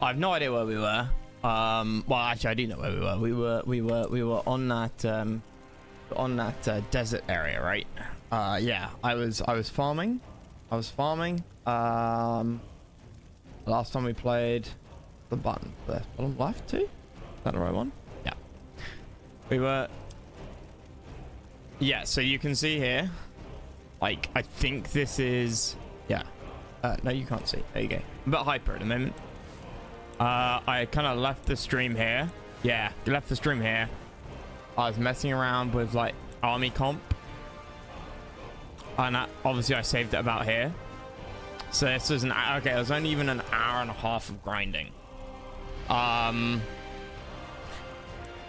I've no idea where we were. Well, actually, I do know where we were. We were on that desert area, right? Yeah. I was farming. Last time we played, the button left too. Is that the right one? Yeah. We were. Yeah. So you can see here. Like, I think this is. Yeah. No, you can't see. There you go. I'm a bit hyper at the moment. I kind of left the stream here. Yeah, left the stream here. I was messing around with like army comp, and obviously I saved it about here. So this was okay. It was only even an hour and a half of grinding.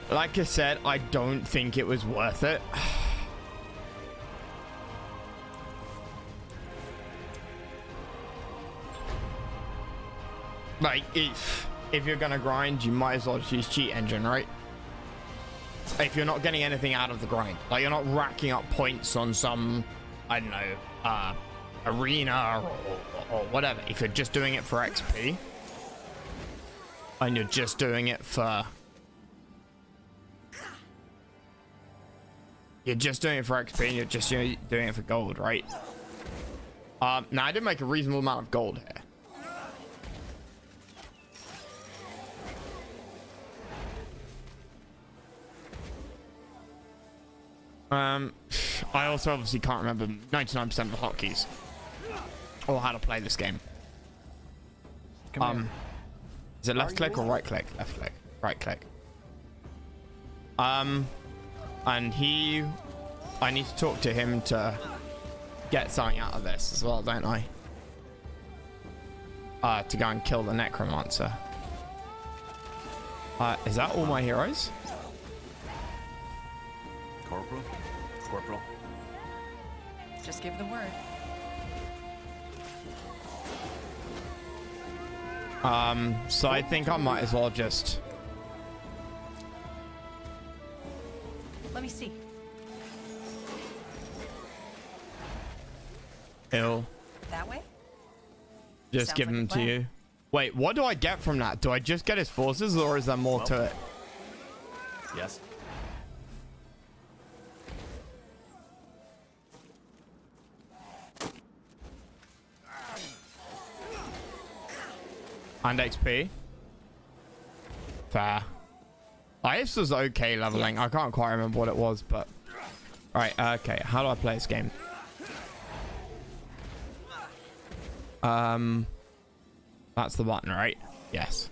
Like I said, I don't think it was worth it. Like, if you're gonna grind, you might as well just use cheat engine, right? If you're not getting anything out of the grind, like you're not racking up points on some, I don't know, arena or whatever. If you're just doing it for XP, and you're just doing it for, and you're just doing it for gold, right? Now I did make a reasonable amount of gold here. I also obviously can't remember 99% of the hotkeys or how to play this game. Is it left click or right click? Left click, right click. And I need to talk to him to get something out of this as well, don't I? To go and kill the necromancer. Is that all my heroes? Corporal. Just give the word. So I think I might as well just. Let me see. Ill. That way? Just Sounds give like a them to plan. you. Wait, what do I get from that? Do I just get his forces, or is there more to it? Yes. And XP. Fair. This was okay leveling. I can't quite remember what it was, but. Right, okay. How do I play this game? That's the button, right? Yes.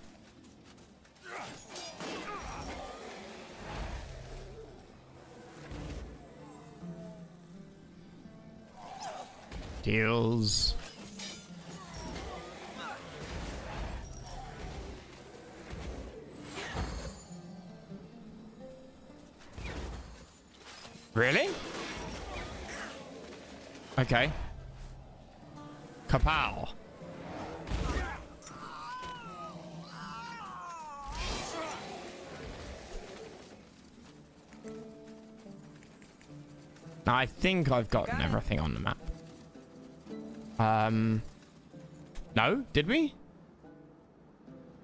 Deals. Really? Okay. Kapow. Now I think I've gotten everything on the map. No? Did we?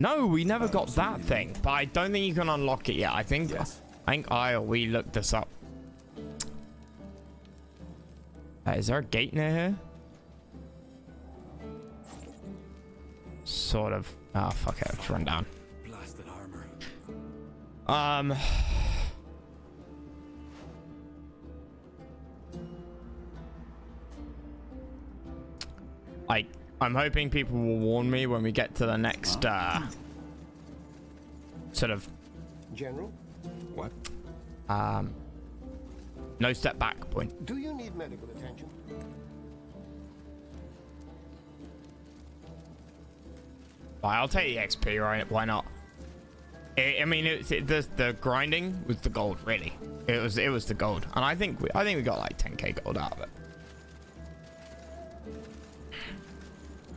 No, we never got that thing. But I don't think you can unlock it yet. I think we looked this up. Is there a gate near here? Sort of. Oh, fuck it. Let's run down. Blasted armor. I'm hoping people will warn me when we get to the next, sort of... General? What? No step back point. Do you need medical attention? I'll take the XP, right? Why not? I mean, the grinding was the gold, really. It was the gold, and I think we got like 10k gold out of it.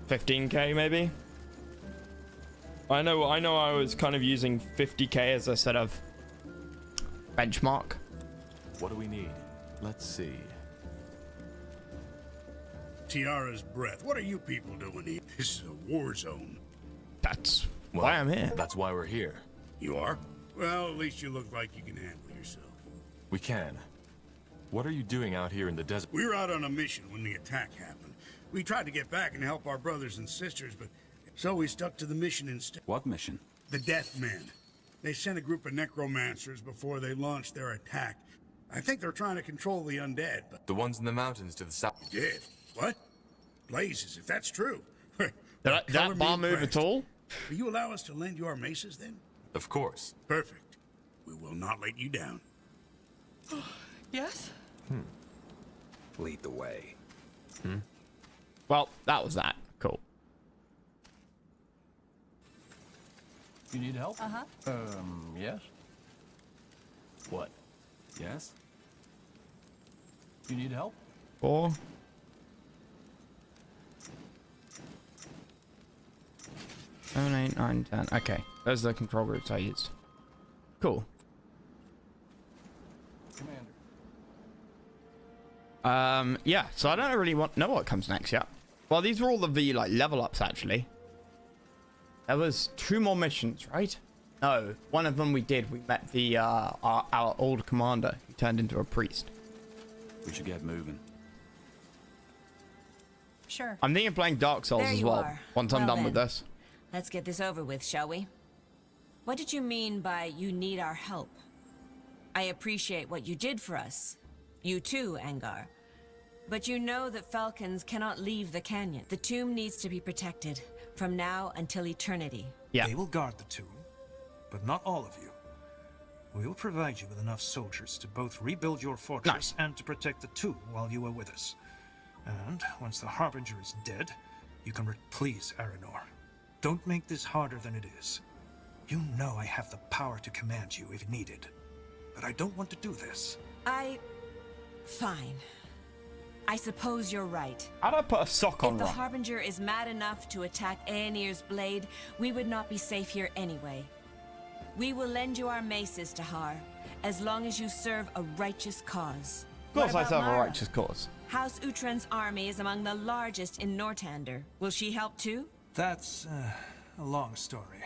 15k maybe. I know. I was kind of using 50k as a sort of benchmark. What do we need? Let's see. Tiara's breath. What are you people doing here? This is a war zone. That's Well, why I'm here. That's why we're here. You are? Well, at least you look like you can handle yourself. We can. What are you doing out here in the desert? We were out on a mission when the attack happened. We tried to get back and help our brothers and sisters, but so we stuck to the mission instead. What mission? The Death Men. They sent a group of necromancers before they launched their attack. I think they're trying to control the undead, but... The ones in the mountains to the south. Did? What? Blazes, if that's true. Did Color that me bar move impressed. at all? Will you allow us to lend you our maces, then? Of course. Perfect. We will not let you down. Yes? Lead the way. Well, that was that. Cool. You need help? Uh-huh. Yes. What? Yes? You need help? 4. 7, 8, 9, 10. Okay, those are the control groups I used. Cool. Commander. Yeah, so I don't really know what comes next yet. Well, these were all the like level ups actually. There was 2 more missions, right? No, one of them we did. We met the our old commander who turned into a priest. We should get moving. Sure. I'm thinking of playing Dark Souls There as you well. are. Once I'm Well done with then. this. Let's get this over with, shall we? What did you mean by you need our help? I appreciate what you did for us. You too, Angar. But you know that falcons cannot leave the canyon. The tomb needs to be protected from now until eternity. Yeah. They will guard the tomb, but not all of you. We will provide you with enough soldiers to both rebuild your fortress and to protect the tomb while you are with us. And once the Harbinger is dead, you can please, Aranor. Don't make this harder than it is. You know I have the power to command you if needed. But I don't want to do this. Fine. I suppose you're right. How'd I put a sock on If the wrong? Harbinger is mad enough to attack Aenir's blade, we would not be safe here anyway. We will lend you our maces, Tahar, as long as you serve a righteous cause. Of course I What serve about a Mara? righteous cause. House Uhtran's army is among the largest in Northander. Will she help too? That's a long story.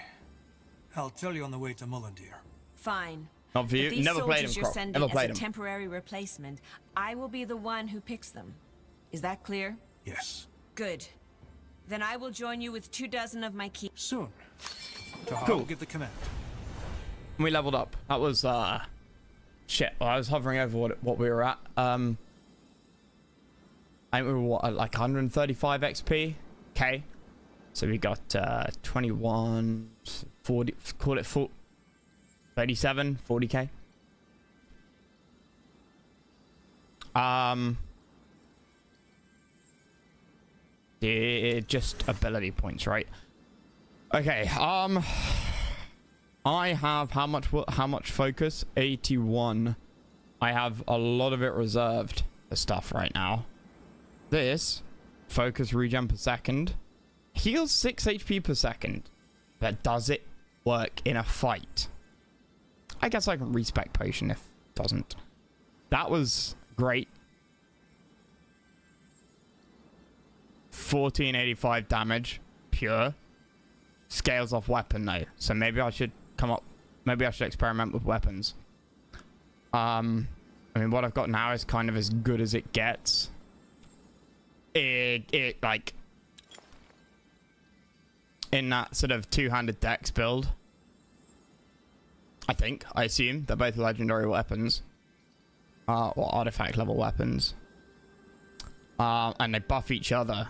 I'll tell you on the way to Mullendeer. Fine. Not for you. But these Never played soldiers him, you're Croc. sending Never as played a him. temporary replacement, I will be the one who picks them. Is that clear? Yes. Good. Then I will join you with 24 of my key. Soon. Tahar Cool. will give the command. We leveled up. That was shit. Well, I was hovering over what we were at. I think we were what, at like 135 XP. Okay. So we got 21, 40, call it 37, 40k. Just ability points, right? Okay. I have how much focus? 81. I have a lot of it reserved for stuff right now. This focus regen per second heals 6 HP per second, but does it work in a fight? I guess I can respec potion if it doesn't. That was great. 1485 damage pure. Scales off weapon though, so maybe I should experiment with weapons. I mean, what I've got now is kind of as good as it gets. It like in that sort of 2-handed dex build. I assume they're both legendary weapons, or artifact level weapons, and they buff each other.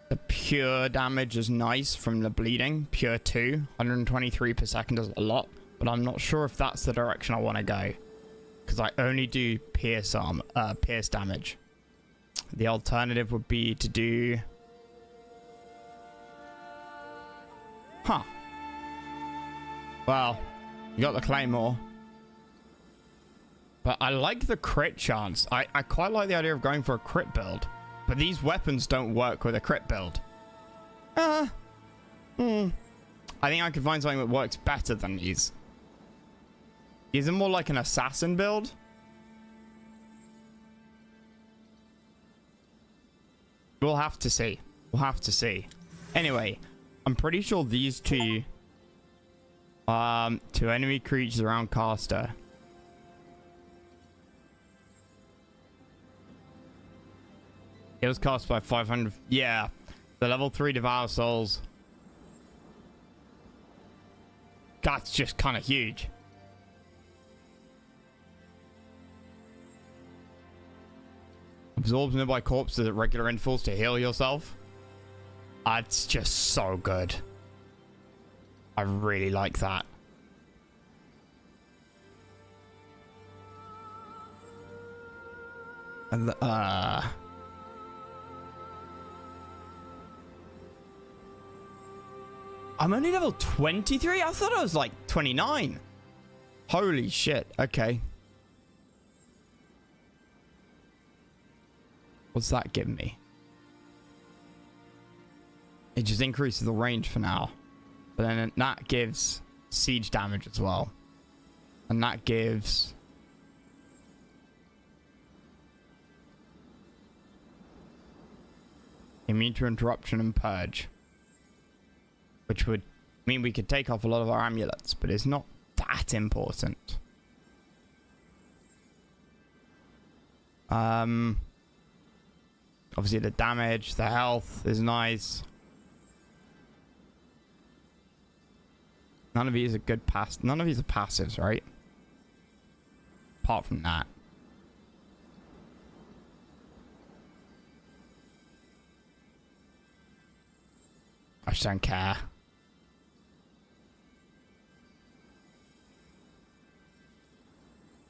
The pure damage is nice from the bleeding. Pure 2, 123 per second is a lot, but I'm not sure if that's the direction I want to go, because I only do pierce damage. The alternative would be to do... Well, you got the Claymore. But I like the crit chance. I quite like the idea of going for a crit build. But these weapons don't work with a crit build. I think I could find something that works better than these. These are more like an assassin build. We'll have to see. We'll have to see. Anyway, I'm pretty sure these two, to enemy creatures around caster. It was cast by 500. Yeah, the level 3 Devour Souls. That's just kind of huge. Absorbs nearby corpses at regular intervals to heal yourself. That's just so good. I really like that. And I'm only level 23? I thought I was like 29. Holy shit. Okay. What's that give me? It just increases the range for now. But then that gives siege damage as well. And that gives... immune to interruption and purge. Which would mean we could take off a lot of our amulets, but it's not that important. Obviously the damage, the health is nice. None of these are good none of these are passives, right? Apart from that. I just don't care.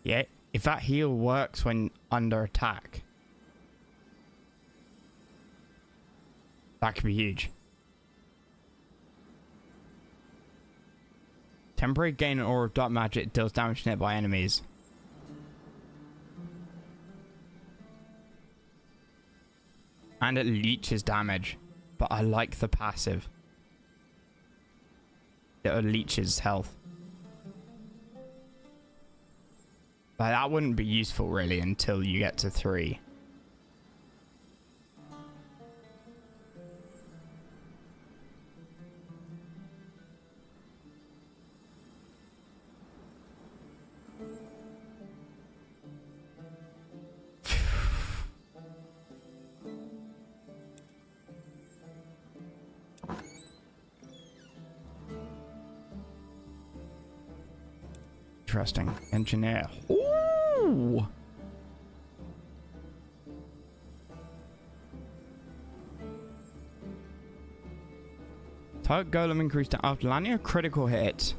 Yeah, if that heal works when under attack, that could be huge. Temporary gain an aura of dark magic deals damage to nearby enemies. And it leeches damage. But I like the passive. It leeches health. But that wouldn't be useful really until you get to 3. Interesting. Engineer. Ooh. Target golem increased to after landing a critical hit.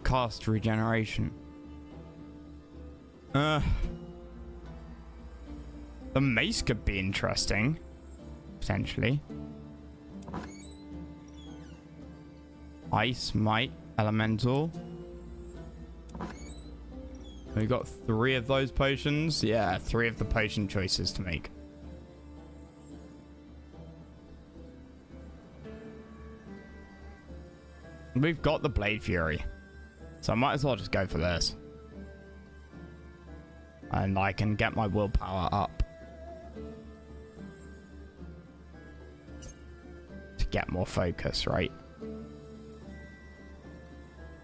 Cast regeneration. The mace could be interesting. Potentially. Ice, might, elemental. We've got 3 of those potions. Yeah, 3 of the potion choices to make. We've got the Blade Fury. So I might as well just go for this. And I can get my willpower up. To get more focus, right?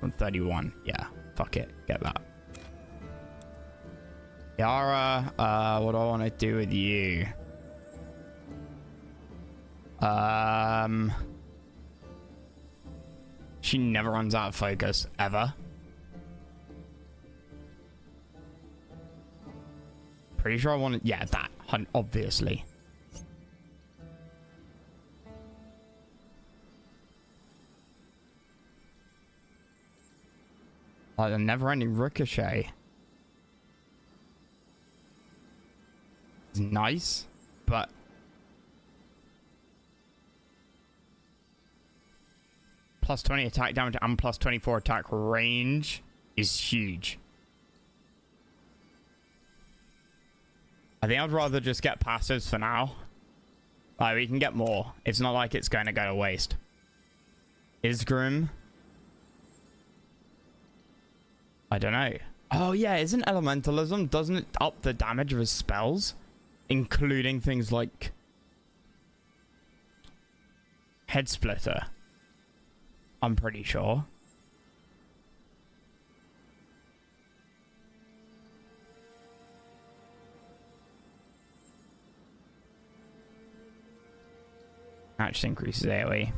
131. Yeah, fuck it. Get that. Yara, what do I want to do with you? She never runs out of focus, ever. Pretty sure I want to... Yeah, that. Obviously. Like a never-ending ricochet. It's nice, but... plus 20 attack damage and plus 24 attack range is huge. I think I'd rather just get passives for now. Like, we can get more. It's not like it's going to go to waste. Isgrim. I don't know. Oh, yeah, isn't elementalism? Doesn't it up the damage of his spells? Including things like... head splitter. I'm pretty sure. Actually increases AoE.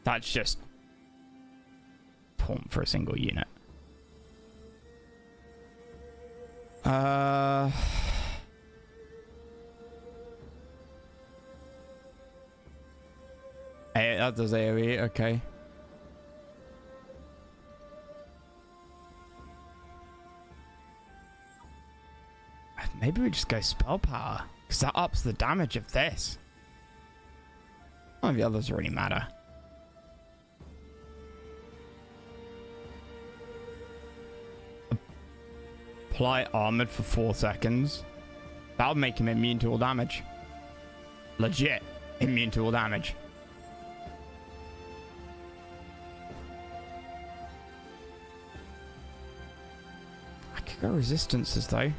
That's just pump for a single unit. Hey, that does AoE, okay. Maybe we just go spell power, because that ups the damage of this. None of the others really matter. Apply armored for 4 seconds. That would make him immune to all damage. Legit immune to all damage. I could go resistances though.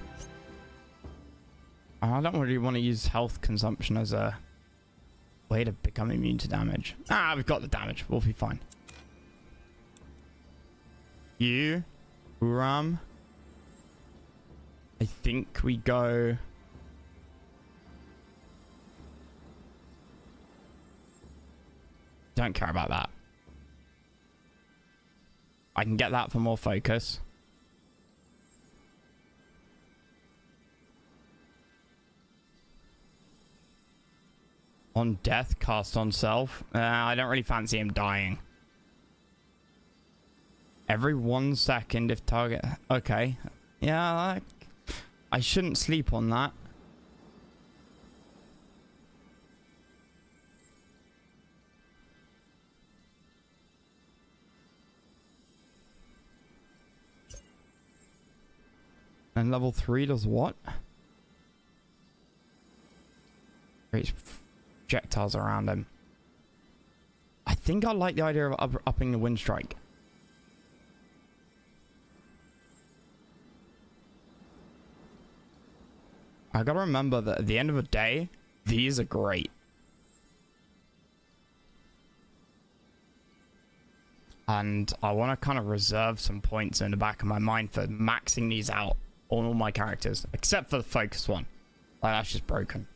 I don't really want to use health consumption as a way to become immune to damage. Ah, we've got the damage. We'll be fine. You, Uram. I think we go. Don't care about that. I can get that for more focus. On death, cast on self. I don't really fancy him dying. Every 1 second if target... Okay. Yeah, I shouldn't sleep on that. And level 3 does what? Creates projectiles around him. I think I like the idea of upping the wind strike. I gotta remember that at the end of the day, these are great. And I want to kind of reserve some points in the back of my mind for maxing these out on all my characters, except for the focus one. Like, that's just broken.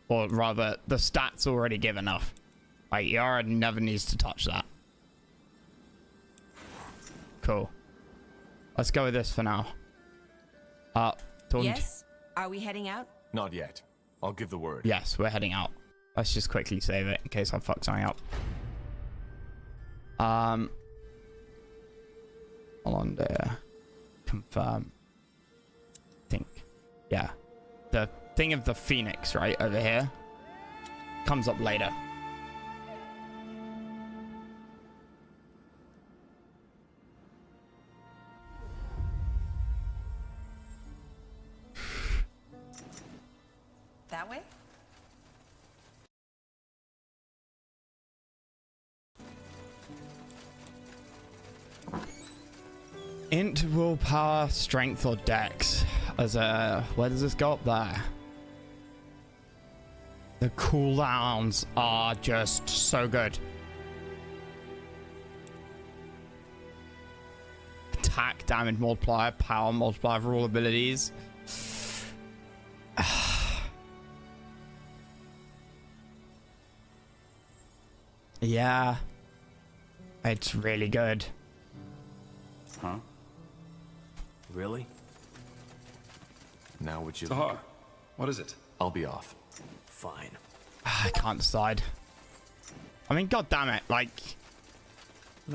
Or rather, the stats already give enough. Like, Yara never needs to touch that. Cool. Let's go with this for now. Yes? Are we heading out? Not yet. I'll give the word. Yes, we're heading out. Let's just quickly save it in case I fuck something up. Hold on there. Confirm. Think. Yeah. The thing of the Phoenix, right, over here, comes up later. That way? Int, willpower, strength, or dex. As a... Where does this go up there? The cooldowns are just so good. Attack, damage multiplier, power multiplier for all abilities. Yeah. It's really good. Huh? Really? Now would you... Sahar, what is it? I'll be off. Fine. I can't decide. I mean, god damn it, like...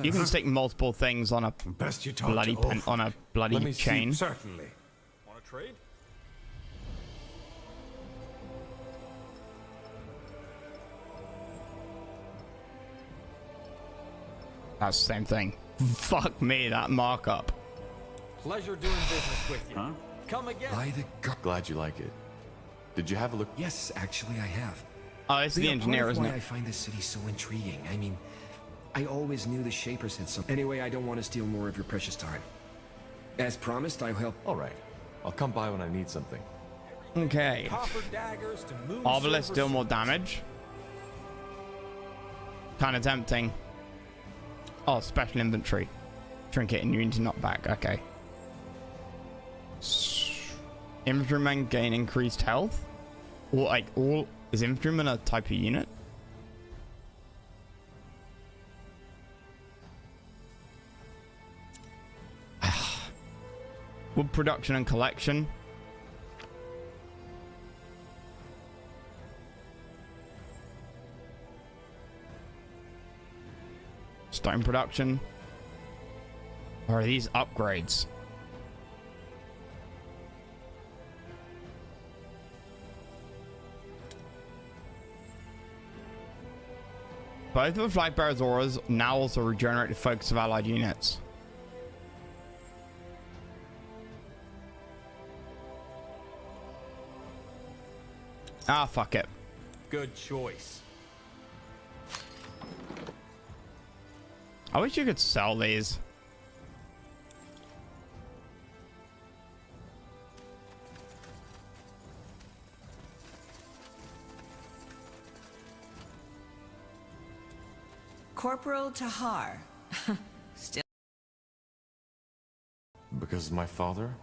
You can stick multiple things on a Best you talk bloody to pen, Ulf. on a bloody Let me see. chain. Certainly. Want to trade? That's the same thing. Fuck me, that markup. Oh. Pleasure doing business with you. Huh? Come again. By the God. Glad you like it. Did you have a look? Yes, actually I have. Oh, it's the engineer, isn't why it? I find this city so intriguing. I mean, I always knew the Shapers had some... Anyway, I don't want to steal more of your precious time. As promised, I'll help... All right. I'll come by when I need something. Okay. Obelisk, deal more damage. Kind of tempting. Oh, special inventory. Trinket and immunity not back. Okay. Infantrymen gain increased health. Or like all is infantryman a type of unit? Wood production and collection. Stone production. Or are these upgrades? Both of the Flagbearer's auras now also regenerate the focus of allied units. Ah, fuck it. Good choice. I wish you could sell these. Corporal Tahar. Still. Because of my father?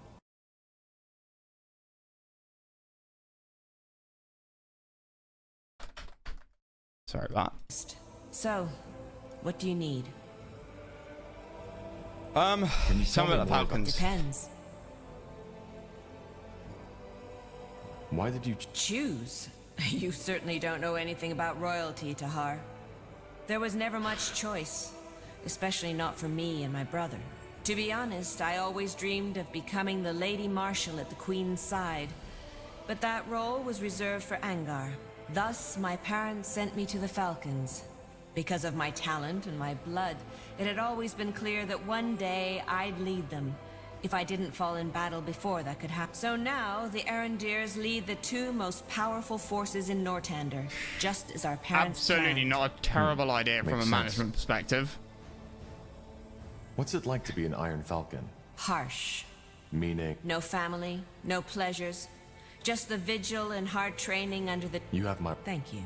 Sorry about that. So, what do you need? Can you Some tell of me the more about- Falcons. Depends. Why did you... Choose? You certainly don't know anything about royalty, Tahar. There was never much choice, especially not for me and my brother. To be honest, I always dreamed of becoming the Lady Marshal at the Queen's side, but that role was reserved for Angar. Thus, my parents sent me to the Falcons. Because of my talent and my blood, it had always been clear that one day I'd lead them, if I didn't fall in battle before that could happen. So now, the Arendirs lead the two most powerful forces in Northander, just as our parents Absolutely planned. not a terrible idea from a Makes sense. management perspective. What's it like to be an Iron Falcon? Harsh. Meaning... No family, no pleasures, just the vigil and hard training under the... You have my... Thank you.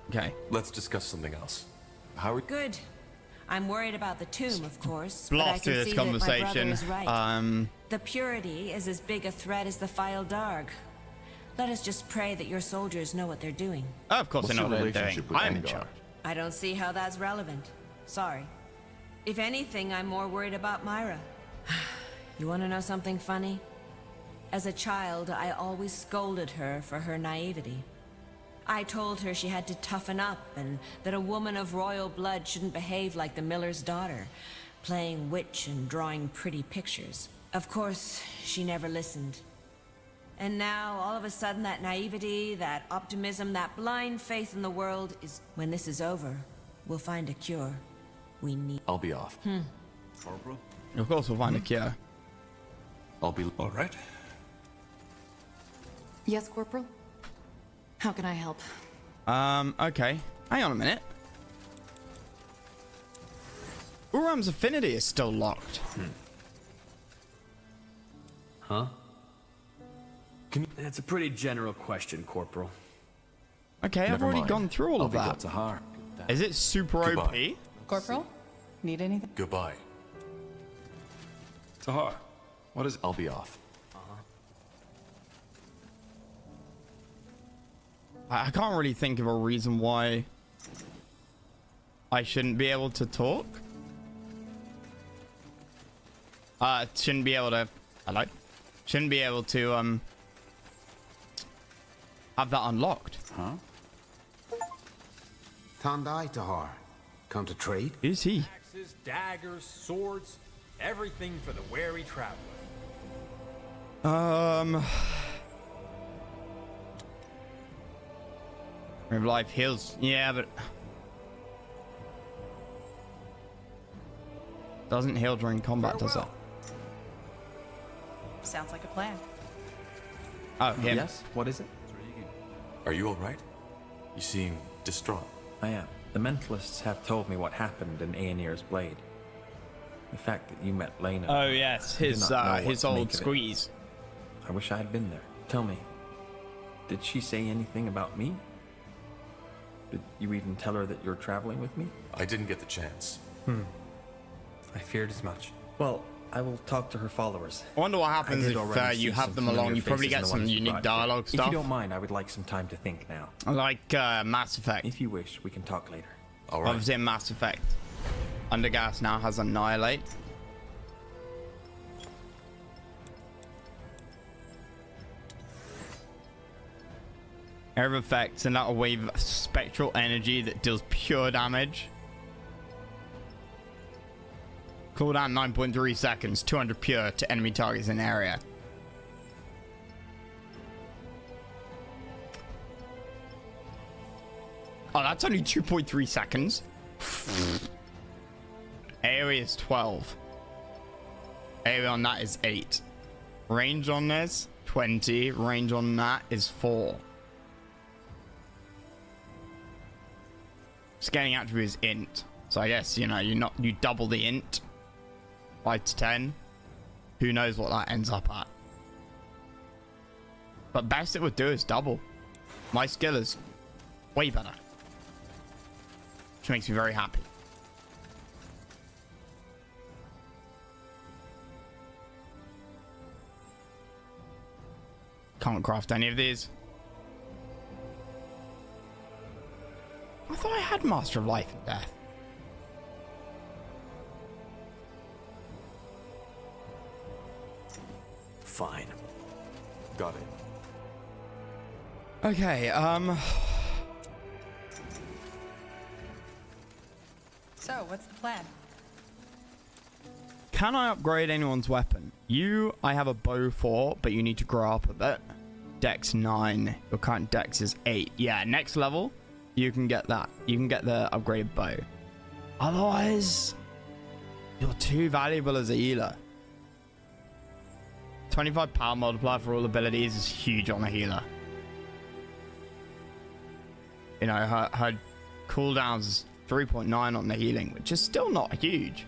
Okay. Let's discuss something else. How are... Good. I'm worried about the tomb, of course, but I Blast can through this see that my brother conversation. is right. The purity is as big a threat as the File Darg. Let us just pray that your soldiers know what they're doing. Of course What's they know your what they're doing. relationship with I'm in Angar? charge. I don't see how that's relevant. Sorry. If anything, I'm more worried about Myra. You want to know something funny? As a child, I always scolded her for her naivety. I told her she had to toughen up and that a woman of royal blood shouldn't behave like the miller's daughter, playing witch and drawing pretty pictures. Of course, she never listened. And now, all of a sudden, that naivety, that optimism, that blind faith in the world is... When this is over, we'll find a cure. We need... I'll be off. Corporal? Of course we'll find a cure. I'll be... All right. Yes, Corporal? How can I help? Okay. Hang on a minute. Uram's affinity is still locked. Huh? That's a pretty general question, Corporal. Okay, I've Never already mind. gone through all I'll of be that. Tahar. Is it super Goodbye. OP? Corporal? Need anything? Goodbye. Tahar, what is it? I'll be off. I can't really think of a reason why I shouldn't be able to talk. Shouldn't be able to... Hello? Shouldn't be able to, have that unlocked. Huh? Tandai Tahar. Come to trade? Who's he? Axes, daggers, swords, everything for the wary traveler. Remove life heals. Yeah, but... Doesn't heal during combat, does it? Sounds like a plan. Oh, him. Yes? What is it? Are you alright? You seem distraught. I am. The mentalists have told me what happened in Aenir's Blade. The fact that you met Lena. Oh yes, his old squeeze. I wish I had been there. Tell me, did she say anything about me? Did you even tell her that you're traveling with me? I didn't get the chance. I feared as much. Well, I will talk to her followers. I wonder what happens if you have them along. You probably get some unique dialogue stuff. If you don't mind, I would like some time to think now. Like Mass Effect. If you wish, we can talk later. All right. Obviously, in Mass Effect, Undergas now has Annihilate. Air of effects, and that'll wave spectral energy that deals pure damage. Cooldown 9.3 seconds, 200 pure to enemy targets in area. Oh, that's only 2.3 seconds. AoE is 12. AoE on that is 8. Range on this, 20. Range on that is 4. Scanning attribute is int. So I guess, you know, you double the int. 5 to 10. Who knows what that ends up at. But best it would do is double. My skill is way better. Which makes me very happy. Can't craft any of these. I thought I had Master of Life and Death. Fine. Got it. Okay, So, what's the plan? can I upgrade anyone's weapon? You, I have a bow for, but you need to grow up a bit. Dex 9. Your current dex is 8. Yeah, next level, you can get that. You can get the upgraded bow. Otherwise, you're too valuable as a healer. 25 power multiplier for all abilities is huge on a healer. You know, her cooldowns is 3.9 on the healing, which is still not huge.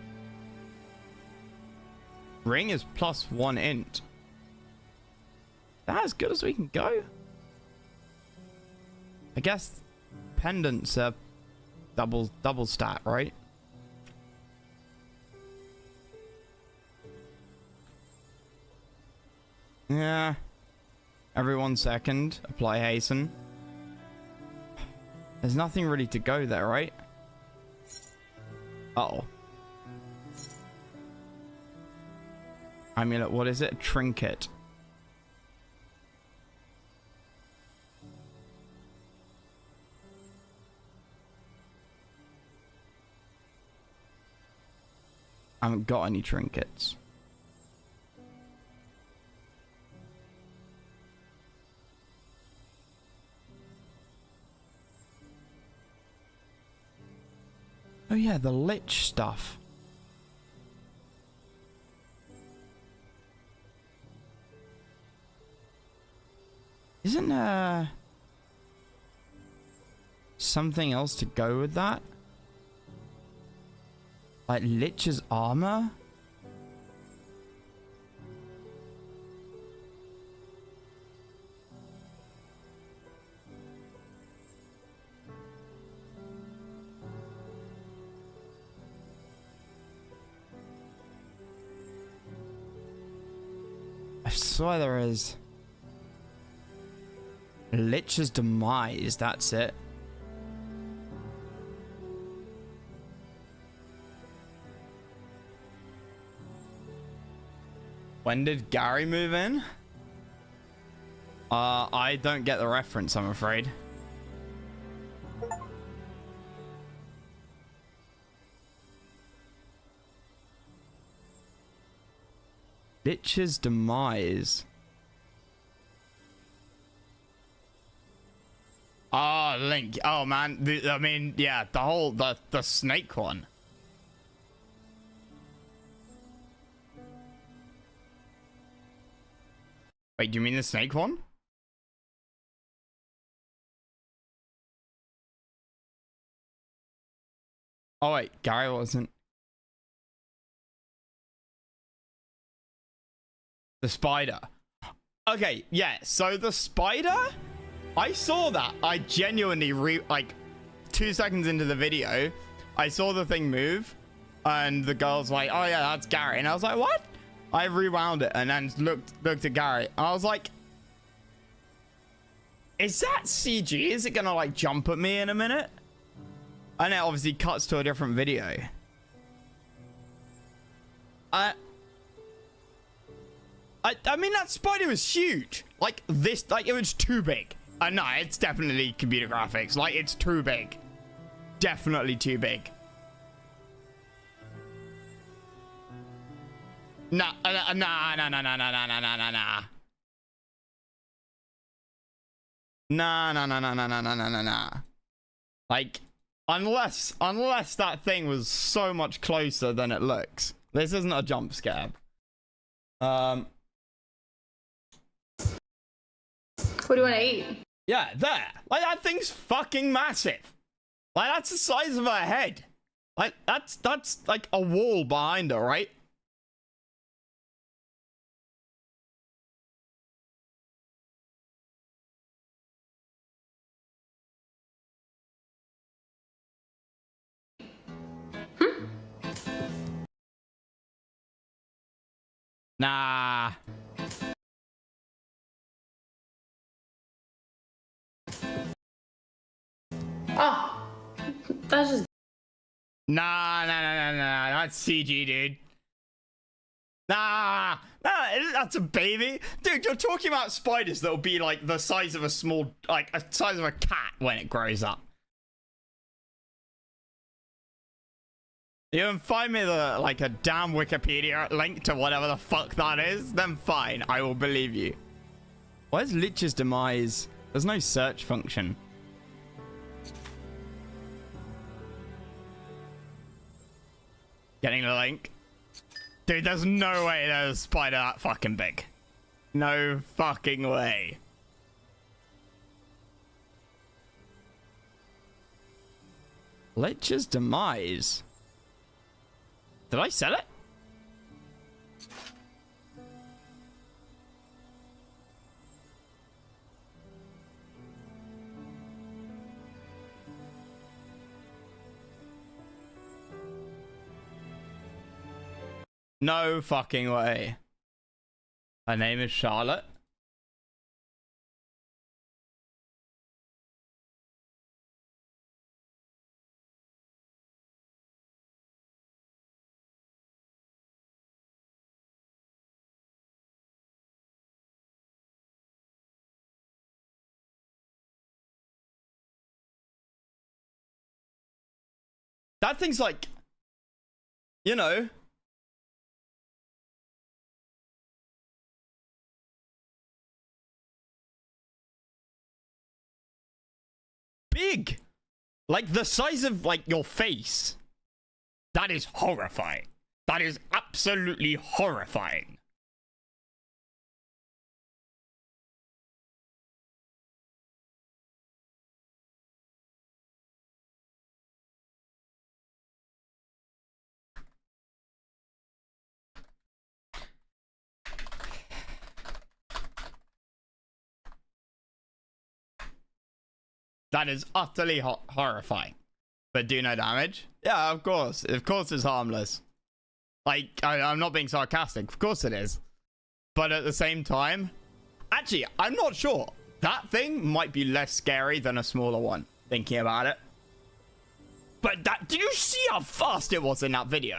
Ring is +1 int. That's as good as we can go. I guess pendants are double stat, right? Yeah. Every 1 second, apply hasten. There's nothing really to go there, right? Uh-oh. Amulet, what is it? A trinket. I haven't got any trinkets. Oh yeah, the lich stuff. Isn't there something else to go with that? Like lich's armor? I swear there is. Lich's demise, that's it. When did Gary move in? I don't get the reference, I'm afraid. Lich's demise. Oh, Link. Oh, man. I mean, yeah, the snake one. Wait, do you mean the snake one? Oh wait, Gary wasn't. The spider. Okay, yeah, so the spider, I saw that. I genuinely, like, 2 seconds into the video, I saw the thing move, and the girl's like, oh yeah, that's Gary. And I was like, what? I rewound it and then looked at Gary. I was like, is that CG? Is it gonna, like, jump at me in a minute? And it obviously cuts to a different video. I mean, that spider was huge. Like, this, like, it was too big. No, it's definitely computer graphics. Like, it's too big. Definitely too big. Nah. Like, unless that thing was so much closer than it looks. This isn't a jump scare. 41.8. Yeah, there. Like, that thing's fucking massive. Like, that's the size of her head. Like, that's like a wall behind her, right? Nah. Oh, that's just. Nah. That's CG, dude. Nah, that's a baby. Dude, you're talking about spiders that'll be like the size of a small, like a size of a cat when it grows up. You can find me like a damn Wikipedia link to whatever the fuck that is, then fine, I will believe you. Where's Lich's demise? There's no search function. Getting the link. Dude, there's no way there's a spider that fucking big. No fucking way. Lich's demise. Did I sell it? No fucking way. Her name is Charlotte. That thing's like, you know, big, like the size of like your face. That is horrifying. That is absolutely horrifying. That is utterly horrifying. But do no damage? Yeah, of course. Of course it's harmless. Like, I'm not being sarcastic. Of course it is. But at the same time, actually, I'm not sure. That thing might be less scary than a smaller one, thinking about it. But that, did you see how fast it was in that video?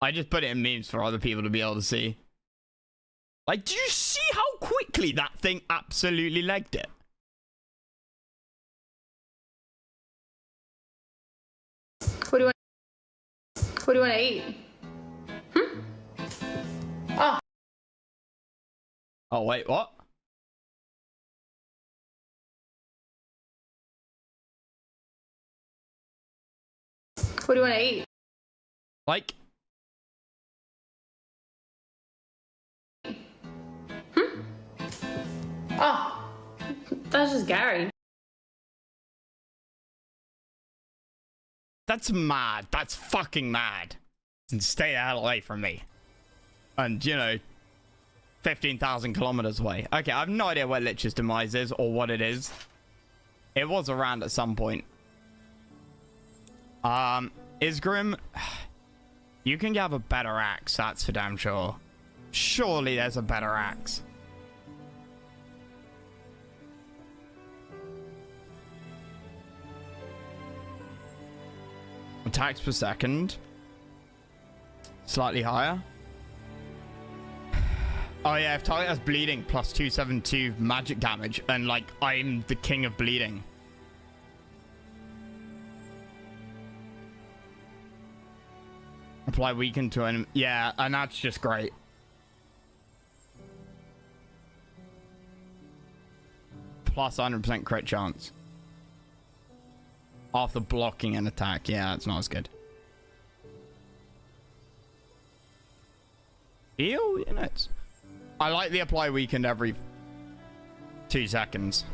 I just put it in memes for other people to be able to see. Like, do you see how quickly that thing absolutely legged it? What do you want to eat? Oh. Oh, wait, what? What do you want to eat? Like... Oh. That's just Gary. That's mad. That's fucking mad. And stay the hell away from me. And, you know, 15,000 kilometers away. Okay, I have no idea where Lich's demise is or what it is. It was around at some point. Isgrim, you can have a better axe, that's for damn sure. Surely there's a better axe. Attacks per second. Slightly higher. Oh yeah, if target has bleeding, plus 272 magic damage, and like, I'm the king of bleeding. Apply weaken to an... Yeah, and that's just great. Plus 100% crit chance. After blocking an attack. Yeah, that's not as good. Heal units. I like the apply weakened every 2 seconds.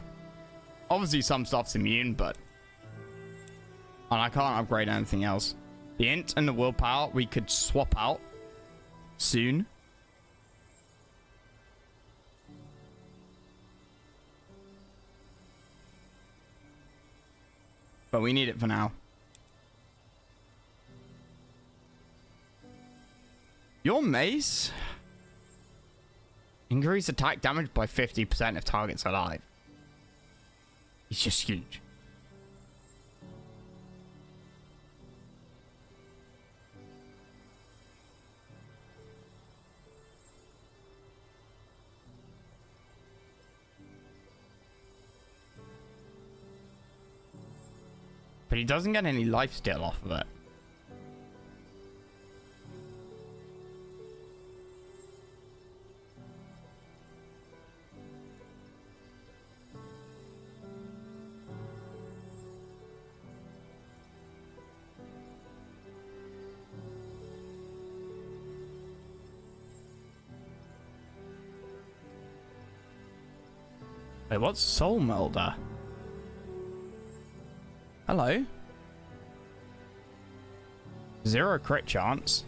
Obviously some stuff's immune, but... And I can't upgrade anything else. The int and the willpower we could swap out soon. But we need it for now. Your mace? Increase attack damage by 50% if target's alive. It's just huge. But he doesn't get any lifesteal off of it. Wait, what's Soul Melder? Hello. 0 crit chance.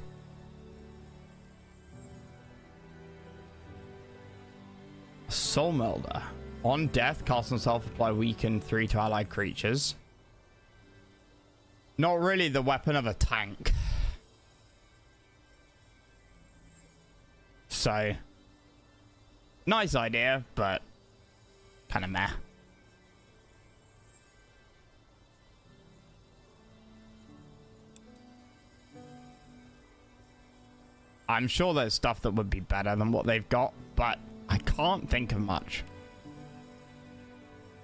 Soul Melder. On death, cast himself, apply weaken 3 to allied creatures. Not really the weapon of a tank. So, nice idea, but kind of meh. I'm sure there's stuff that would be better than what they've got, but I can't think of much.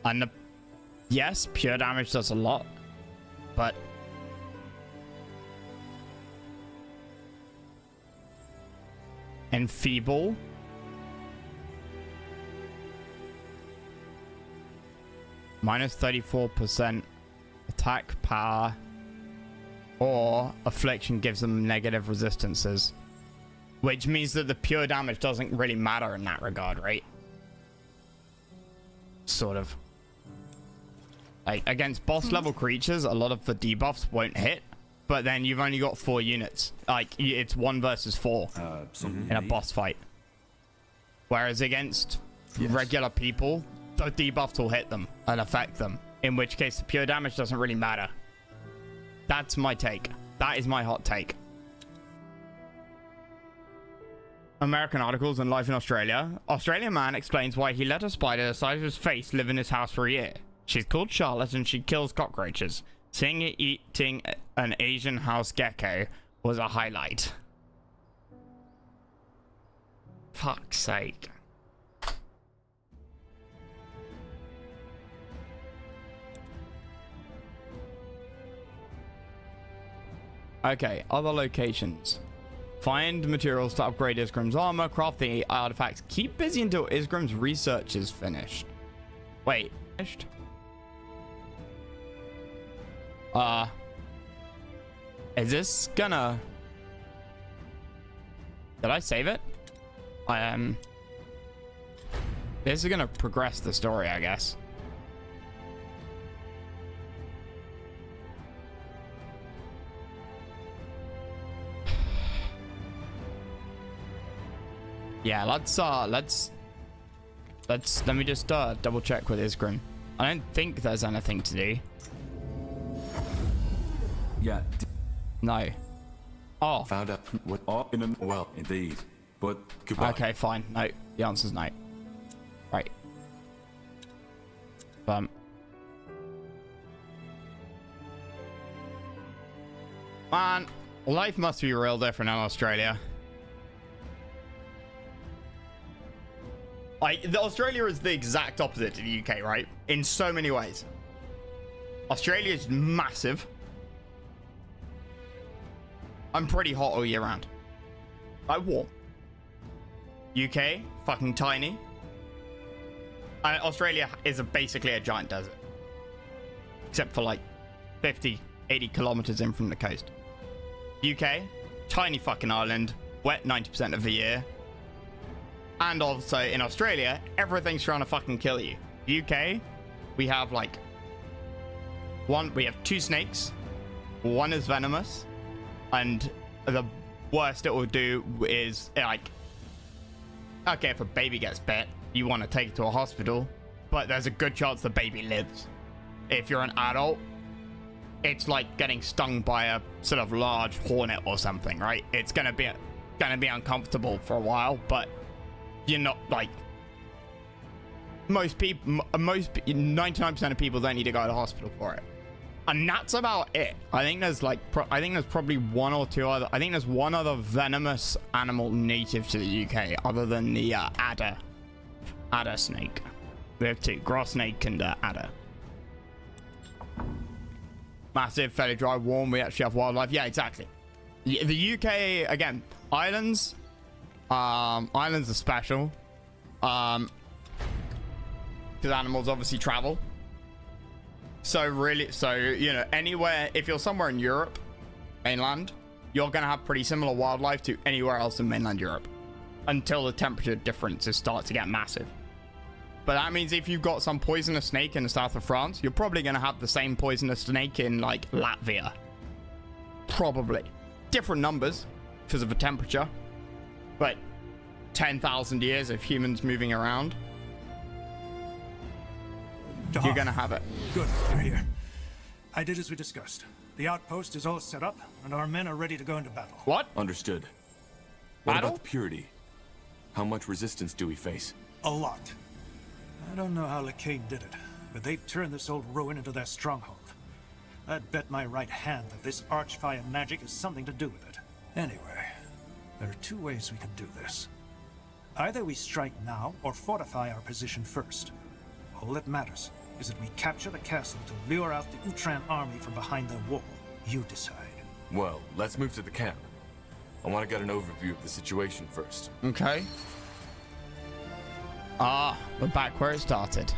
And yes, pure damage does a lot, but enfeeble. Minus 34% attack power, or affliction gives them negative resistances. Which means that the pure damage doesn't really matter in that regard, right? Sort of. Like, against boss level creatures, a lot of the debuffs won't hit. But then you've only got 4 units. Like, it's 1 versus 4 in a boss fight. Whereas against regular people, the debuffs will hit them and affect them. In which case, the pure damage doesn't really matter. That's my take. That is my hot take. American articles and life in Australia. Australian man explains why he let a spider the size of his face live in his house for a year. She's called Charlotte and she kills cockroaches. Seeing it eating an Asian house gecko was a highlight. Fuck's sake. Okay, other locations. Find materials to upgrade Isgrim's armor, craft the artifacts. Keep busy until Isgrim's research is finished. Wait, finished? Is this gonna... Did I save it? This is gonna progress the story, I guess. Yeah, let me just double check with Isgrim. I don't think there's anything to do. Yeah. No. Oh. Found out what all in a well, indeed. But goodbye. Okay, fine. No, the answer's no. Right. Man, life must be real different in Australia. Like, Australia is the exact opposite to the UK, right? In so many ways. Australia is massive. I'm pretty hot all year round. Like, warm. UK, fucking tiny. Australia is basically a giant desert. Except for like 50, 80 kilometers in from the coast. UK, tiny fucking island, wet 90% of the year. And also in Australia, everything's trying to fucking kill you. UK, we have like we have 2 snakes. One is venomous. And the worst it will do is like, okay, if a baby gets bit, you want to take it to a hospital, but there's a good chance the baby lives. If you're an adult, it's like getting stung by a sort of large hornet or something, right? It's gonna be uncomfortable for a while, but you're not like most 99% of people don't need to go to the hospital for it, and that's about it. I think there's probably one or two other. I think there's one other venomous animal native to the UK other than the adder snake. We have 2: grass snake and adder. Massive, fairly dry, warm. We actually have wildlife. Yeah, exactly. The UK, again, islands are special, because animals obviously travel. So you know, anywhere, if you're somewhere in Europe, mainland, you're gonna have pretty similar wildlife to anywhere else in mainland Europe, until the temperature differences start to get massive. But that means if you've got some poisonous snake in the south of France, you're probably gonna have the same poisonous snake in like Latvia. Probably. Different numbers because of the temperature, but 10,000 years of humans moving around, you're gonna have it. Good, you're here. I did as we discussed. The outpost is all set up, and our men are ready to go into battle. What? Understood. What Battle? about the Purity? How much resistance do we face? A lot. I don't know how Lacade did it, but they've turned this old ruin into their stronghold. I'd bet my right hand that this Archfire magic has something to do with it. Anyway, there are 2 ways we can do this. Either we strike now, or fortify our position first. All that matters is that we capture the castle to lure out the Utran army from behind their wall. You decide. Well, let's move to the camp. I want to get an overview of the situation first. Okay. We're back where it started.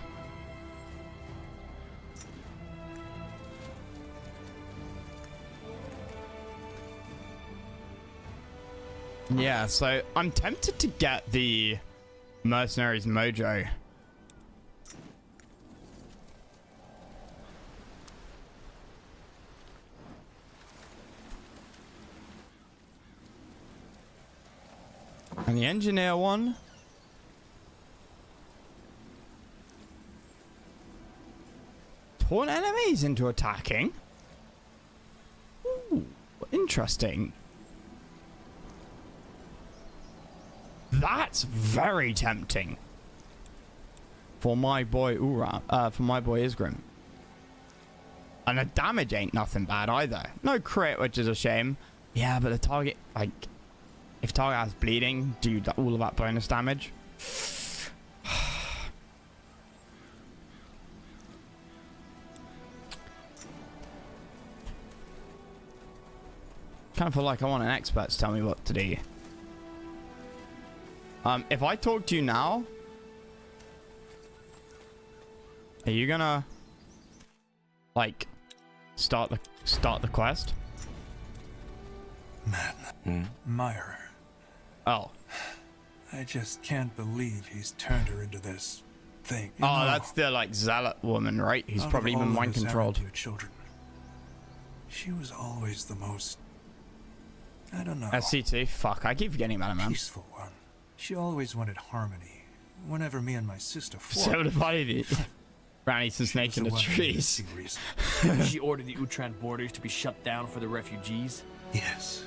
Yeah, so I'm tempted to get the Mercenaries Mojo. And the Engineer one. Turn enemies into attacking. Ooh, interesting. That's very tempting. For my boy for my boy Isgrim. And the damage ain't nothing bad either. No crit, which is a shame. Yeah, but the target, like, if target has bleeding, do all of that bonus damage. Kind of feel like I want an expert to tell me what to do. If I talk to you now, are you gonna like start the quest? Man, Meyer. Oh. I just can't believe he's turned her into this thing. You know, that's the like zealot woman, right? Who's probably even mind controlled. Children. She was always the most, I don't know. SC2? Fuck, I keep forgetting about it, man. Peaceful one. She always wanted harmony. Whenever me and my sister fought, So the body Brownie's the snake in the trees. She ordered the Utran borders to be shut down for the refugees. Yes.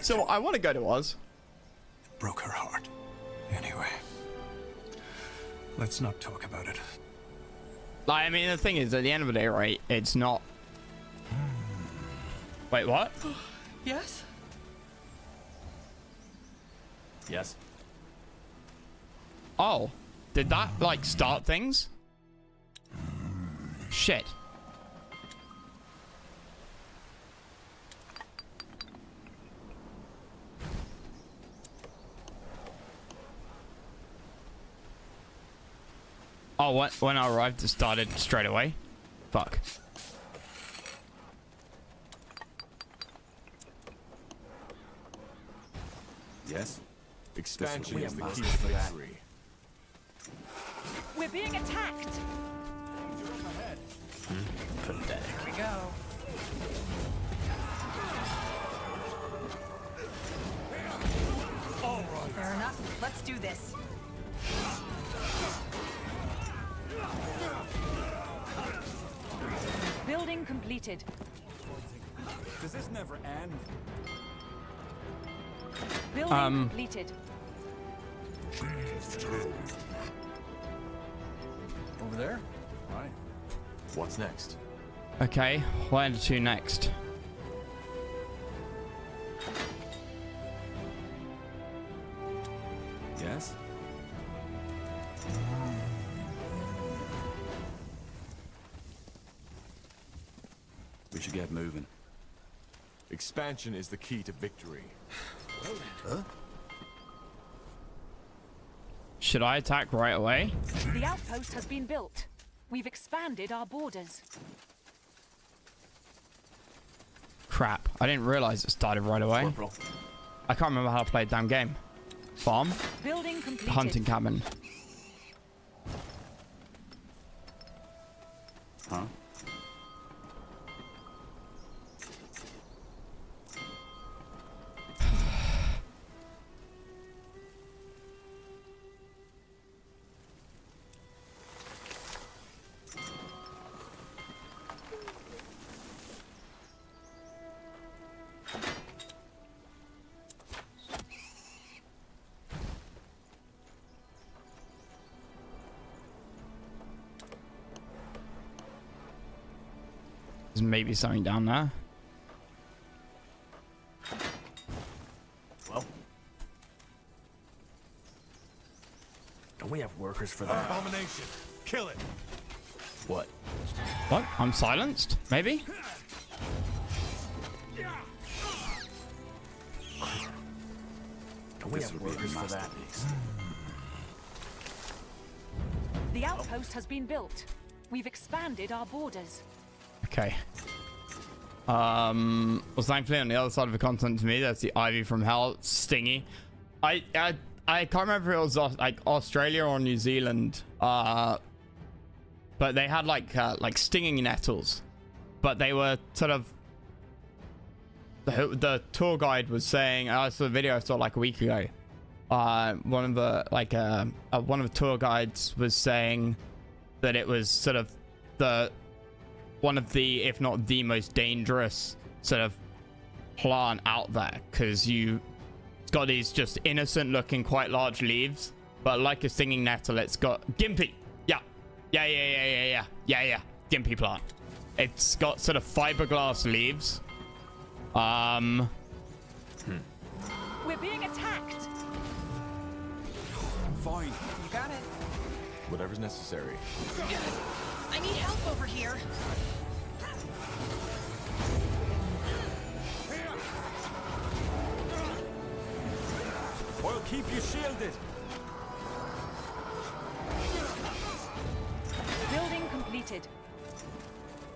So I want to go to Oz. It broke her heart. Anyway, let's not talk about it. Like, I mean, the thing is, at the end of the day, right? It's not. Wait, what? Yes? Yes. Oh, did that like start things? Shit. Oh, what? When I arrived, it started straight away. Fuck. Yes? Expansion is the key to victory. We're being attacked. Pathetic. Here we go. All right. Fair enough. Let's do this. Building completed. Does this never end? Building completed. Over there? Right. What's next? Okay, where to next? Yes? We should get moving. Expansion is the key to victory. Huh? Should I attack right away? The outpost has been built. We've expanded our borders. Crap, I didn't realize it started right away. Corporal. I can't remember how to play a damn game. Farm? Building completed. Hunting cabin. Huh? There's maybe something down there. Well. Don't we have workers for that? Abomination. Kill it. What? What? I'm silenced? Maybe? Don't we have workers for that? The outpost has been built. We've expanded our borders. Okay. Well, thankfully on the other side of the continent to me, that's the Ivy from Hell. It's stingy. I can't remember if it was like Australia or New Zealand. But they had like stinging nettles. But they were sort of the tour guide was saying, I saw a video I saw like a week ago. One of the tour guides was saying that it was sort of one of the, if not the most dangerous sort of plant out there, because it's got these just innocent looking quite large leaves, but like a stinging nettle, it's got gimpy. Yeah, gimpy plant. It's got sort of fiberglass leaves. We're being attacked. Fine. You got it. Whatever's necessary. I need help over here. I'll keep you shielded. Building completed.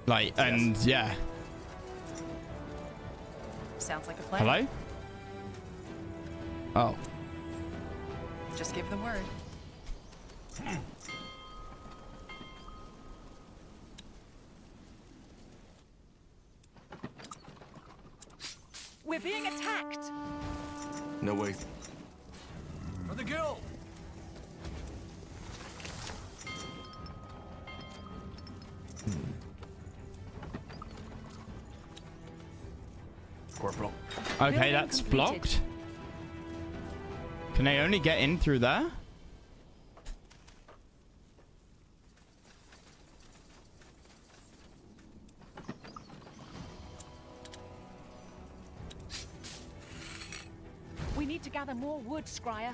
Like, and yeah. Sounds like a plan. Hello? Oh. Just give the word. We're being attacked. No way. For the guild. Corporal. Okay, Building that's completed. blocked. Can I only get in through there? We need to gather more wood, Scryer.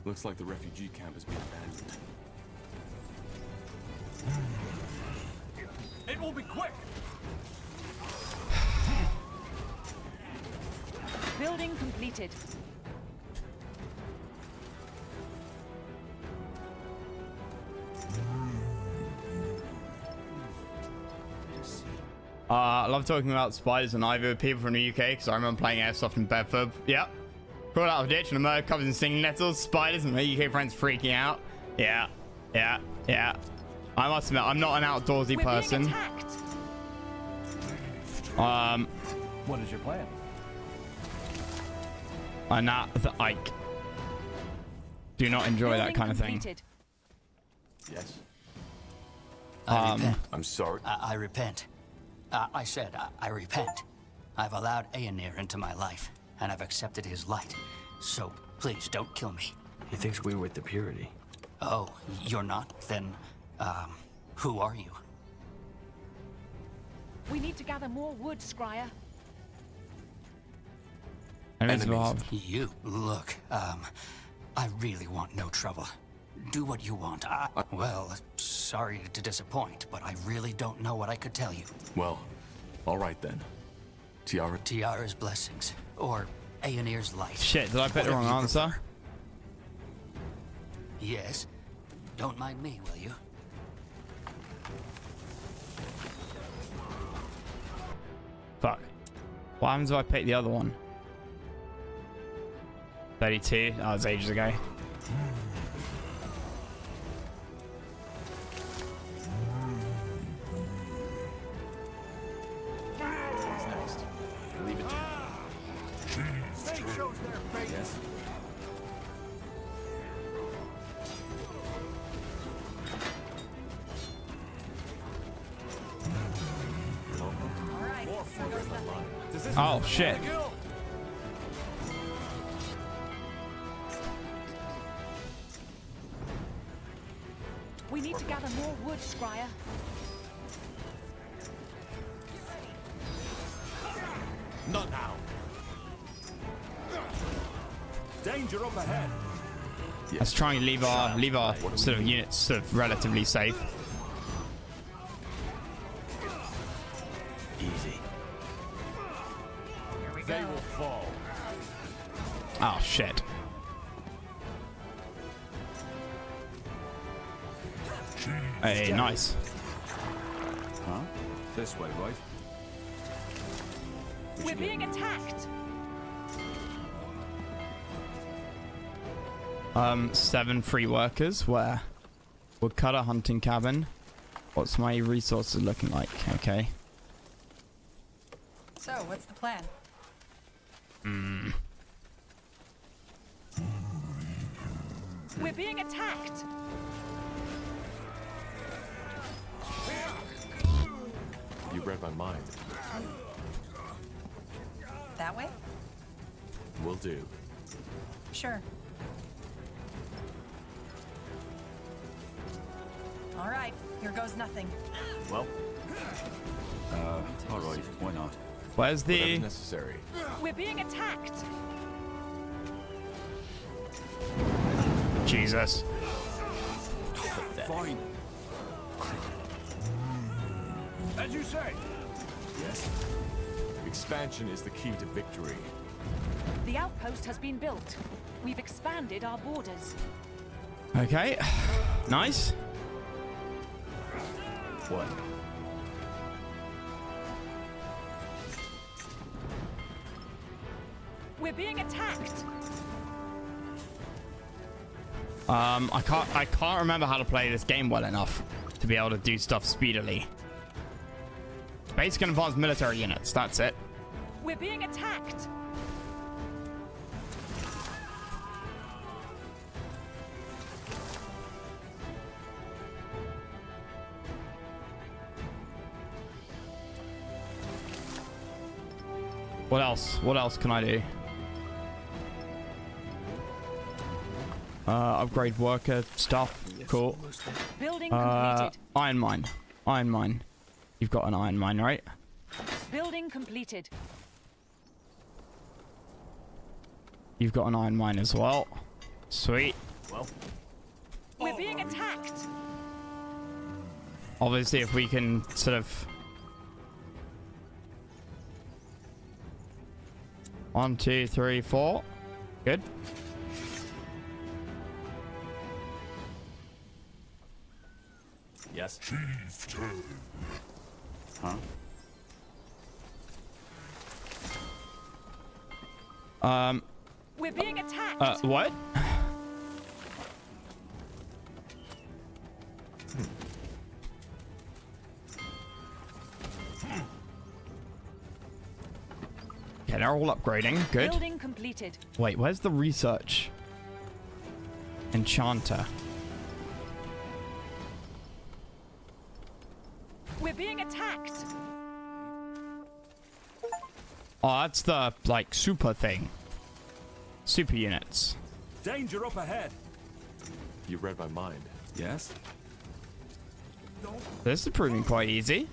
Looks like the refugee camp has been abandoned. It will be quick. Building completed. I love talking about spiders and ivy with people from the UK because I remember playing airsoft in Bedford. Yep. Crawled out of a ditch and a murder covered in stinging nettles, spiders, and my UK friends freaking out. Yeah. Yeah. Yeah. I must admit, I'm not an outdoorsy person. What is your plan? I do not enjoy that kind of thing. Yes. I repent. I'm sorry. I repent. I said, I repent. I've allowed Aenir into my life, and I've accepted his light. So, please, don't kill me. He thinks we're with the Purity. Oh, you're not? Then, who are you? We need to gather more wood, Scryer. You, look, I really want no trouble. Do what you want. Well, sorry to disappoint, but I really don't know what I could tell you. Well, all right then. Tiara? Tiara's blessings, or Aenir's light. Shit, did I pick the wrong answer? Yes. Don't mind me, will you? Fuck. What happens if I pick the other one? 32? That was ages ago. What's next? Leave it to me. Fate shows their face. Yes. Oh shit. We need to gather more wood, Scryer. Not now. Danger up ahead. Let's try and leave our sort of units sort of relatively safe. Easy. They will fall. Oh shit. Hey, nice. Huh? This way, right? We're being attacked. 7 free workers. Where? Woodcutter, hunting cabin. What's my resources looking like? Okay. So, what's the plan? We're being attacked. You read my mind. That way? Will do. Sure. All right, here goes nothing. Well. All right. Why not? Where's the? Whatever's necessary. We're being attacked. Jesus. Fine. As you say. Yes. Expansion is the key to victory. The outpost has been built. We've expanded our borders. Okay. Nice. What? We're being attacked. I can't remember how to play this game well enough to be able to do stuff speedily. Basic and advanced military units, that's it. We're being attacked. What else? What else can I do? Upgrade worker stuff. Cool. Building completed. Iron mine. Iron mine. You've got an iron mine, right? Building completed. You've got an iron mine as well. Sweet. Well, we're being attacked. Obviously, if we can sort of... 1, 2, 3, 4. Good. yes. Huh? We're being attacked. What? Okay, they're all upgrading. Good. Building completed. Wait, where's the research? Enchanter. We're being attacked. Oh, that's the, like, super thing. Super units. Danger up ahead. You read my mind. Yes? This is proving quite easy.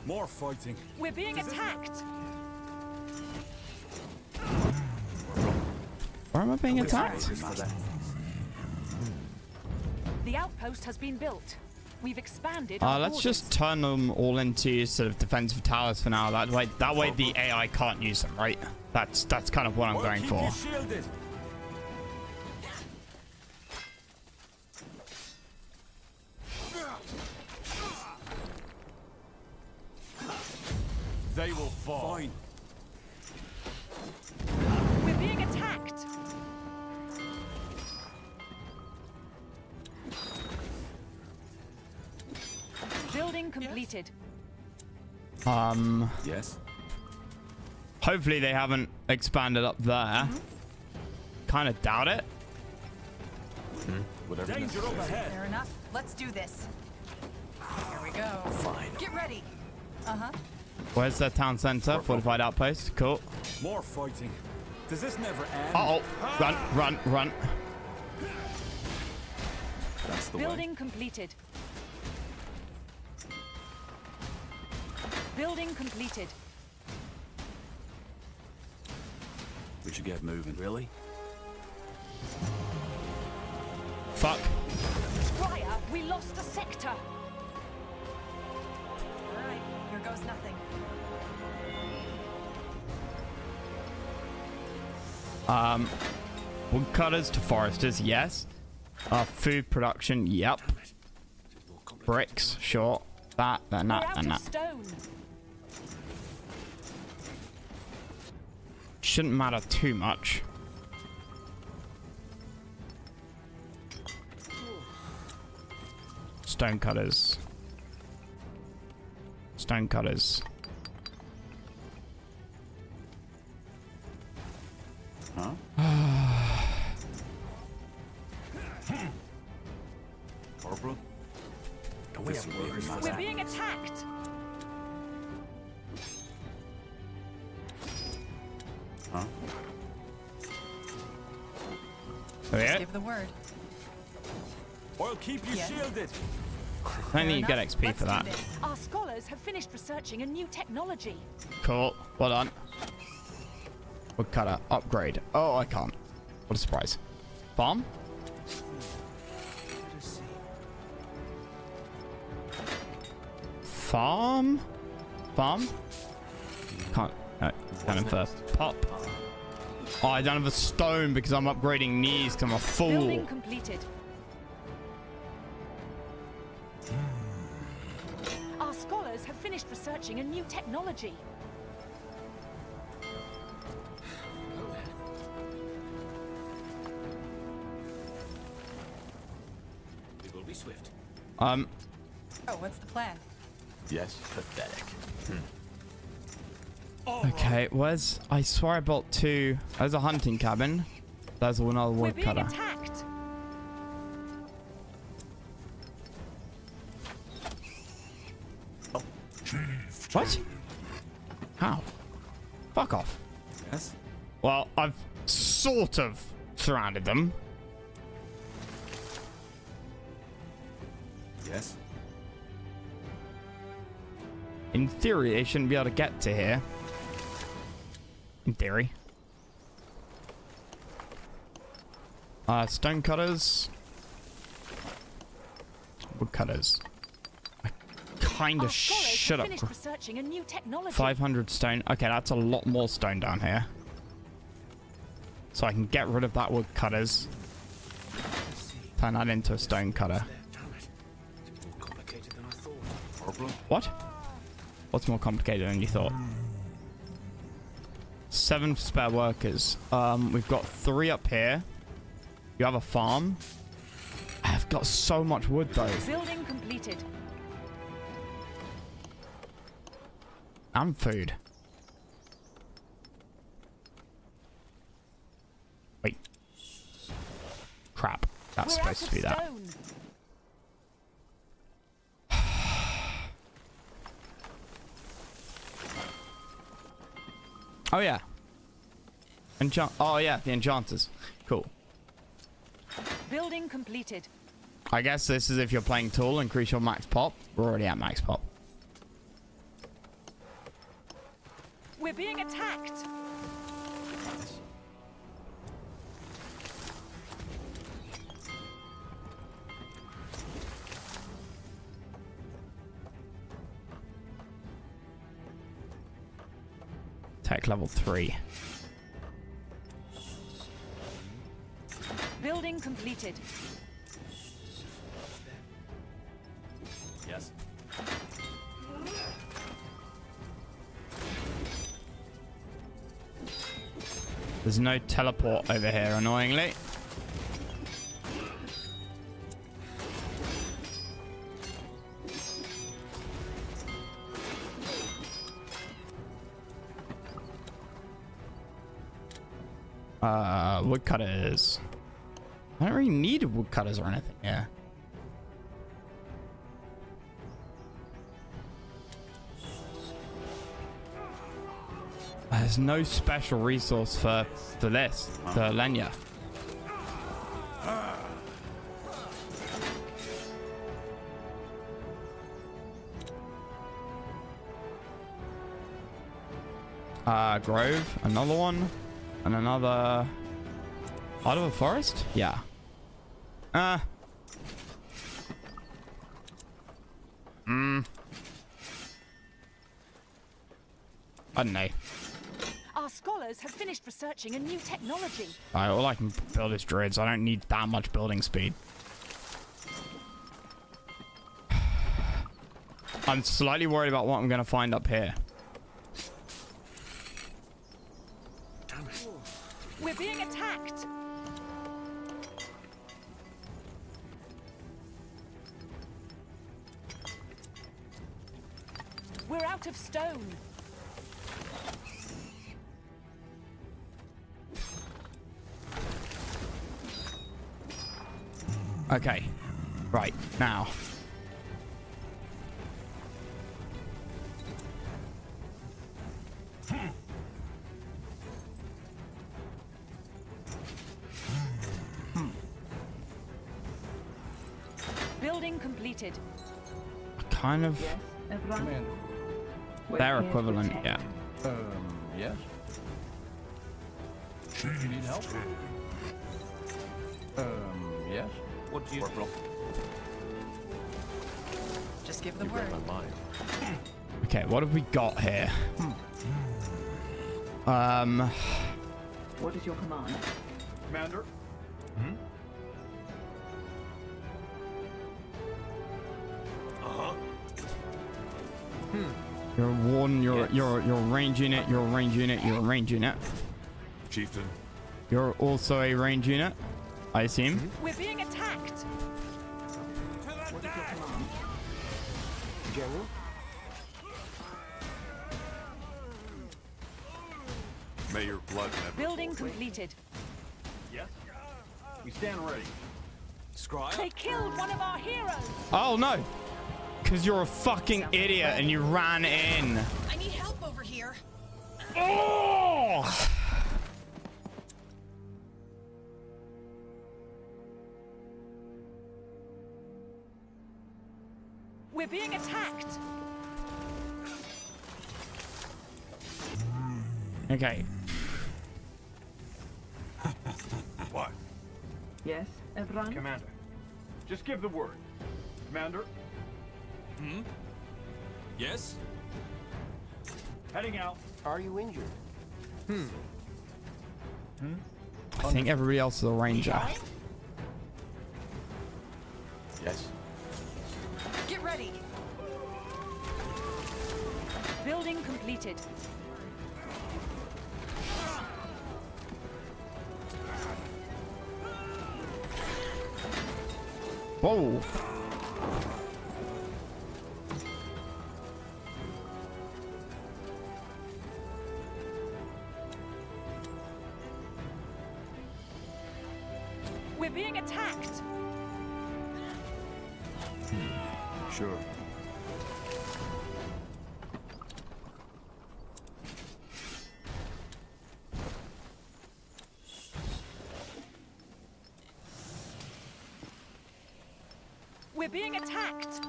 More fighting. We're being attacked. Where am I being attacked? The outpost has been built. We've expanded. Let's just turn them all into sort of defensive towers for now. That way the AI can't use them, right? That's kind of what I'm going for. Shielded. They will fall. Fine. We're being attacked. Building completed. Yes? Hopefully they haven't expanded up there. Kind of doubt it. Whatever. Danger up ahead. Fair enough. Let's do this. Here we go. Fine. Get ready. Uh-huh. Where's the town center? Fortified outpost. Cool. More fighting. Does this never end? Uh-oh. Run, run, run. That's the way. Building completed. Building completed. We should get moving. Really? Fuck. Squire, we lost a sector. All right. Here goes nothing. Woodcutters to foresters, yes. Food production, yep. Bricks, sure. That, and We're that, out and of that. stone. Shouldn't matter too much. Stone cutters. Stone cutters. Huh? Corporal? Don't we have workers for We're that? being attacked. Huh? Oh, Just yeah. give the word. I'll keep you Yes. shielded. I need to get enough. XP Let's for do that. this. Our scholars have finished researching a new technology. Cool. Well done. Woodcutter. Upgrade. Oh, I can't. What a surprise. Farm? Farm? Farm? Can't. No. Cannon for pop. Oh, I don't have a stone because I'm upgrading knees because I'm a fool. Building completed. Our scholars have finished researching a new technology. We will be swift. Oh, what's the plan? Yes. Pathetic. Okay, where's... I swear I built two. There's a hunting cabin. There's another We're being woodcutter. attacked. What? How? Fuck off. Yes? Well, I've sort of surrounded them. Yes? In theory, they shouldn't be able to get to here. In theory. Stone cutters. Wood cutters. I kind of should have. 500 stone. Okay, that's a lot more stone down here. So I can get rid of that wood cutters. Turn that into a stone cutter. What? What's more complicated than you thought? 7 spare workers. We've got 3 up here. You have a farm. I've got so much wood though. Building completed. And food. Wait. Crap. That's supposed to be that. Oh yeah. Oh yeah, the enchanters. Cool. Building completed. I guess this is if you're playing Tool, increase your max pop. We're already at max pop. We're being attacked. Tech level 3. Building completed. Yes. There's no teleport over here, annoyingly. Woodcutters. I don't really need woodcutters or anything, yeah. There's no special resource for this, for Lenya. Grove, another one, and another. Out of a forest? Yeah. I don't know. Our scholars have finished researching a new technology. All I can build is druids. I don't need that much building speed. I'm slightly worried about what I'm going to find up here. We're being attacked. We're out of stone. Okay. Right, now. Building completed. Kind of. Their equivalent, yeah. Yes? Do you need help? Yes? What do you... Corporal. Just give the word. My mind. Okay, what have we got here? What is your command? Commander? You're a warden, you're a range unit, you're a range unit, you're a range unit. Chieftain. You're also a range unit, I assume. We're being attacked. General? May your blood never. Building completed. Yes? We stand ready. Scribe? They killed one of our heroes. Oh no! Because you're a fucking idiot and you ran in. I need help over here. Oh! We're being attacked. Okay. What? Yes, Evran? Commander. Just give the word. Commander? Hmm? Yes? Heading out. Are you injured? I think everybody else is a ranger. Yes. Get ready. Building completed. Whoa. We're being attacked. Sure. We're being attacked.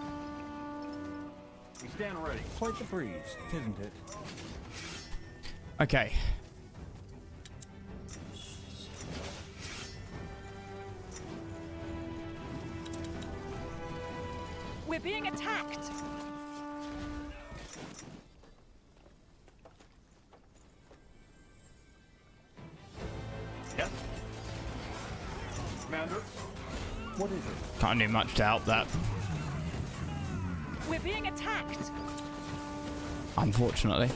We stand ready. Quite the breeze, isn't it? Okay. We're being attacked. Yes. Commander? What is it? Can't do much to help that, We're being attacked. unfortunately.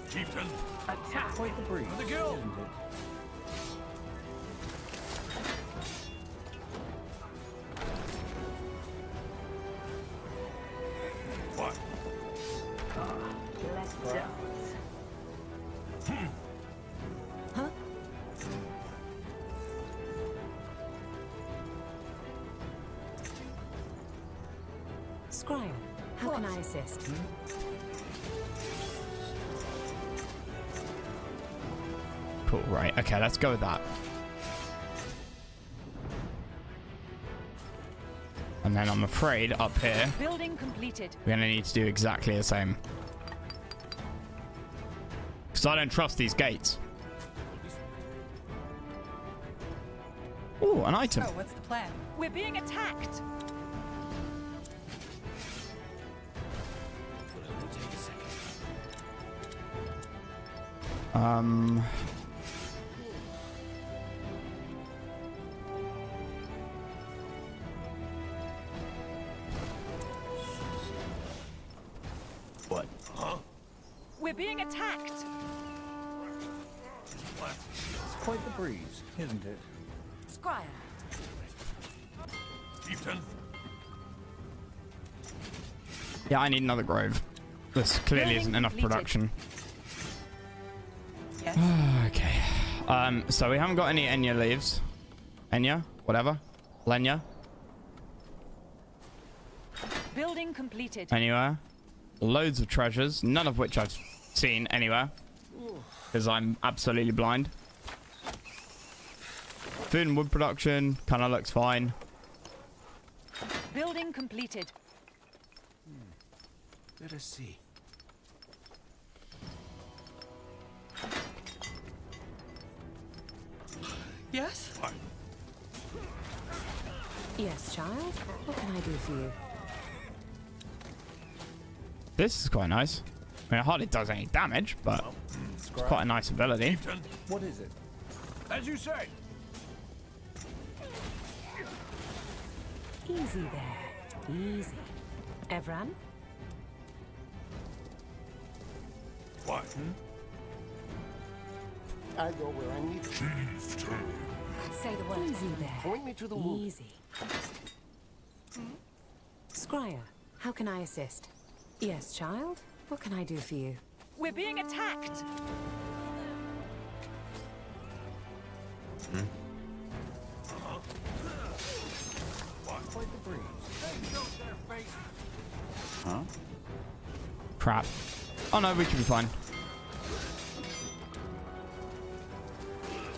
Chieftain? Attack. Quite the breeze, The guild. isn't it? What? Less devils. Huh? Scryer, how can I assist? Cool, right. Okay, let's go with that. And then I'm afraid up here, Building completed. we're going to need to do exactly the same. Because I don't trust these gates. Ooh, an item. Oh, what's the plan? We're being attacked. What? Huh? We're being attacked. Quite the breeze, isn't it? Scryer. Chieftain? Yeah, I need another grove. This clearly Building isn't enough completed. production. Yes. Okay. So we haven't got any Enya leaves. Enya? Whatever. Lenya? Building completed. Anywhere. Loads of treasures, none of which I've seen anywhere. Because I'm absolutely blind. Food and wood production kind of looks fine. Building completed. Let us see. Yes? What? Yes, child. What can I do for you? This is quite nice. I mean, it hardly does any damage, but it's quite a nice ability. Chieftain? What is it? As you say. Easy there. Easy. Evran? What? I go where I'm needed. Say the word. Easy there. Point me to the wound. Easy. Scryer, how can I assist? Yes, child. What can I do for you? We're being attacked. Quite the breeze. Huh? Crap. Oh no, we should be fine.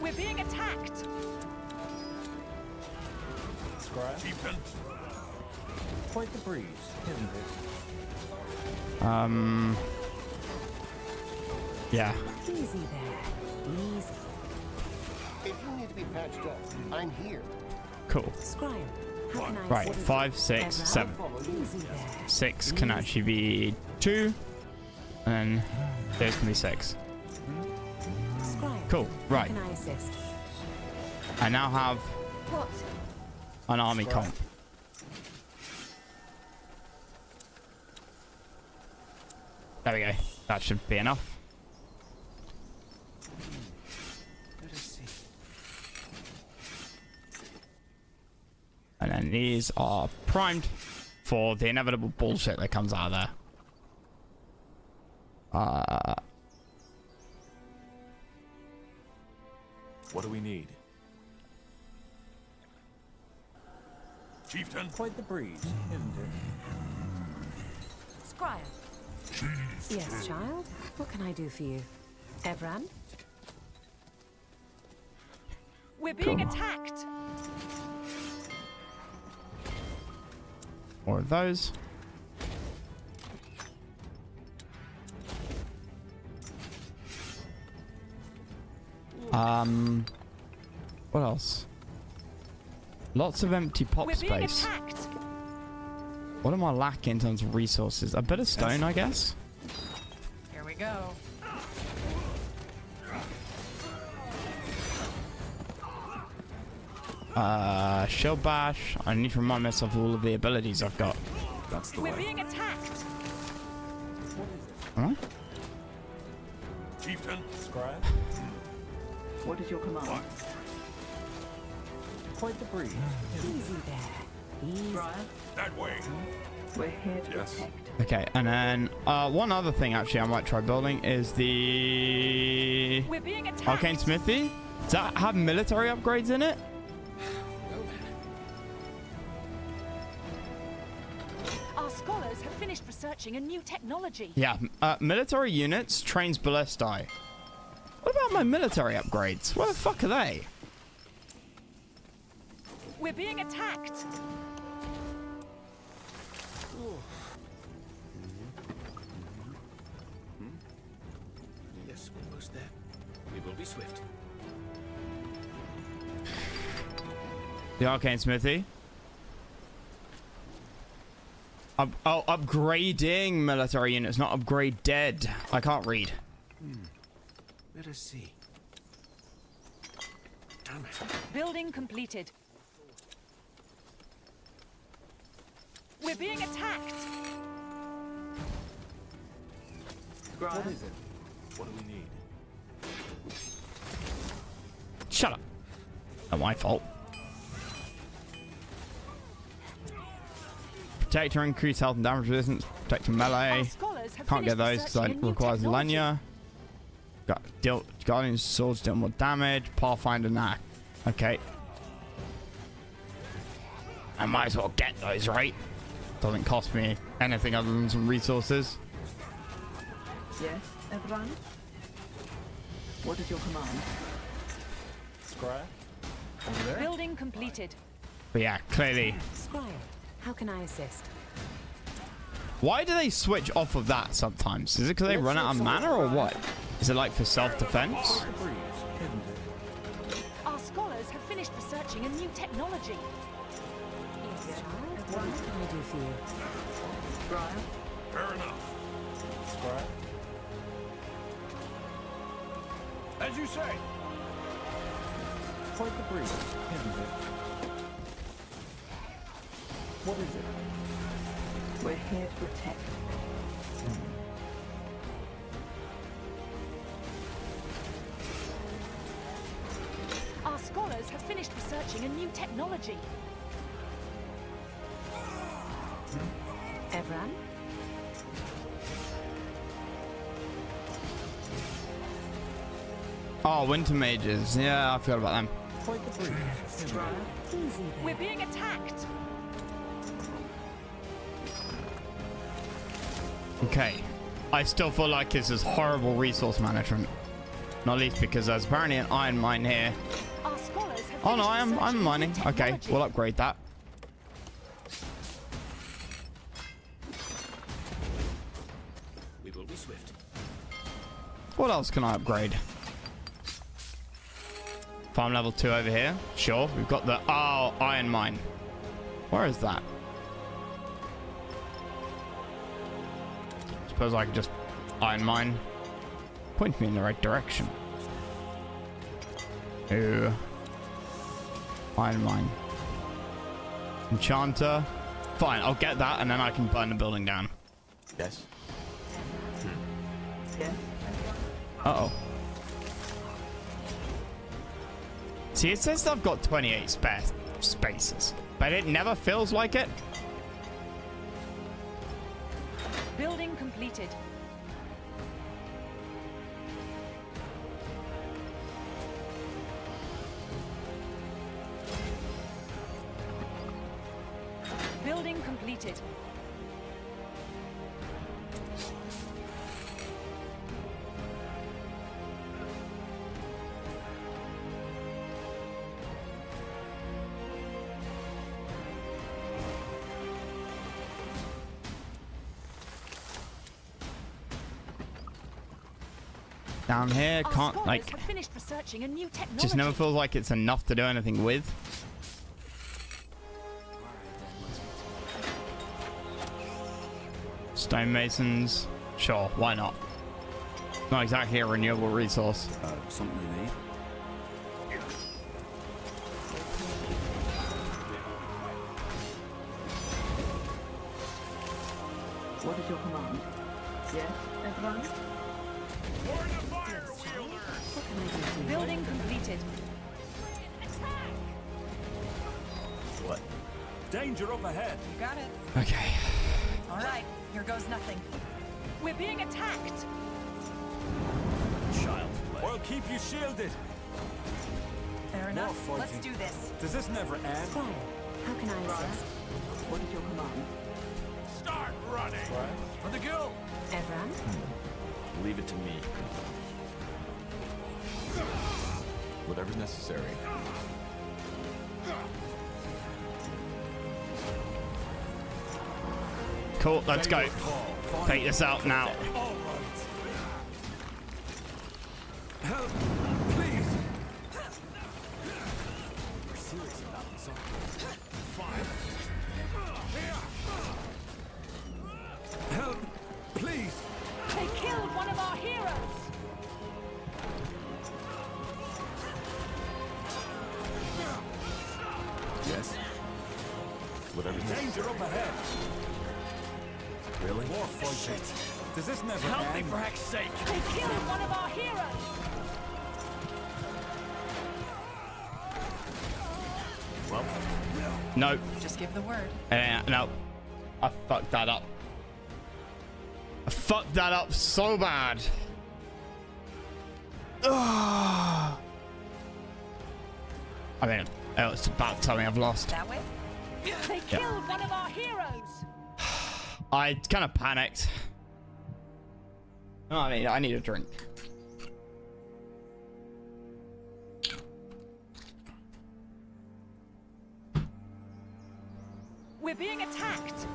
We're being attacked. Chieftain. Quite the breeze, isn't it? Yeah. Easy there. Easy. If you need to be patched up, I'm here. Cool. Scribe, how can I Right, assist? 5, 6, 7. Easy there. 6 can actually be 2. And then there's gonna be 6. Scribe, Cool. how Right. can I assist? I now have What? an army comp. There we go. That should be enough. Let us see. And then these are primed for the inevitable bullshit that comes out of there. What do we need? Chieftain. Quite the breeze, isn't it? Scribe. Yes, child. What can I do for you? Evran? We're being attacked. More of those. What else? Lots of empty pop We're being space. attacked. What am I lacking in terms of resources? A bit of stone, I guess. Here we go. Shield bash. I need to remind myself of all of the abilities I've got. That's the We're way. being attacked. Alright. Chieftain. Scribe? What is your command? What? Quite the breeze. Easy there. Easy. That way. We're here to Yes. protect. Okay, and then one other thing actually I might try building is the We're being attacked. Arcane Smithy. Does that have military upgrades in it? Our scholars have finished researching a new technology. Yeah, military units trains ballistae. What about my military upgrades? Where the fuck are they? We're being attacked. Yes, almost there. We will be swift. The Arcane Smithy. Upgrading military units, not upgrade dead. I can't read. Let us see. Damn it. Building completed. We're being attacked. What is it? What do we need? Shut up. Not my fault. Protector, increase health and damage resistance. Protector melee. Our scholars have Can't get finished those because researching a it new requires technology. Lenya. Got Guardian's swords deal more damage. Pathfinder nah. Okay. I might as well get those, right? Doesn't cost me anything other than some resources. Yes, Evran? What is your command? Scribe? Over there? Building completed. But yeah, clearly. Scribe, how can I assist? Why do they switch off of that sometimes? Is it because they run out of mana or what? Is it like for self-defense? The breeze, isn't it? Our scholars have finished researching a new technology. Yes, child. What can I do for you? Scribe? Fair enough. Scribe? As you say. Quite the breeze, isn't it? What is it? We're here to protect. Our scholars have finished researching a new technology. Evran? Oh, winter mages. Yeah, I forgot about them. Quite the breeze, isn't it? Easy We're there. being attacked. Okay. I still feel like this is horrible resource management. Not least because there's apparently an iron mine here. Our scholars have Oh no, finished I'm researching mining. new Okay, technology. we'll upgrade that. We will be swift. What else can I upgrade? Farm level 2 over here. Sure, we've got the iron mine. Where is that? Suppose I could just iron mine. Point me in the right direction. Ooh. Iron mine. Enchanter. Fine, I'll get that and then I can burn the building down. Yes. Yes. Uh-oh. See, it says I've got 28 spare spaces, but it never feels like it. Building completed. Building completed. Down here, Our can't, scholars like, have finished researching a new technology. just never feels like it's enough to do anything with. Stonemasons, sure, why not? Not exactly a renewable resource. Something you need? What is your command? Yes, everyone? Building completed. What? Danger up ahead. You got it. Okay. All right, here goes nothing. We're being attacked. Child's play. I'll keep you shielded. Fair More enough. fighting. Let's do this. Does this never end? Squire, how can I assist? What is your command? Start running. For the guild. Evran? Leave it to me. Whatever's necessary. Cool, let's go. Take this out now. Help, please. We're serious about this, aren't we? Fine. Help, please. They killed one of our heroes. Yes. Whatever's Danger necessary. up ahead. Really? More fighting. Does this never Help me end? for heck's sake. They killed one of our heroes. Well, no. Just give the word. No. I fucked that up. I fucked that up so bad. Ugh. I mean, it's about time I've lost. That way? They killed one of our heroes. I kind of panicked. No, I need a drink. We're being attacked.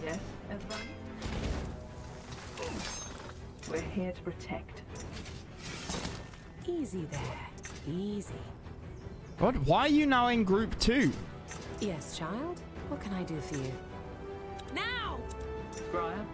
Yes, everyone? We're here to protect. Easy there. Easy. What? Why are you now in group 2? Yes, child? What can I do for you? Now! Briar?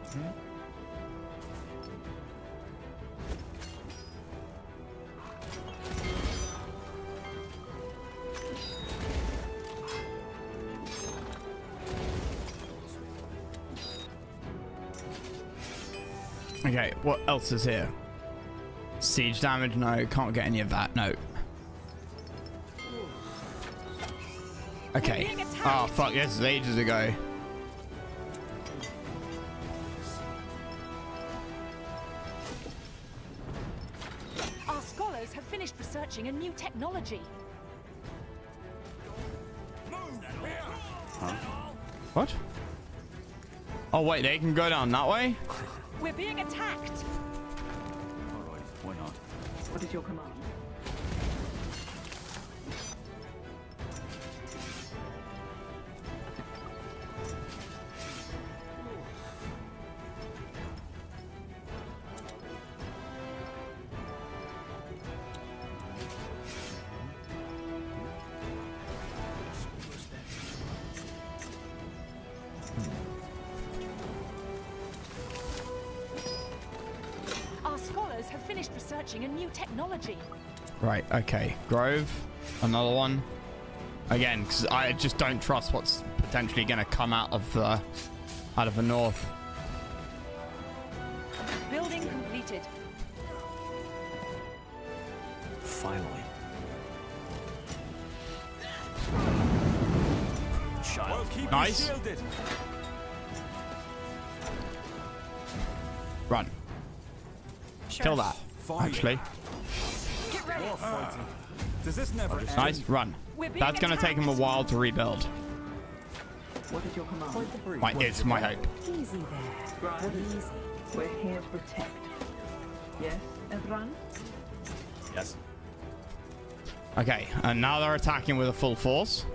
Okay, what else is here? Siege damage? No, can't get any of that. No. Okay. Oh, fuck, this is ages ago. Our scholars have finished researching a new technology. Huh? What? Oh wait, they can go down that way? We're being attacked. All right, why not? What is your command? Our scholars have finished researching a new technology. Right, okay. Grove, another one. Again, because I just don't trust what's potentially going to come out of the north. Building completed. Finally. Well, keep Nice. you shielded. Run. Kill that, actually. Get ready. More fighting. Does this never end? Nice, run. That's going to take him a while to rebuild. What is your command? It's my hope. Easy there. Scribe, Easy. we're here to protect. Yes, Ezran? Yes. Okay, and now they're attacking with a full force.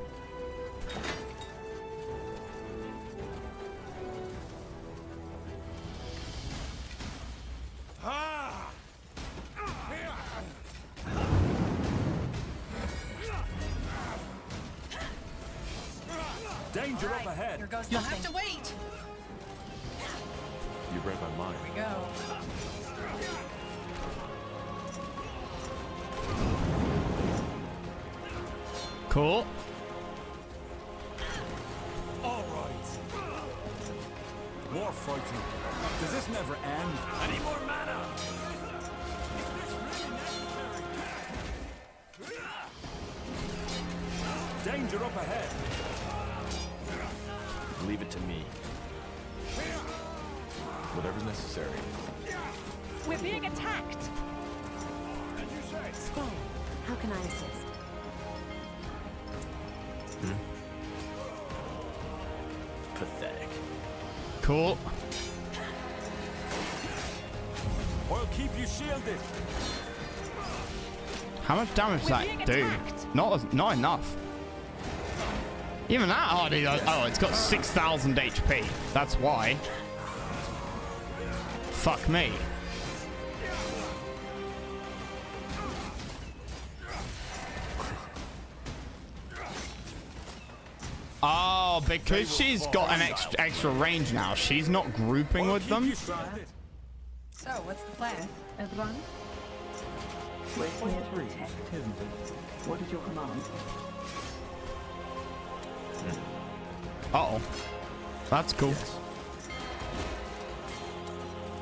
Danger up ahead. Here goes You'll nothing. have to wait. You read my mind. Here we go. Cool. All right. More fighting. Does this never end? I need more mana. Danger up ahead. Leave it to me. Whatever's necessary. We're being attacked. Squire, how can I assist? Pathetic. Cool. I'll keep you shielded. How much damage does that do? Not enough. Even that hardly does. Oh, it's got 6,000 HP. That's why. Fuck me. Oh, because she's got an extra range now, she's not grouping with them. So, what's the plan? Ezran? We're here to protect. What is your command? Uh-oh. That's cool.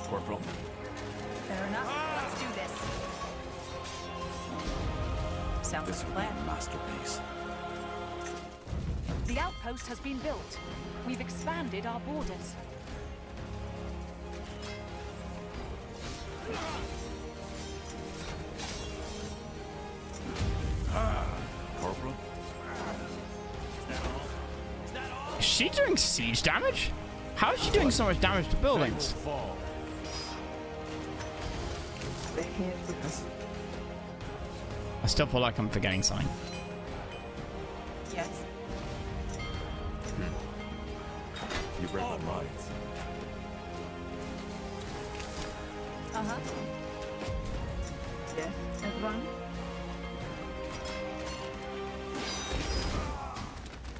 Corporal. Fair enough. Let's do this. Sounds This like a would be plan. a masterpiece. The outpost has been built. We've expanded our borders. Corporal? Is she doing siege damage? How is she doing so much damage to buildings? We're here to protect. I still feel like I'm forgetting something. Yes. You read my mind. Uh-huh. Yes, Ezran?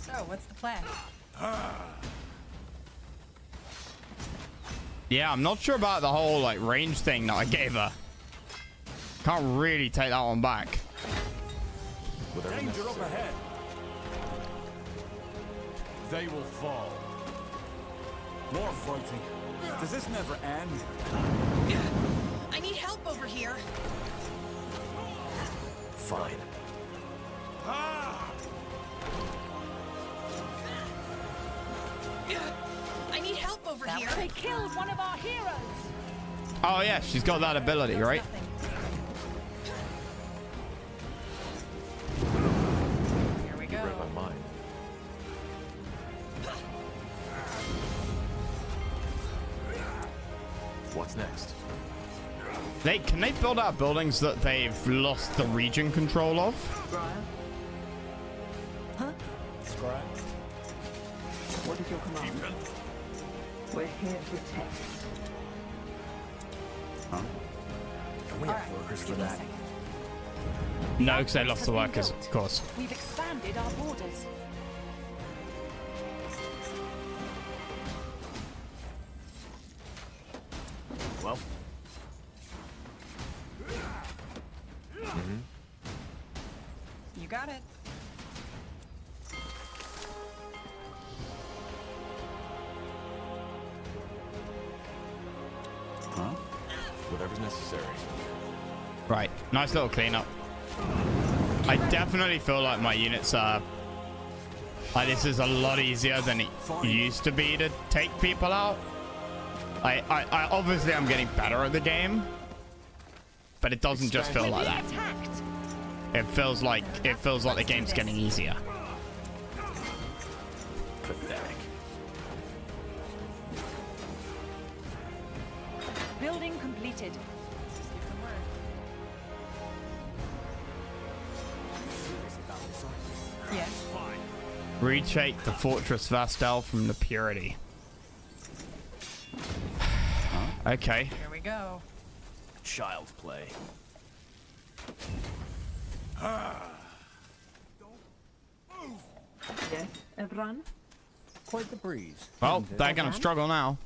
So, what's the plan? Yeah, I'm not sure about the whole like range thing that I gave her. Can't really take that one back. Danger up ahead. They will fall. More fighting. Does this never end? I need help over here. Fine. I need help over here. They killed one of our heroes. Oh yeah, she's got that ability, right? Here we You go. read my mind. What's next? Can they build out buildings that they've lost the region control of? Huh? Scribe? What is your command? We're here to protect. Huh? Can we have workers for that? No, because they lost the workers, of course. We've expanded our borders. Well. You got it. Huh? Whatever's necessary. Right, nice little cleanup. I definitely feel like my units are... Like, this is a lot easier than it used to be to take people out. I obviously I'm getting better at the game, but it doesn't just feel like that. It feels like the game's getting easier. Pathetic. Building completed. Yes. Retake the Fortress Vastal from the Purity. Okay. Here we go. Child's play. Yes, everyone? Quite the breeze. Well, they're gonna struggle now.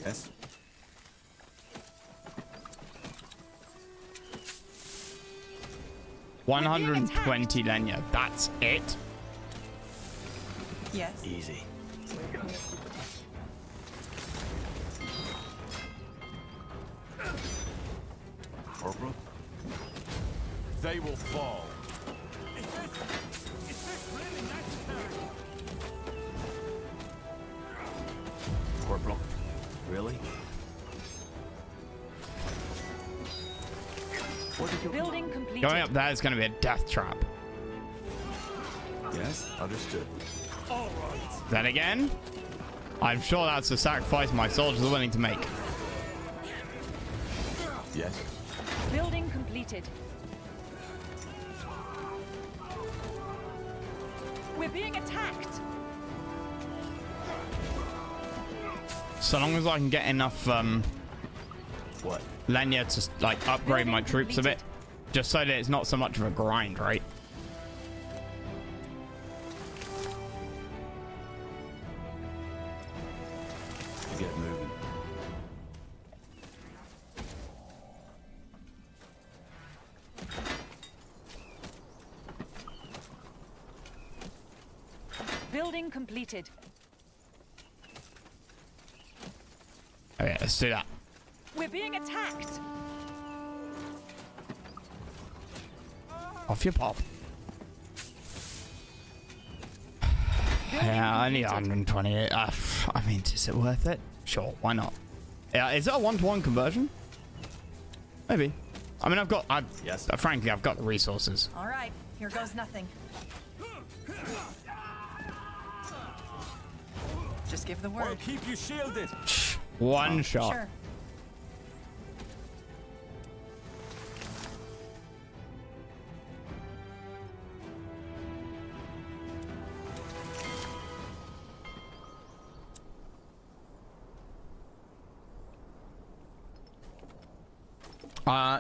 Yes. $120 Lenya. That's it. Yes. Easy. Corporal? They will fall. Corporal. Really? Building completed. Going up there is going to be a death trap. Yes, understood. Then again, I'm sure that's a sacrifice my soldiers are willing to make. Yes. Building completed. We're being attacked. So long as I can get enough what? Lenya to like upgrade my troops a bit, just so that it's not so much of a grind, right? Get moving. Building completed. Okay, let's do that. We're being attacked. Off your pop. Yeah, I need 128. I mean, is it worth it? Sure, why not? Yeah, is it a 1-to-1 conversion? Maybe. I mean, yes. Frankly, I've got the resources. All right. Here goes nothing. Just give the word. I'll keep you shielded. One shot. Sure.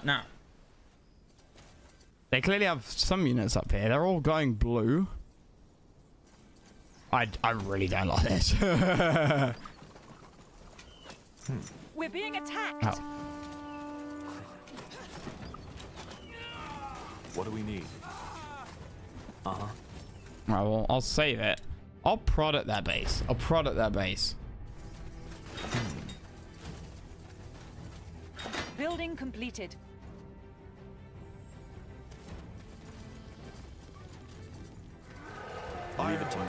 Now. They clearly have some units up here. They're all going blue. I really don't like this. We're being attacked. Oh. What do we need? Right, well, I'll save it. I'll prod at that base. I'll prod at that base. Building completed. Leave it to me.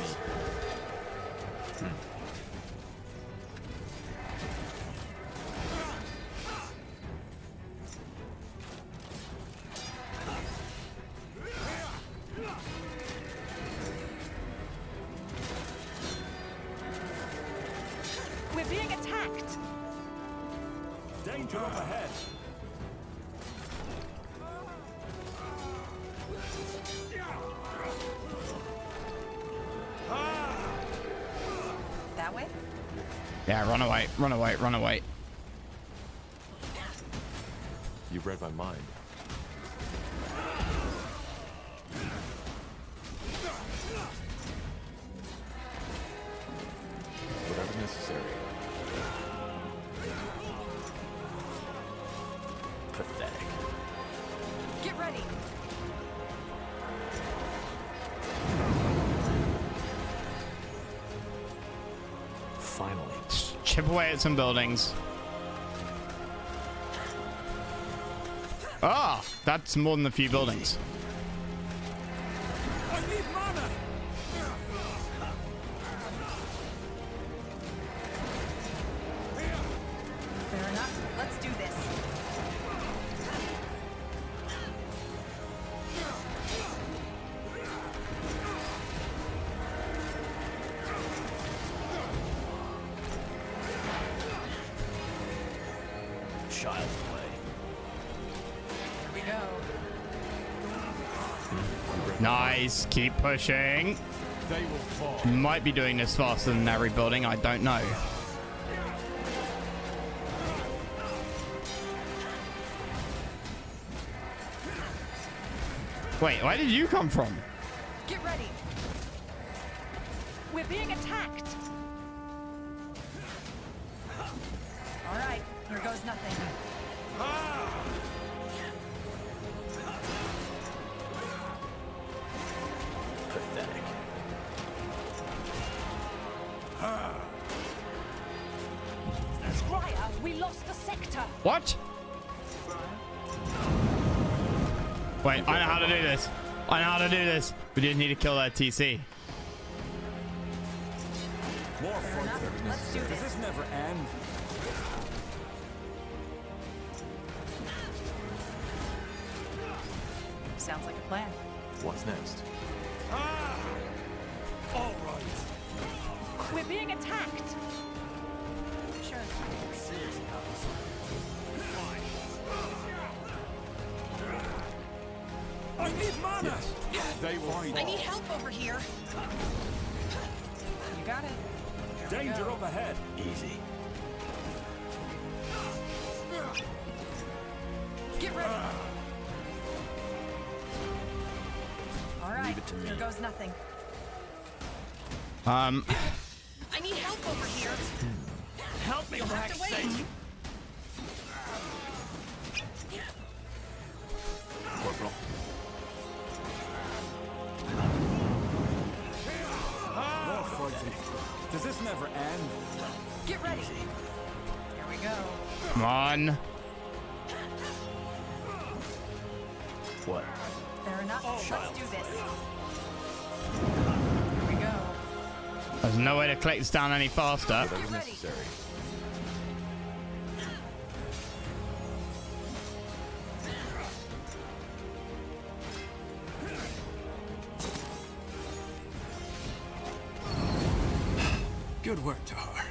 We're being attacked. Danger up ahead. That way? Yeah, run away, run away, run away. You read my mind. Whatever necessary. Pathetic. Get ready. Finally. Chip away at some buildings. Ah, that's more than a few buildings. I need mana. Fair enough. Let's do this. Child's play. Here we go. Nice, keep pushing. They will fall. Might be doing this faster than every building, I don't know. Wait, where did you come from? Get ready. We're being attacked. All right, here goes nothing. Pathetic. Squire, we lost the sector. What? Wait, I know how to do this. I know how to do this. We didn't need to kill that TC. More fighting. Let's do Does this. this never end? Sounds like a plan. What's next? All right. We're being attacked. Sure. I need mana. They will fall. I need help over here. You got it. Danger up ahead. Easy. Get ready. All right, Leave it to me. here goes nothing. Um, I need help over here. Help me, You'll for have to heck's wait. sake. Corporal. More fighting. Does this never end? Get ready. Here we go. come on. What? Fair enough. Let's child. do this. Here we go. There's no way to collect this down any faster. Whatever necessary. Good work, Tahar.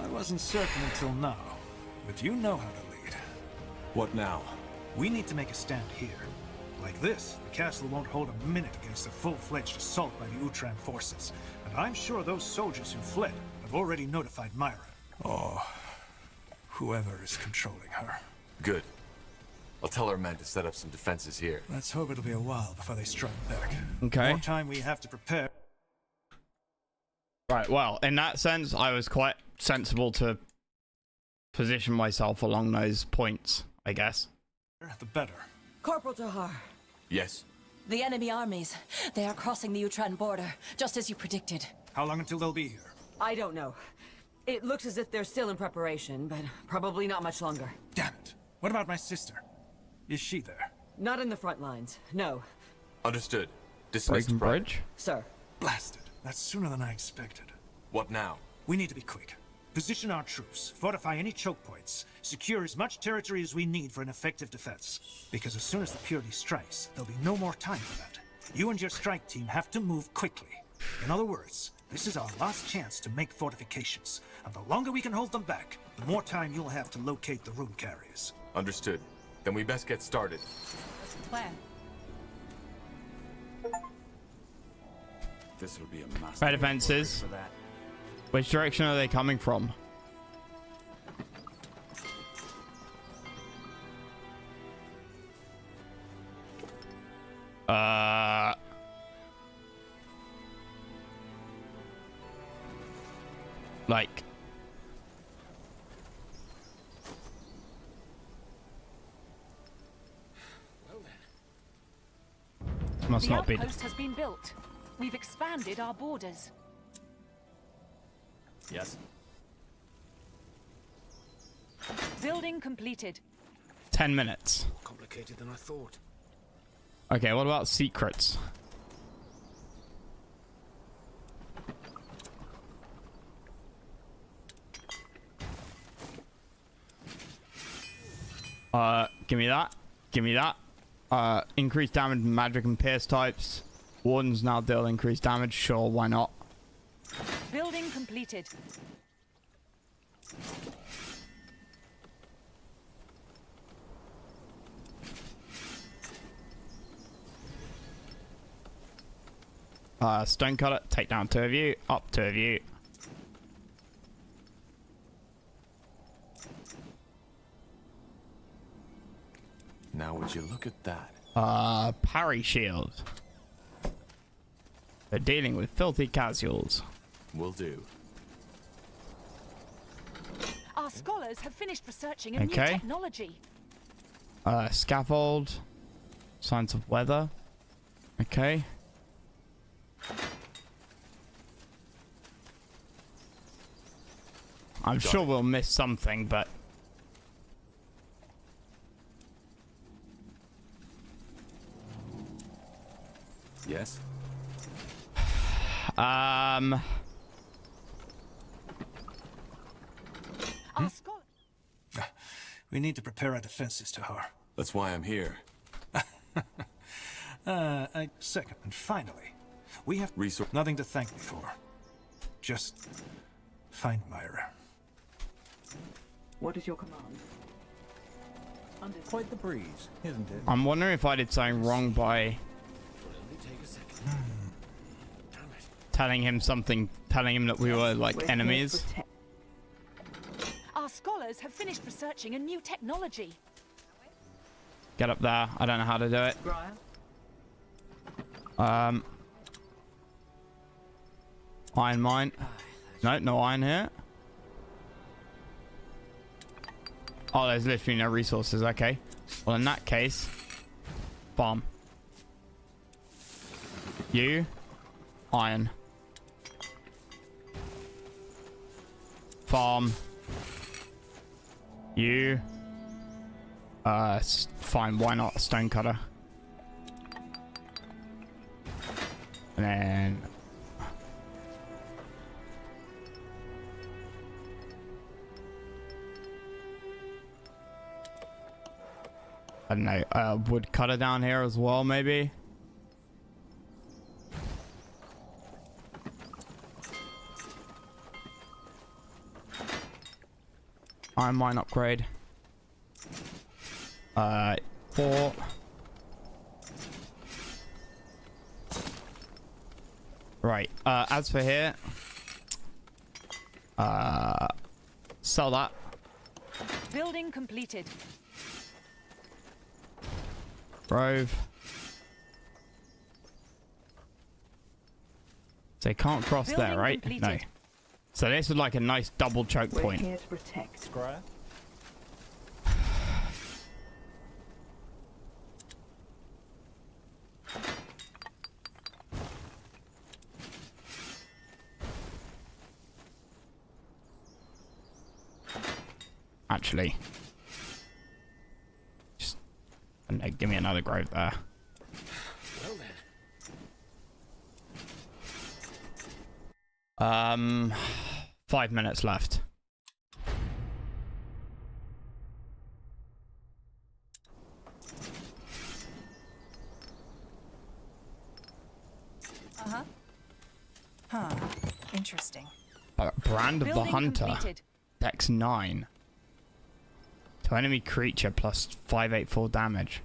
I wasn't certain until now, but you know how to lead. What now? We need to make a stand here. Like this, the castle won't hold a minute against a full-fledged assault by the Utran forces. And I'm sure those soldiers who fled have already notified Myra. Oh, whoever is controlling her. Good. I'll tell our men to set up some defenses here. Let's hope it'll be a while before they strike back. Okay. The more time we have to prepare. Right, well, in that sense, I was quite sensible to position myself along those points, I guess. The better. Corporal Tahar, Yes. the enemy armies, they are crossing the Utran border, just as you predicted. How long until they'll be here? I don't know. It looks as if they're still in preparation, but probably not much longer. Damn it. What about my sister? Is she there? Not in the front lines, no. Understood. Dismissed. Breaking Private. bridge? Sir. Blasted. That's sooner than I expected. What now? We need to be quick. Position our troops, fortify any choke points, secure as much territory as we need for an effective defense. Because as soon as the Purity strikes, there'll be no more time for that. You and your strike team have to move quickly. In other words, This is our last chance to make fortifications, and the longer we can hold them back, the more time you'll have to locate the rune carriers. Understood. Then we best get started. That's the plan. This will be a massive Red defenses. for that. Which direction are they coming from? Like. Must not be. The outpost has been built. We've expanded our borders. Yes. Building completed. 10 minutes. More complicated than I thought. Okay, what about secrets? Give me that. Give me that. Increased damage, magic and pierce types. Wardens now deal increased damage. Sure, why not? Building completed. Stonecutter, take down 2 of you. Up 2 of you. Now would you look at that? Parry shield. They're dealing with filthy casuals. Will do. Our scholars have finished researching a new Okay. technology. Scaffold. Signs of weather. Okay. I'm sure we'll miss something, but Yes? Our scholars. We need to prepare our defenses to her. That's why I'm here. A second, and finally, we have nothing to thank me for. Just find Myra. What is your command? Under quite the breeze, isn't it? I'm wondering if I did something wrong by telling him something, telling him that we were like enemies. Our scholars have finished researching a new technology. Get up there. I don't know how to do it. Iron mine. No, no iron here. Oh, there's literally no resources. Okay. Well, in that case, farm. You, iron. Farm. You. Fine. Why not a stonecutter? And then. I don't know, wood cutter down here as well, maybe? Iron mine upgrade. 4. Right, as for here, sell that. Building completed. Grove. So you can't cross Building there, right? completed. No. So this is like a nice double choke We're point. here to protect. Scribe? Actually. Just no, give me another grove there. Well then. 5 minutes left. Uh-huh. Huh. Brand of the Building Hunter. completed. Dex 9. To enemy creature plus 584 damage.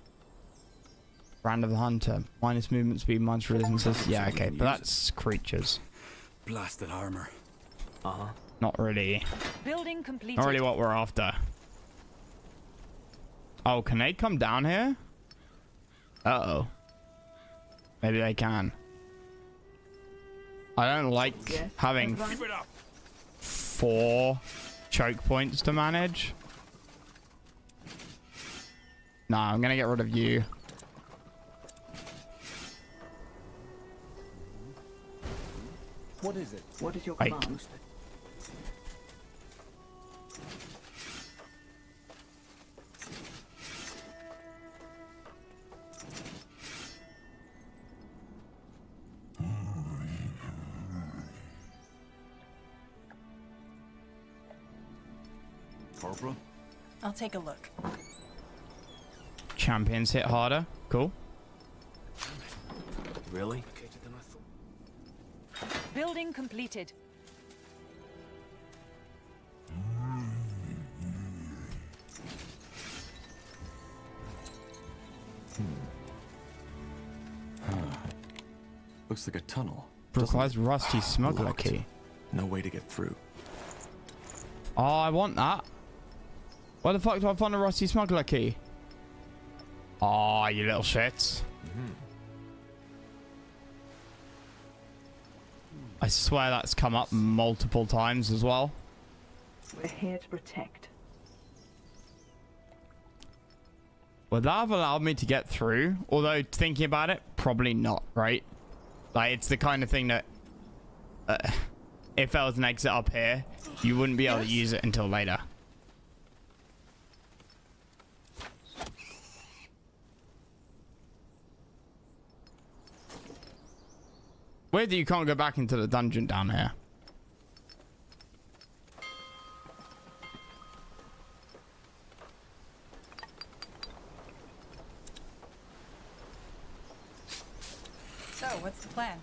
Brand of the Hunter. Minus movement speed, minus resistance. Yeah, okay, but that's creatures. Blasted armor. Not really. Building completed. Not really what we're after. Oh, can they come down here? Uh-oh. Maybe they can. I don't like having 4 choke points to manage. Nah, I'm gonna get rid of you. What is it? What is your Like, command? Corporal? I'll take a look. champions hit harder. Cool. Really? Building completed. Looks like a tunnel. Requires rusty smuggler Locked. key. No way to get through. Oh, I want that. Where the fuck do I find a rusty smuggler key? Oh, you little shits. I swear that's come up multiple times as well. We're here to protect. Would that have allowed me to get through? Although, thinking about it, probably not, right? Like, it's the kind of thing that... if there was an exit up here, you wouldn't be able to use it until later. Weird that you can't go back into the dungeon down here. So, what's the plan?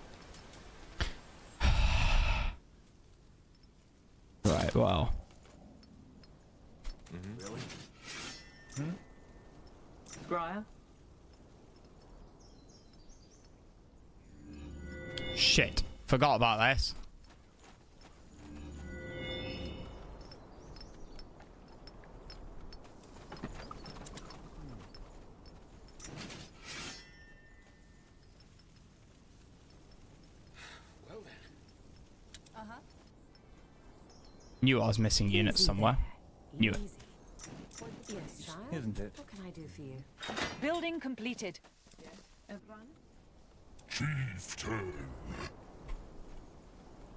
Right, well. Really? Squire? Shit. Forgot about this. Well then. Uh-huh. Knew I was missing units somewhere. Knew it. Yes, child. Isn't it? What can I do for you? Building completed. Chieftain.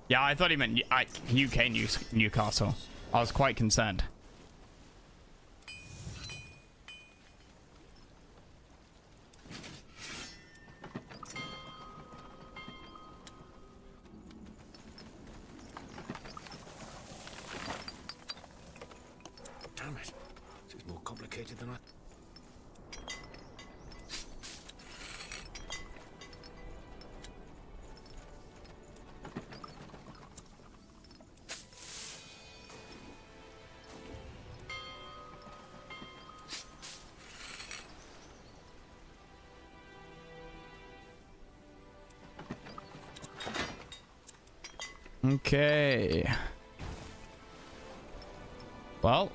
Yeah, I thought he meant UK Newcastle. I was quite concerned. Damn it. This is more complicated than I... Okay. Well.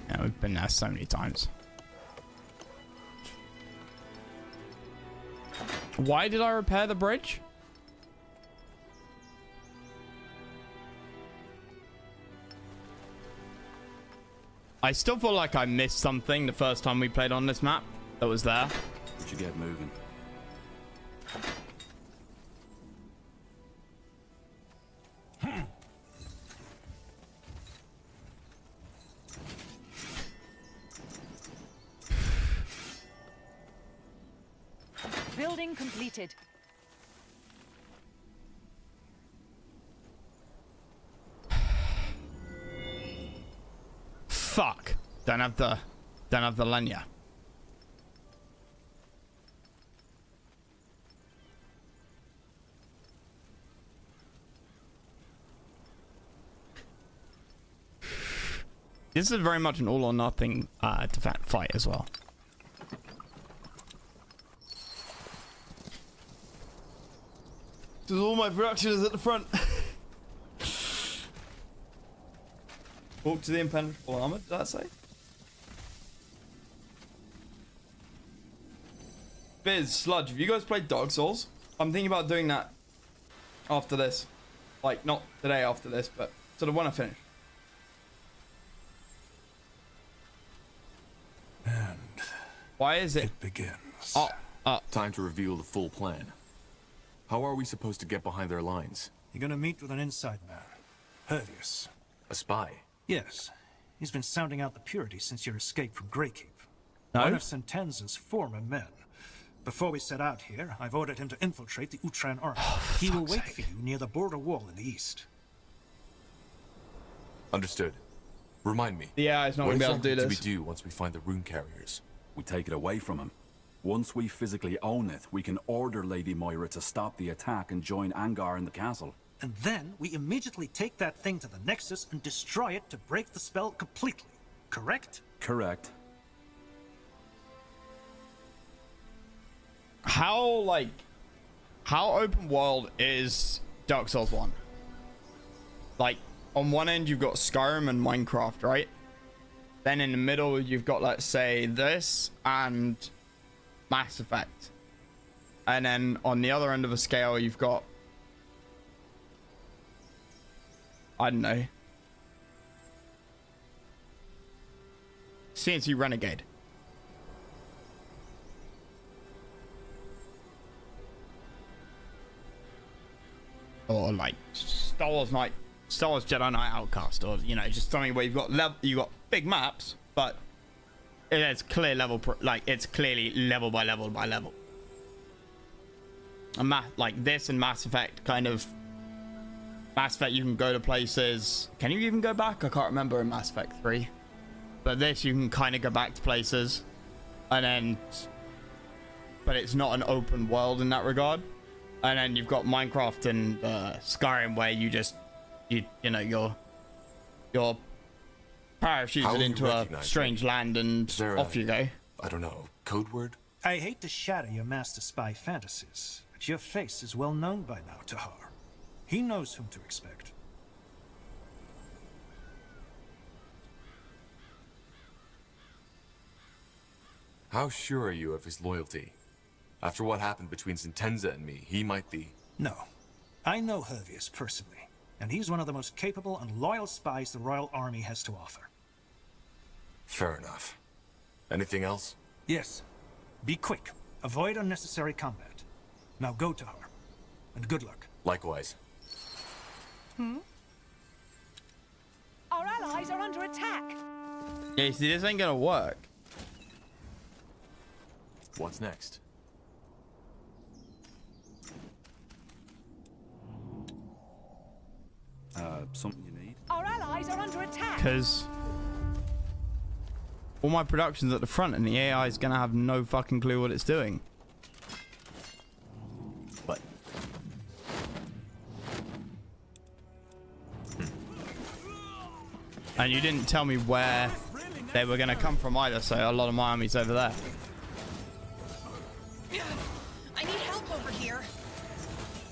Yeah, we've been there so many times. Why did I repair the bridge? I still feel like I missed something the first time we played on this map that was there. We should get moving. Building completed. Fuck. Don't have the Lenya. This is very much an all or nothing fight as well. Because all my production is at the front. Walk to the impenetrable armor, did that say? Biz, Sludge, have you guys played Dark Souls? I'm thinking about doing that after this. Like, not today after this, but sort of when I finish. And why is it? It begins. Time to reveal the full plan. How are we supposed to get behind their lines? You're gonna meet with an inside man, Hervius. A spy? Yes. He's been sounding out the purity since your escape from Greykeep. No? One of Sentenza's former men. Before we set out here, I've ordered him to infiltrate the Utran army. He will wait for you near the border wall in the east. Understood. Remind me. Yeah, it's not gonna be able to do this. What do we do once we find the rune carriers? We take it away from him. Once we physically own it, we can order Lady Moira to stop the attack and join Angar in the castle. And then we immediately take that thing to the Nexus and destroy it to break the spell completely. Correct? Correct. How open world is Dark Souls 1? Like, on one end you've got Skyrim and Minecraft, right? Then in the middle you've got, let's say, this and Mass Effect. And then on the other end of the scale you've got, I don't know, CNC Renegade. Or like Star Wars Jedi Knight Outcast, or you know, just something where you've got big maps, but it's clear level, like it's clearly level by level by level. And like this and Mass Effect, kind of. Mass Effect, you can go to places. Can you even go back? I can't remember in Mass Effect 3. But this, you can kind of go back to places, and then, but it's not an open world in that regard. And then you've got Minecraft and Skyrim, where you just, you're parachuted into a strange land and off you go. I don't know, code word? I hate to shatter your master spy fantasies, but your face is well known by now, Tahar. He knows whom to expect. How sure are you of his loyalty? After what happened between Sentenza and me, he might be... No. I know Hervius personally, and he's one of the most capable and loyal spies the Royal Army has to offer. Fair enough. Anything else? Yes. Be quick. Avoid unnecessary combat. Now go, Tahar. And good luck. Likewise. Our allies are under attack. Yeah, you see, this ain't gonna work. What's next? Something you need? Our allies are under attack. Because all my production's at the front, and the AI is gonna have no fucking clue what it's doing. What? And you didn't tell me where they were gonna come from either, so a lot of my army's over there. I need help over here.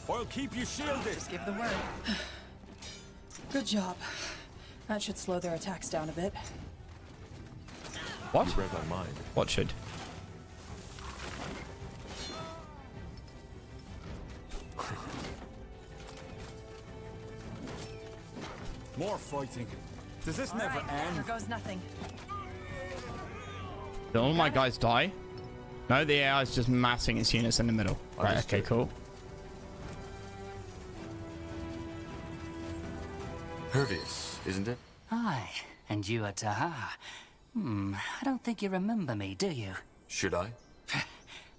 I'll keep you shielded. Just give the word. Good job. That should slow their attacks down a bit. What? You read my mind. What should? More fighting. Does this never end? Here goes nothing. Did all my guys die? No, the AI is just massing its units in the middle. Right, okay, cool. Hervius, isn't it? Aye, and you are Tahar. I don't think you remember me, do you? Should I?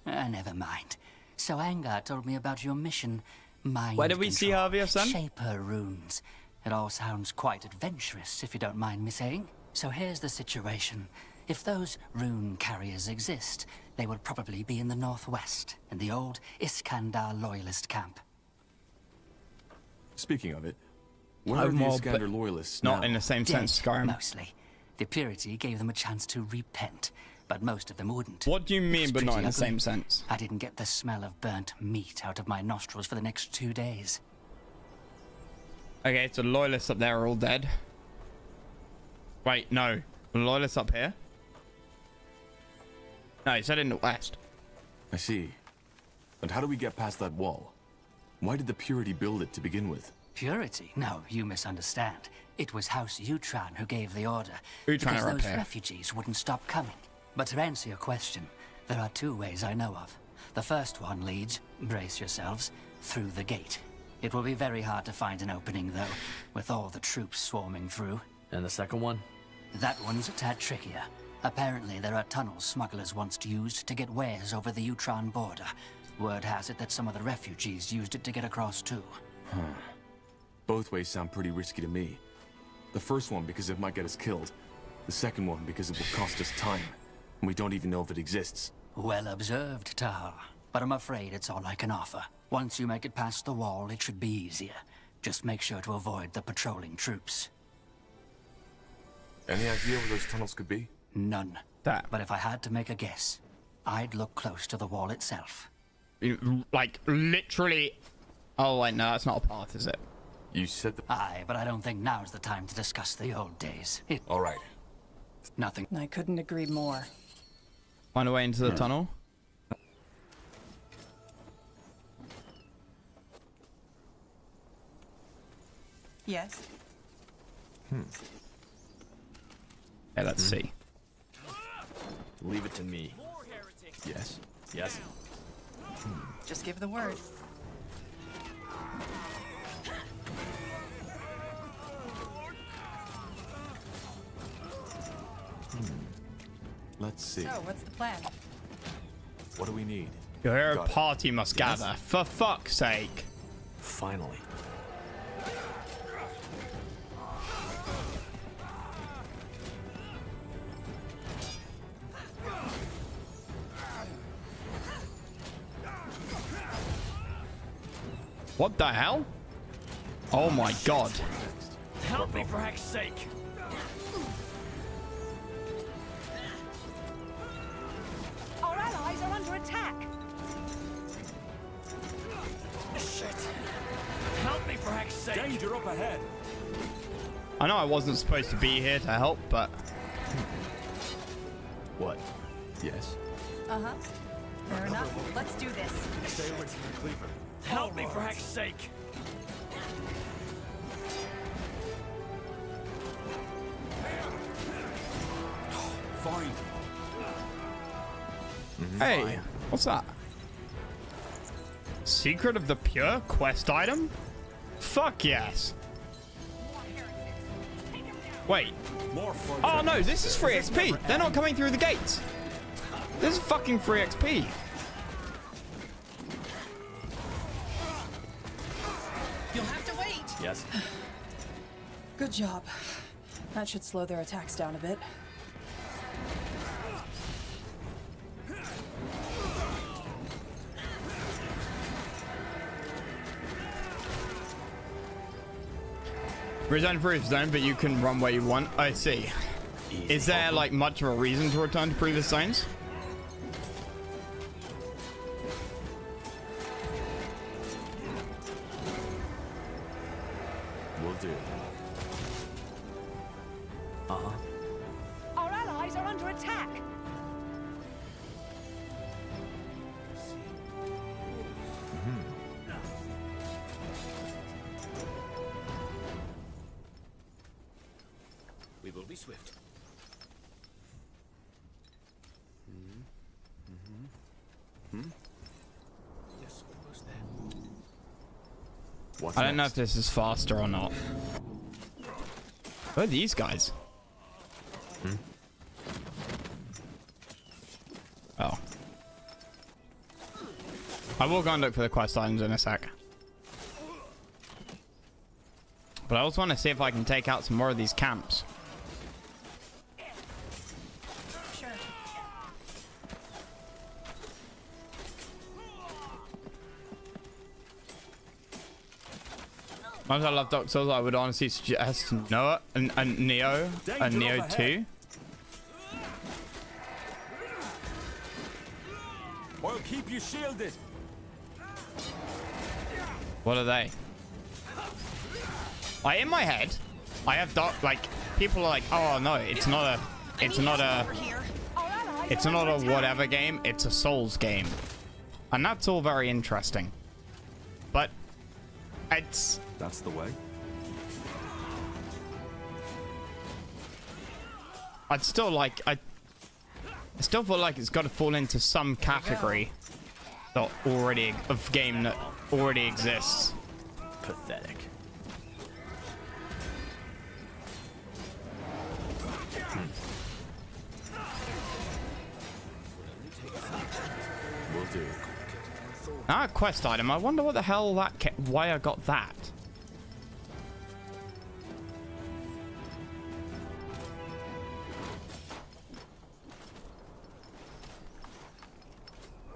Never mind. So Angar told me about your mission. Mind Where did we see Hervius then? Shaper runes. It all sounds quite adventurous, if you don't mind me saying. So here's the situation. If those rune carriers exist, they will probably be in the northwest, in the old Iskandar loyalist camp. Speaking of it, where are the Iskander loyalists not now? in the same sense, Dead, Skyrim. mostly. The purity gave them a chance to repent, but most of them wouldn't. What do you mean, It's but not pretty in the ugly. same sense? I didn't get the smell of burnt meat out of my nostrils for the next 2 days. Okay, so loyalists up there are all dead. Wait, no. Loyalists up here? No, he said in the west. I see. And how do we get past that wall? Why did the Purity build it to begin with? Purity? No, you misunderstand. It was House Utran who gave the order. Utran because are up those here. refugees wouldn't stop coming. But to answer your question, there are 2 ways I know of. The first one leads, brace yourselves, through the gate. It will be very hard to find an opening, though, with all the troops swarming through. And the second one? That one's a tad trickier. Apparently, there are tunnels smugglers once used to get wares over the Utran border. Word has it that some of the refugees used it to get across, too. Huh. Both ways sound pretty risky to me. The first one because it might get us killed. The second one because it will cost us time. And we don't even know if it exists. Well observed, Tahar. But I'm afraid it's all I can offer. Once you make it past the wall, it should be easier. Just make sure to avoid the patrolling troops. Any idea where those tunnels could be? None. But if I had to make a guess, I'd look close to the wall itself. Like, literally... Oh, wait, no, that's not a path, is it? You said the... Aye, but I don't think now's the time to discuss the old days. All right. Nothing. I couldn't agree more. Find a way into the tunnel? Yes. Yeah, let's see. Leave it to me. Yes. Yes. Just give the word. Let's see. So, what's the plan? What do we need? Your Got it. party must gather. For fuck's sake. Finally. What the hell? Oh my god. Help me for heck's sake. Our allies are under attack. Shit. Help me for heck's sake. Danger up ahead. I know I wasn't supposed to be here to help, but... What? Yes. Uh-huh. Fair enough. Let's do this. Stay with me, Cleaver. Help me for heck's sake. Fine. Hey, what's that? Secret of the Pure quest item? Fuck yes. Wait. More frogs. Oh no, this is free XP. They're not coming through the gates. This is fucking free XP. You'll have to wait. Yes. Good job. That should slow their attacks down a bit. Return to previous zone, but you can run where you want. I see. Is there like much of a reason to return to previous zones? Will do. Uh-huh. Our allies are under attack. We will be swift. Yes, almost there. What's I don't know next? if this is faster or not. Who are these guys? Oh. I will go and look for the quest items in a sec. But I also want to see if I can take out some more of these camps. Sure. Much I love Dark Souls, I would honestly suggest Noah and Neo and Neo 2. I'll keep you shielded. What are they? In my head, I have dark, like, people are like, oh no, it's not a whatever game, it's a Souls game. And that's all very interesting. But that's the way. I'd still like, I still feel like it's got to fall into some category that of game that already exists. Pathetic. Will do. Ah, quest item. I wonder what the hell why I got that.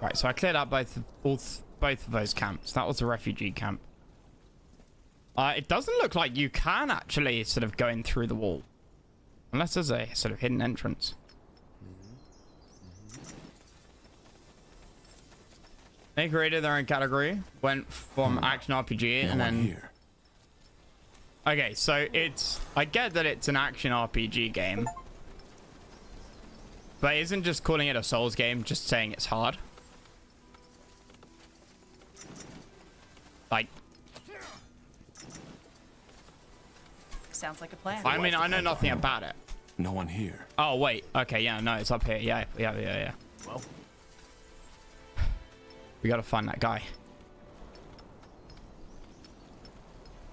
Right, so I cleared out both of those camps. That was the refugee camp. It doesn't look like you can actually sort of go in through the wall. Unless there's a sort of hidden entrance. They created their own category, went from action RPG, and then... Here. Okay, so I get that it's an action RPG game. But isn't just calling it a Souls game just saying it's hard? Like... Sounds like a plan. I mean, I know nothing about it. No one here. Oh, wait. Okay, yeah, no, it's up here. Yeah. Well... We gotta find that guy.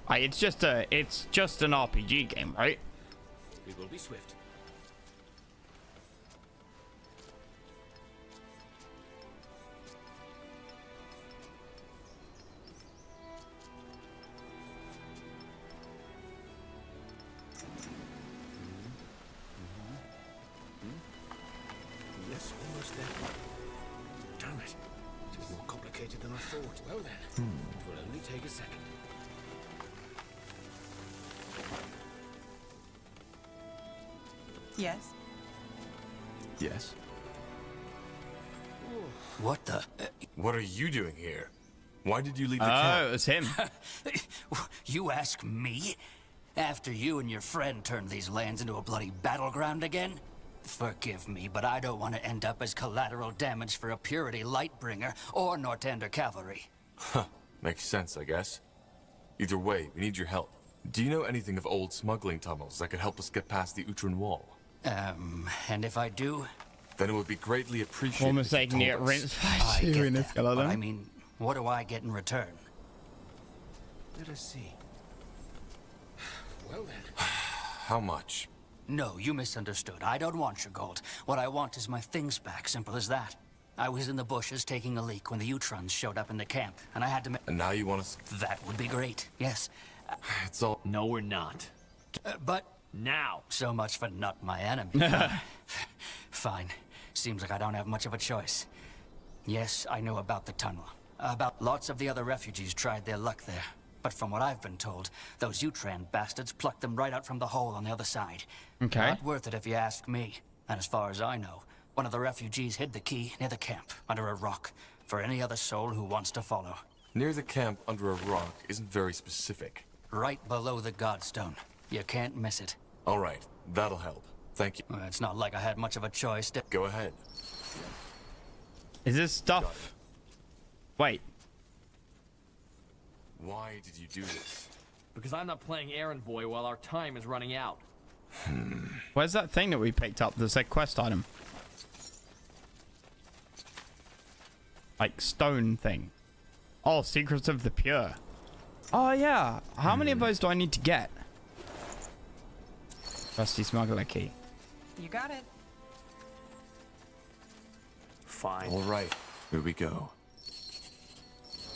It's just an RPG game, right? We will be swift. Yes, almost there. Damn it. It is more complicated than I thought. Well then, it will only take a second. Yes? Yes? What the? What are you doing here? Why did you leave the camp? camp? Oh, it was him. You ask me? After you and your friend turned these lands into a bloody battleground again? Forgive me, but I don't want to end up as collateral damage for a Purity Lightbringer or Northander Cavalry. Huh. Makes sense, I guess. Either way, we need your help. Do you know anything of old smuggling tunnels that could help us get past the Utran Wall? And if I do? Then it would be greatly appreciated. Almost like you get rinsed by doing this, but I mean, what do I get in return? Let us see. Well then. How much? No, you misunderstood. I don't want your gold. What I want is my things back. Simple as that. I was in the bushes taking a leak when the Utrons showed up in the camp, and I had to... And now you want us... That would be great, yes. It's all... No, we're not. But... Now. So much for not my enemy. Fine. Seems like I don't have much of a choice. Yes, I know about the tunnel. About lots of the other refugees tried their luck there. But from what I've been told, those Utran bastards plucked them right out from the hole on the other side. Okay. Not worth it if you ask me. And as far as I know, one of the refugees hid the key near the camp, under a rock, for any other soul who wants to follow. Near the camp, under a rock, isn't very specific. Right below the Godstone. You can't miss it. All right, that'll help. Thank you. Well, it's not like I had much of a choice. Go ahead. Is this stuff? Wait. Why did you do this? Because I'm not playing errand boy while our time is running out. Where's that thing that we picked up? There's a quest item. Like stone thing. Oh, Secrets of the Pure. Oh yeah. How many of those do I need to get? Rusty smuggler key. You got it. Fine. All right, here we go.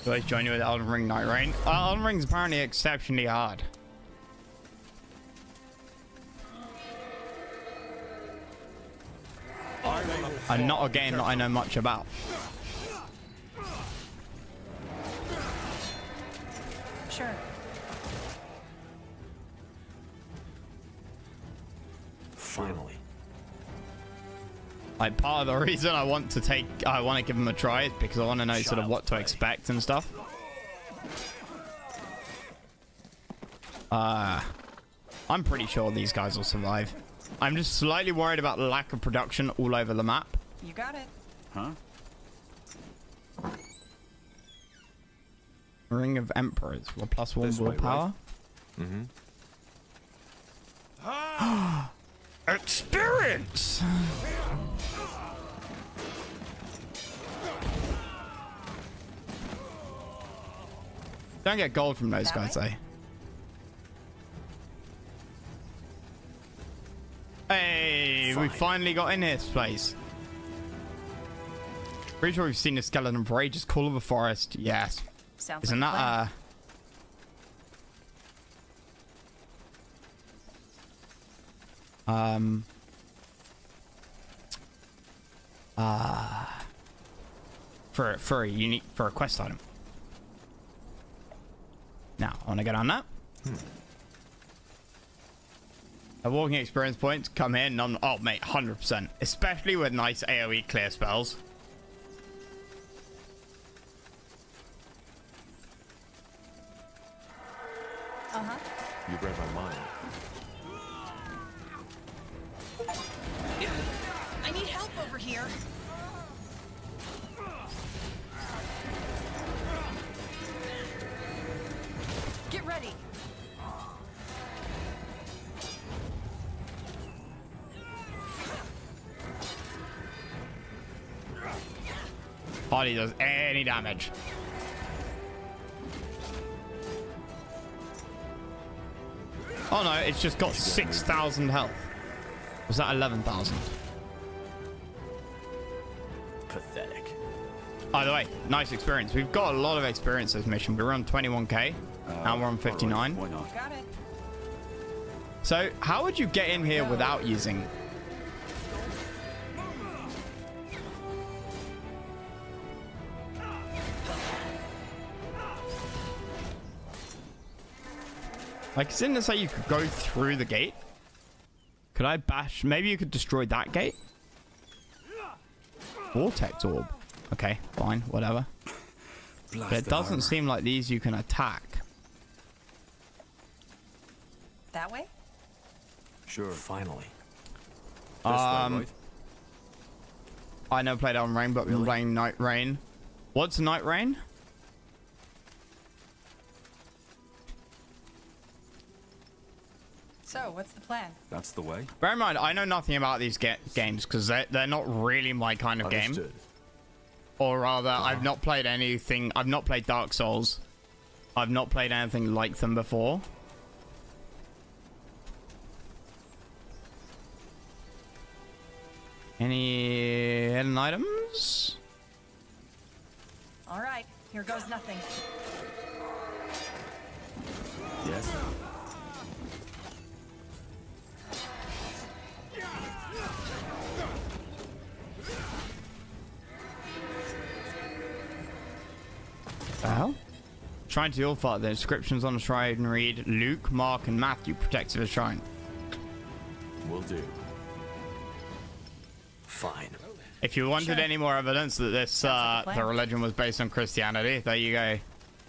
Do I join you with Elden Ring Night Rain? Elden Ring's apparently exceptionally hard. And not a game that I know much about. Sure. Like, part of the reason I want to give them a try is because I want to know sort of what to expect and stuff. I'm pretty sure these guys will survive. I'm just slightly worried about the lack of production all over the map. You got it. Huh? Ring of Emperors. Well, +1 This way, willpower. right? Experience! Don't get gold from those guys, though. Hey, we finally got in this place. Pretty sure we've seen a skeleton for ages. Call of the Forest, yes. Sounds Isn't like that for a quest item. Now, I want to get on that. A walking experience points come in on, oh mate, 100%, especially with nice AoE clear spells. You read my mind. I need help over here. Get ready. Hardly does any damage. Oh no, it's just got 6,000 health. Was that 11,000? Pathetic. By the way, nice experience. We've got a lot of experience this mission. We were on 21k. Now we're on 59. Why not? Got it. So, how would you get in here without using... Like, isn't this how you could go through the gate? Could I bash... Maybe you could destroy that gate? Vortex orb. Okay, fine, whatever. But it doesn't seem like these you can attack. That way? Sure. Finally. I never played Elden Rain, but we're playing Night Rain. What's Night Rain? So, what's the plan? That's the way. Bear in mind, I know nothing about these games because they're not really my kind of game. Or rather, I've not played anything. I've not played Dark Souls. I've not played anything like them before. Any hidden items? All right, here goes nothing. Yes. The hell? Shrine to your father. The inscriptions on the shrine read Luke, Mark, and Matthew protected the shrine. Will do. Fine. If you wanted any more evidence that this the religion was based on Christianity, there you go.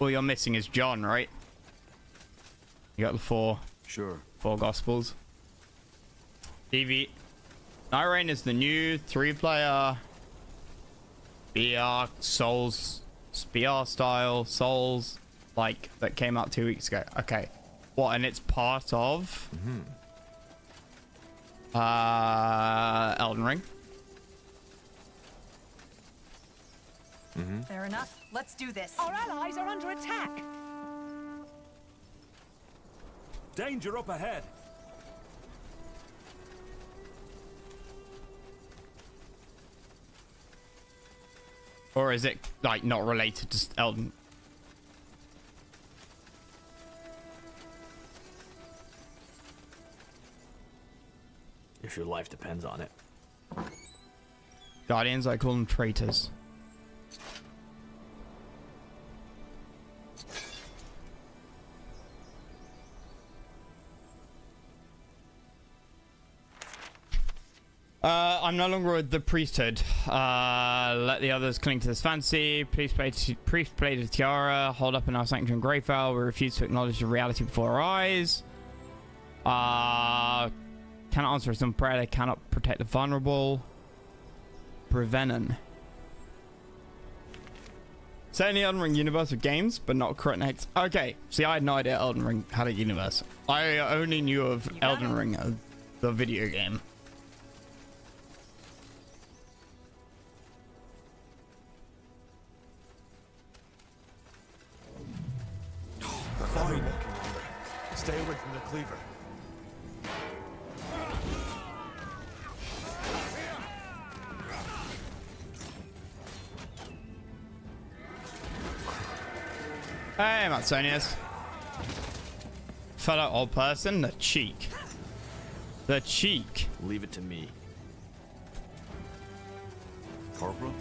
All you're missing is John, right? You got the four gospels. TV. Night Rain is the new 3-player BR Souls BR style Souls like that came out 2 weeks ago. Okay. What, and it's part of Elden Ring. Fair enough. Let's do this. Our allies are under attack. Danger up ahead. Or is it like not related to Elden? If your life depends on it. Guardians, I call them traitors. I'm no longer with the priesthood. Let the others cling to this fantasy. Priest played a tiara. Hold up in our sanctuary in Greyfell. We refuse to acknowledge the reality before our eyes. Cannot answer a simple prayer. They cannot protect the vulnerable. Brevenon. Set in the Elden Ring universe of games, but not correct next. Okay, see, I had no idea Elden Ring had a universe. I only knew of Elden Ring, the video game. Fine. Stay away from the cleaver. Hey, Matsonius. Fellow old person, the cheek. The cheek. Leave it to me. Corporal?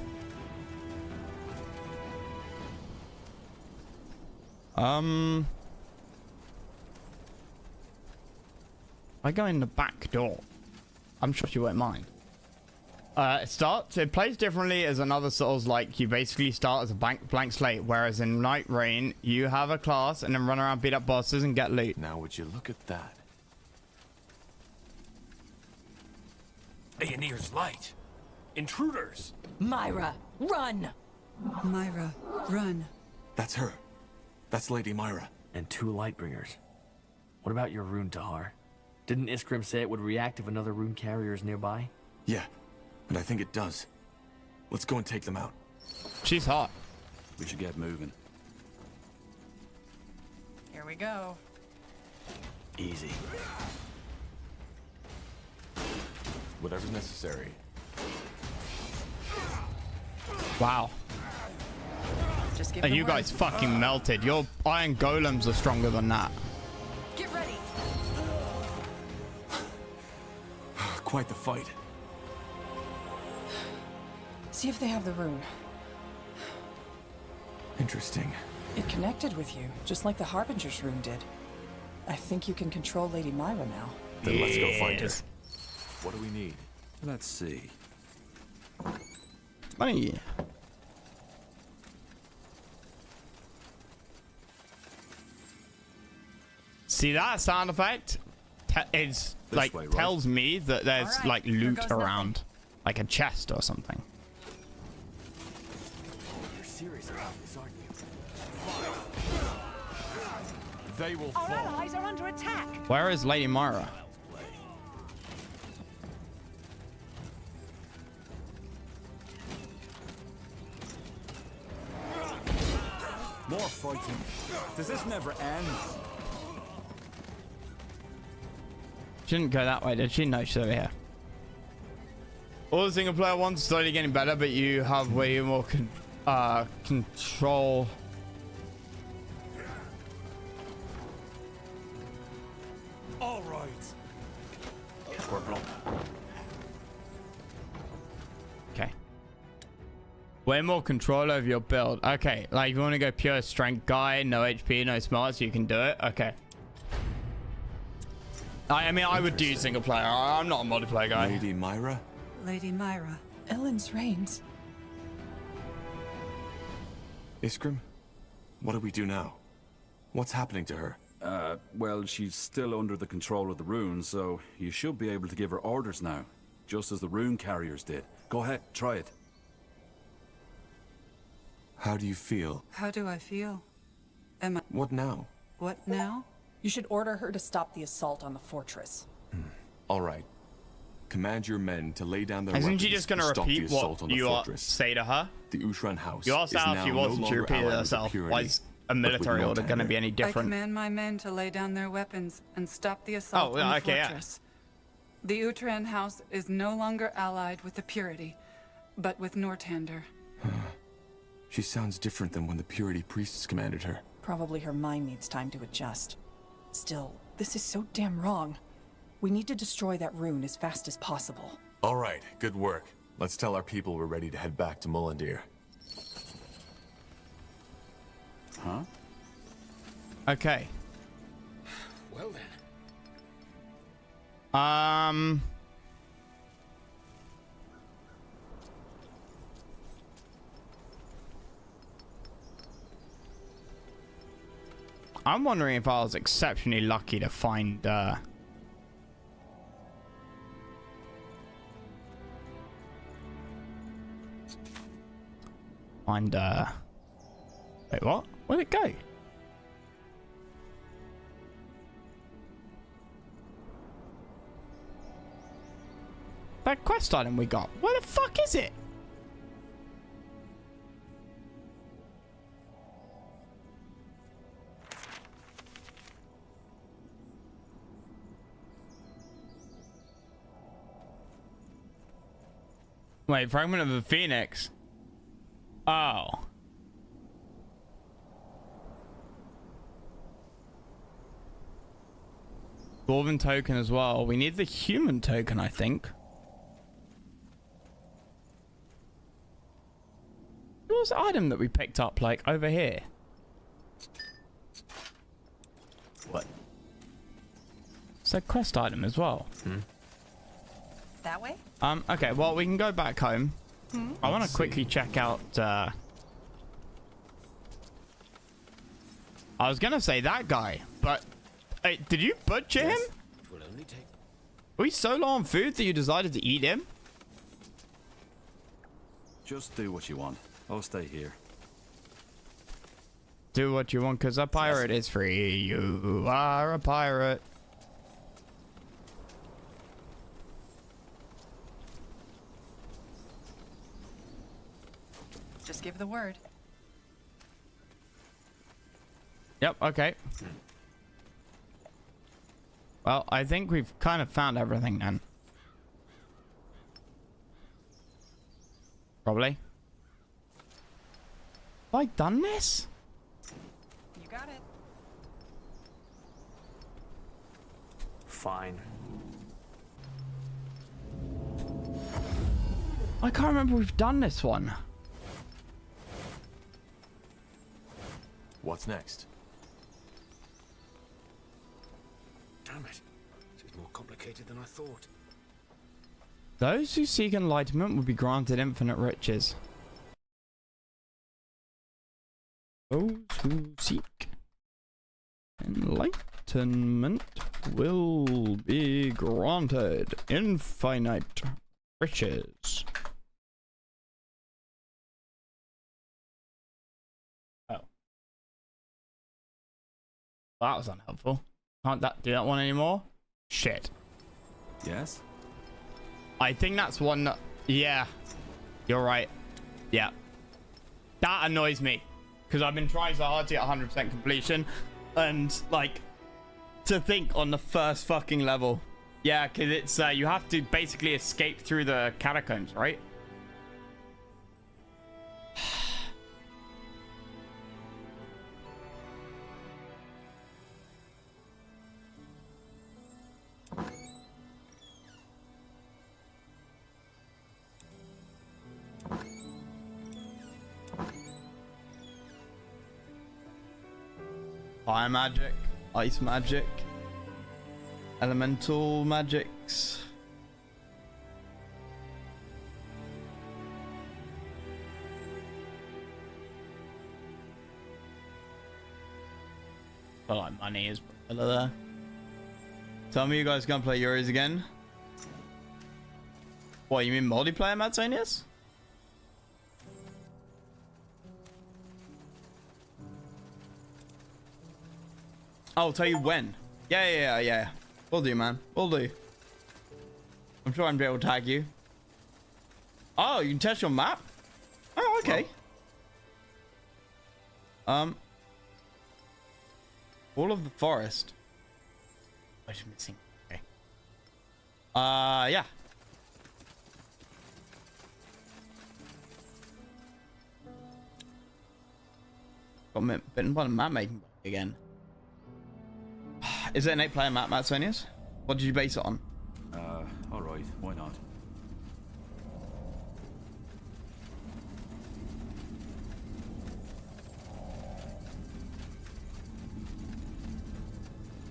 I go in the back door. I'm sure she won't mind. It plays differently as another Souls. Like, you basically start as a blank slate, whereas in Night Rain, you have a class and then run around, beat up bosses, and get loot. Now, would you look at that? Aeonir's light. Intruders. Myra, run! Myra, run. That's her. That's Lady Myra. And 2 Lightbringers. What about your rune, Tahar? Didn't Iskrim say it would react if another rune carrier is nearby? Yeah, but I think it does. Let's go and take them out. She's hot. We should get moving. Here we go. Easy. Whatever's necessary. Wow. Just give And them you word. guys fucking melted. Your iron golems are stronger than that. Get ready! Quite the fight. See if they have the rune. Interesting. It connected with you, just like the Harbinger's rune did. I think you can control Lady Myra now. Then let's go find her. What do we need? Let's see. Money. See that sound effect? It's like way, right? tells me that there's All right, like here loot goes around, like a chest or something. You're serious about this, aren't you? They will Our fall. allies are under attack! Where is Lady Myra? More fighting. Does this never end? She didn't go that way, did she? No, she's over here. All the single player ones are slowly getting better, but you have way more control. All right. Corporal. Okay. Way more control over your build. Okay, like if you want to go pure strength guy, no HP, no smarts, you can do it. Okay. I mean, I would do single player. I'm not a multiplayer guy. Lady Myra? Lady Myra. Ellen's reigns. Iskrim? What do we do now? What's happening to her? Well, she's still under the control of the runes, so you should be able to give her orders now, just as the rune carriers did. Go ahead, try it. How do you feel? How do I feel? Am I... What now? What now? You should order her to stop the assault on the fortress. All right. Command your men to lay down their Isn't weapons she just going to and stop the repeat assault what on the you fortress. say to her? The Ushran house You asked is her if now she no wasn't. She longer repeated allied with herself. the Why is a military no order going to be any I different? command my men to lay down their weapons and stop the assault on the fortress. The Utran house is no longer allied with the Purity, but with Nortander. She sounds different than when the Purity priests commanded her. Probably her mind needs time to adjust. Still, this is so damn wrong. We need to destroy that rune as fast as possible. All right, good work. Let's tell our people we're ready to head back to Mullendir. Huh? Okay. Well then. I'm wondering if I was exceptionally lucky to find wait, what? Where'd it go? That quest item we got. Where the fuck is it? Wait, fragment of the phoenix. Oh. Dwarven token as well. We need the human token, I think. What was the item that we picked up, like, over here? What? It's a quest item as well. That way? Okay, well, we can go back home. I want to Let's quickly check out, I was gonna say that guy, but hey, did you butcher him? Were we so low on food that you decided to eat him? Just do what you want. I'll stay here. Do what you want, because a pirate is free. You are a pirate. Just give the word. Yep, okay. Well, I think we've kind of found everything then. Probably. Have I done this? You got it. Fine. I can't remember we've done this one. What's next? Damn it. This is more complicated than I thought. Those who seek enlightenment will be granted infinite riches. Those who seek enlightenment will be granted infinite riches. Oh. That was unhelpful. Can't do that one anymore? Shit. Yes? I think that's one that... Yeah. You're right. Yeah. That annoys me. Because I've been trying so hard to get 100% completion. And, like, to think on the first fucking level. Yeah, because it's... you have to basically escape through the catacombs, right? Fire magic, ice magic, elemental magics. I like money is there. Tell me you guys gonna play Euros again? What, you mean multiplayer, Matsonius? I'll tell you when. Yeah. We'll do, man. We'll do. I'm sure I'll be able to tag you. Oh, you can test your map? Oh, okay. All of the forest. What am I missing? Okay. Yeah. Got bitten by the map making again. Is it an 8-player map, Matsonius? What did you base it on? Alright, why not?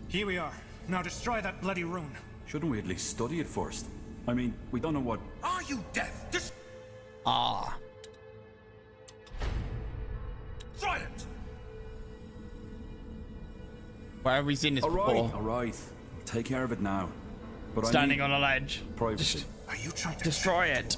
Here we are. Now destroy that bloody rune. Shouldn't we at least study it first? I mean, we don't know what... Are you deaf? Just... Ah. Try it! Where have we seen this before? All right. Take care of it now. But Standing on a ledge. Privacy. Are you trying to destroy it?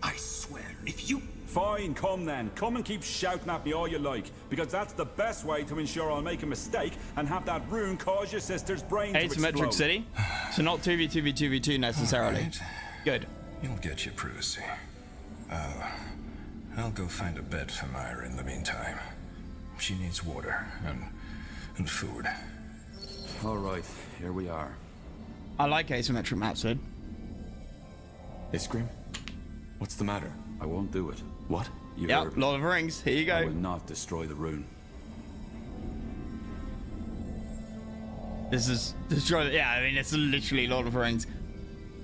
I swear, if you... Fine, come then. Come and keep shouting at me all you like, because that's the best way to ensure I'll make a mistake and have that rune cause your sister's brain to explode. Asymmetric city, so not 2v2v2v2 necessarily. Right. Good. You'll get your privacy. I'll go find a bed for Myra in the meantime. She needs water and food. All right, here we are. I like asymmetric maps, Sid. Iskrim? What's the matter? I won't do it. What? Yep, Lord of the Rings. Here you go. I will not destroy the rune. This is destroy. Yeah, I mean it's literally Lord of the Rings.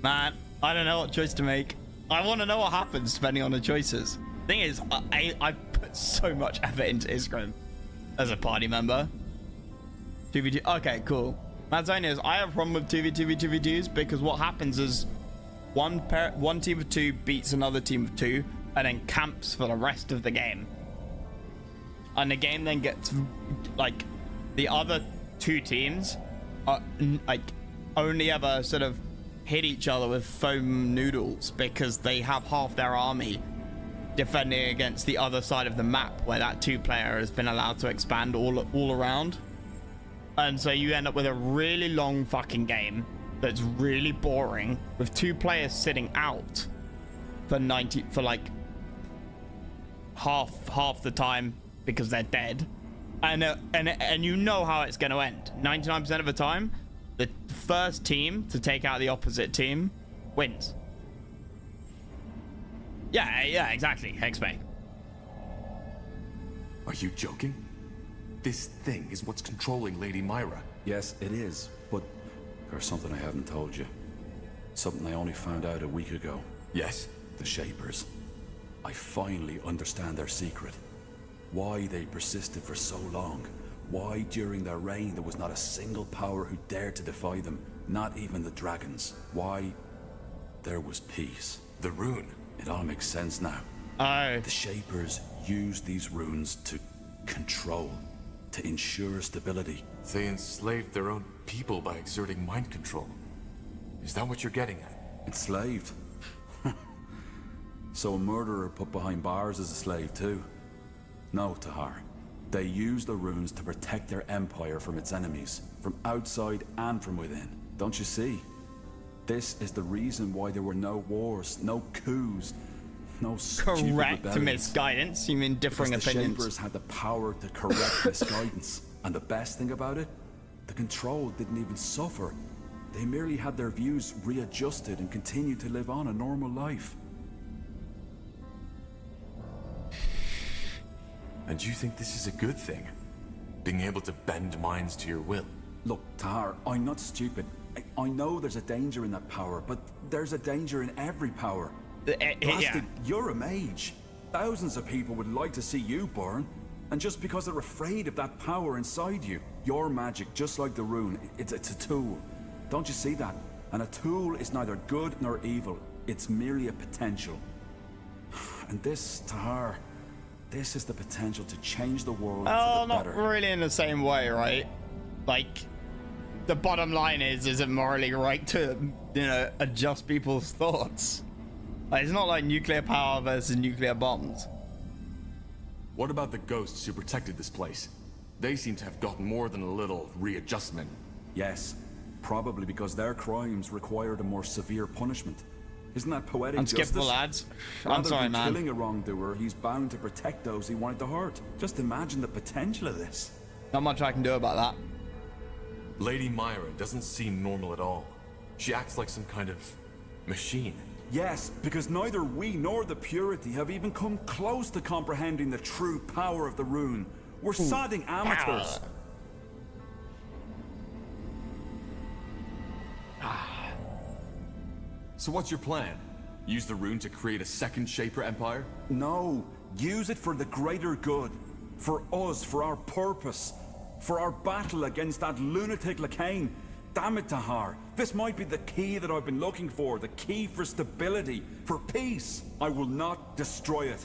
Man, I don't know what choice to make. I want to know what happens depending on the choices. Thing is, I put so much effort into Iskrim as a party member. 2v2. Okay, cool. That's only is I have a problem with 2v2v2v2s because what happens is one team of 2 beats another team of 2 and then camps for the rest of the game. And the game then gets like the other 2 teams are like only ever sort of hit each other with foam noodles because they have half their army defending against the other side of the map where that 2-player has been allowed to expand all around. And so you end up with a really long fucking game that's really boring with 2 players sitting out for like half the time because they're dead, and you know how it's going to end. 99% of the time, the first team to take out the opposite team wins. Yeah, exactly. Hexbane. Are you joking? This thing is what's controlling Lady Myra. Yes, it is, but there's something I haven't told you. Something I only found out a week ago. Yes? The Shapers. I finally understand their secret. Why they persisted for so long. Why during their reign there was not a single power who dared to defy them. Not even the dragons. Why there was peace. The rune. It all makes sense now. Oh. The Shapers used these runes to control, to ensure stability. They enslaved their own people by exerting mind control. Is that what you're getting at? Enslaved? So a murderer put behind bars is a slave too? No, Tahar. They used the runes to protect their empire from its enemies, from outside and from within. Don't you see? This is the reason why there were no wars, no coups, no stupid Correct rebellions. misguidance. You mean differing Because opinions? The Shapers had the power to correct misguidance. And the best thing about it? The control didn't even suffer. They merely had their views readjusted and continued to live on a normal life. And you think this is a good thing? Being able to bend minds to your will? Look, Tahar, I'm not stupid. I know there's a danger in that power, but there's a danger in every power. Blasted, you're a mage. Thousands of people would like to see you burn. And just because they're afraid of that power inside you, your magic, just like the rune, it's a tool. Don't you see that? And a tool is neither good nor evil. It's merely a potential. And this, Tahar, this is the potential to change the world for the not better. really in the same way, right? Like, the bottom line is it morally right to, adjust people's thoughts? Like, it's not like nuclear power versus nuclear bombs. What about the ghosts who protected this place? They seem to have gotten more than a little readjustment. Yes, probably because their crimes required a more severe punishment. Isn't that poetic Unskippable, justice? lads. Rather I'm sorry, than man. killing a wrongdoer, he's bound to protect those he wanted to hurt. Just imagine the potential of this. Not much I can do about that. Lady Myra doesn't seem normal at all. She acts like some kind of machine. Yes, because neither we nor the Purity have even come close to comprehending the true power of the rune. We're sodding amateurs. So what's your plan? Use the rune to create a second Shaper Empire? No, use it for the greater good. For us, for our purpose. For our battle against that lunatic Lacane. Damn it, Tahar. This might be the key that I've been looking for. The key for stability, for peace. I will not destroy it.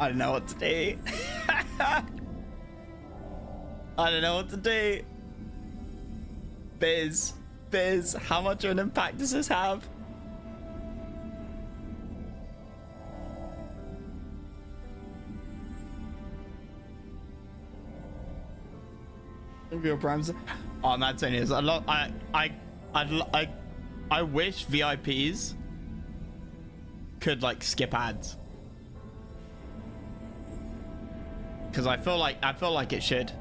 I don't know what to do. I don't know what to do. Biz, how much of an impact does this have? Your primes. Oh, that's only a lot. I wish VIPs could like skip ads, because I feel like it should.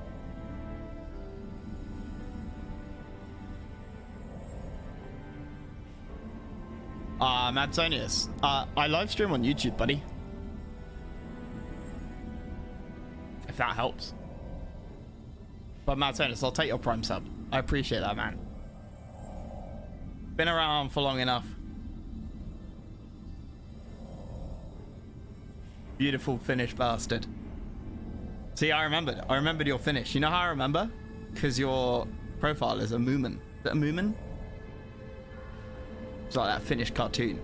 Matsonius, I live stream on YouTube, buddy. If that helps. But Matsonius, I'll take your Prime sub. I appreciate that, man. Been around for long enough. Beautiful Finnish bastard. See, I remembered your finish. You know how I remember? Because your profile is a Moomin. Is that a Moomin? It's like that Finnish cartoon.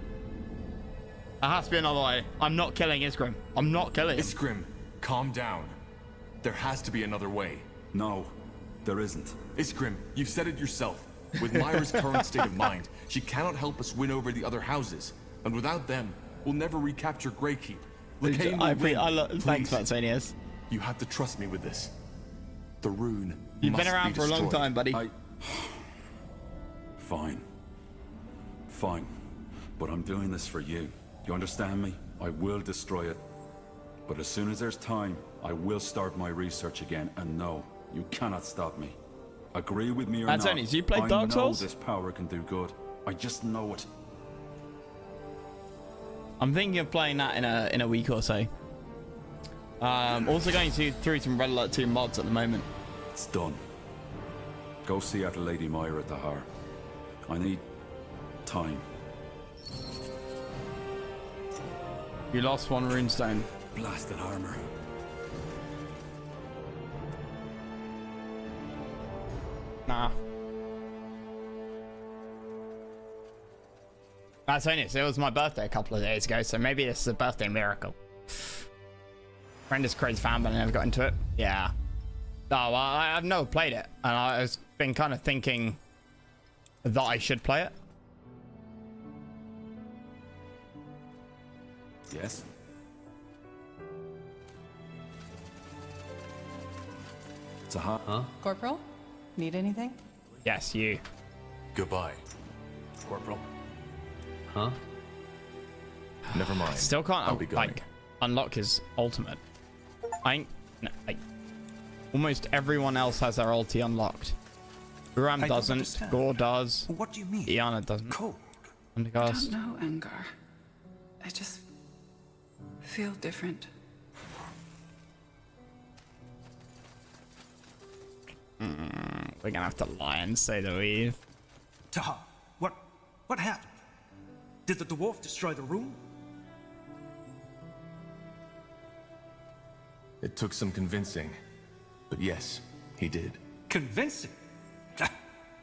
There has to be another way. I'm not killing Isgrim. I'm not killing him. Isgrim, calm down. There has to be another way. No, there isn't. Isgrim, you've said it yourself. With Myra's current state of mind, she cannot help us win over the other houses. And without them, we'll never recapture Greykeep. Thanks, Matsonius. You have to trust me with this. The rune You've must been around be for a long destroyed. time, buddy. Fine. Fine. But I'm doing this for you. You understand me? I will destroy it. But as soon as there's time, I will start my research again. And no, you cannot stop me. Agree with me or not? Matsonius, you played Dark Souls? I know this power can do good. I just know it. I'm thinking of playing that in a week or so. Also going through some Red Alert 2 mods at the moment. It's done. Go see after Lady Myra at the Har. I need time. You lost one runestone. Blasted armor. Nah. Matsonius, it was my birthday a couple of days ago, so maybe this is a birthday miracle. Friend is crazy fan, but I never got into it. Yeah. Oh, well, I've never played it, and I've been kind of thinking that I should play it. Yes? It's a huh? Corporal? Need anything? Yes, you. Goodbye, Corporal. Huh? Never mind. Still can't I'll be going. like unlock his ultimate. Almost everyone else has their ulti unlocked. Uram doesn't. Gore does. What do you mean? Iana doesn't. Cold. I don't know, Angar. I just feel different. We're gonna have to lie and say that we. Taha, what happened? Did the dwarf destroy the room? It took some convincing, but yes, he did. Convincing?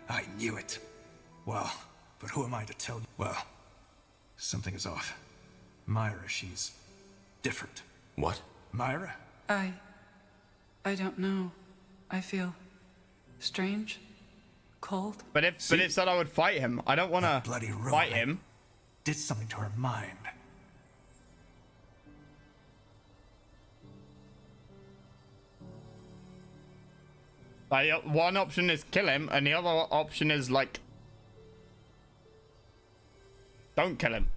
I knew it. Well, but who am I to tell you? Well, something is off. Myra, she's different. What? Myra? I don't know. I feel strange, cold. But if said I would fight him, I don't want to fight him. Did something to her mind. Like, one option is kill him, and the other option is like, don't kill him.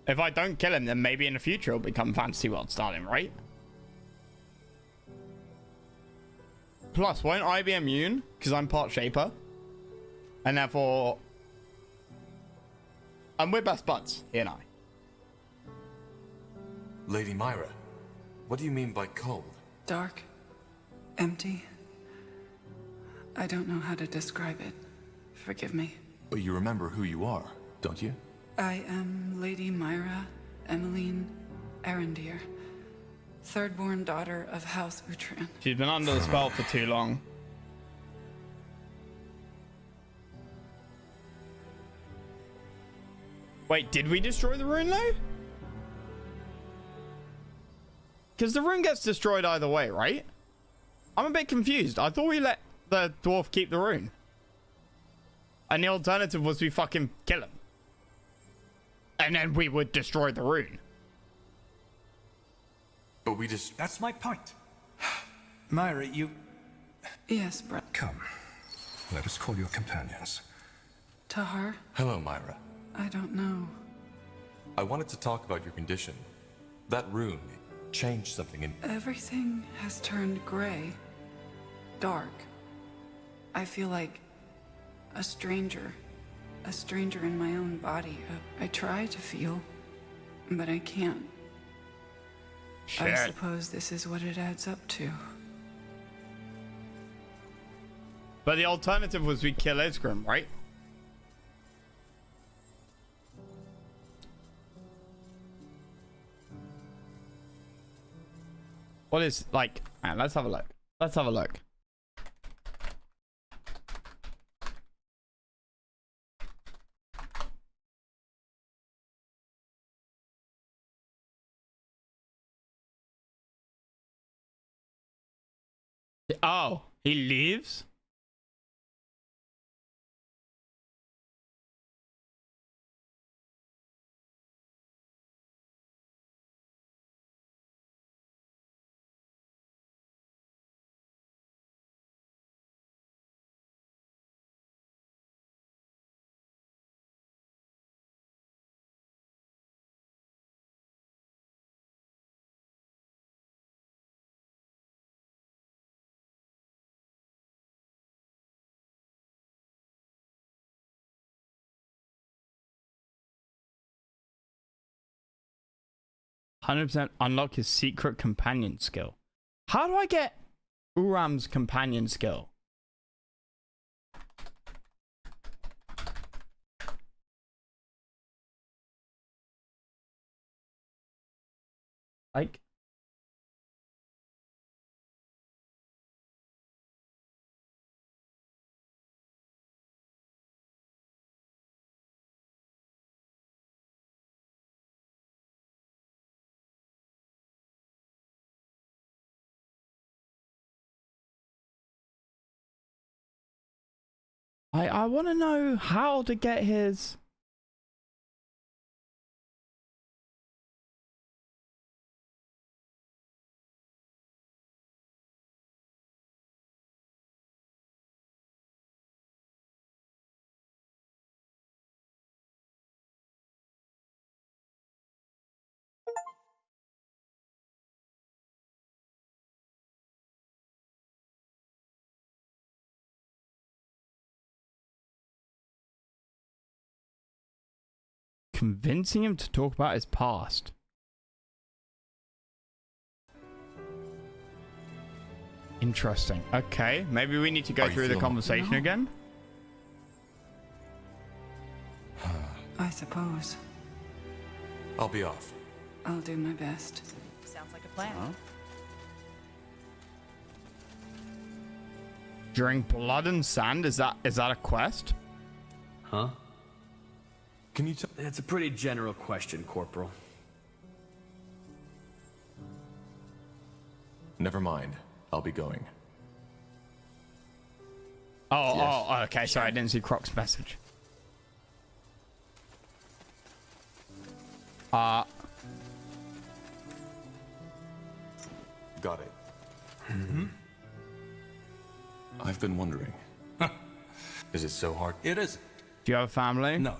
If I don't kill him, then maybe in the future it'll become Fantasy World Starling, right? Plus, won't I be immune? Because I'm part Shaper. And therefore... And we're best buds, he and I. Lady Myra, what do you mean by cold? Dark. Empty. I don't know how to describe it. Forgive me. But you remember who you are, don't you? I am Lady Myra Emmeline Arendir, third-born daughter of House Uhtred. She's been under the spell for too long. Wait, did we destroy the rune though? because the rune gets destroyed either way, right? I'm a bit confused. I thought we let the dwarf keep the rune. And the alternative was we fucking kill him. And then we would destroy the rune. But we just... That's my point. Myra, you... Yes, Brett. Come. Let us call your companions. Tahar? Hello, Myra. I don't know. I wanted to talk about your condition. That rune, it changed something in... Everything has turned gray. Dark. I feel like a stranger. A stranger in my own body. I try to feel, but I can't. Shit. I suppose this is what it adds up to. But the alternative was we kill Isgrim, right? What is, like... Man, let's have a look. Let's have a look. Oh, he leaves? %, unlock his secret companion skill. How do I get Uram's companion skill? Like... I want to know how to get his... Convincing him to talk about his past. Interesting. Okay, maybe we need to go through the conversation again. I suppose. I'll be off. I'll do my best. Sounds like a plan. Huh? Drink blood and sand? Is that a quest? Huh? Can you tell... It's a pretty general question, Corporal. Never mind. I'll be going. Oh, Yes. oh, okay. Sorry, I didn't see Croc's message. Got it. Mm-hmm. I've been wondering. Is it so hard? It isn't. Do you have a family? No.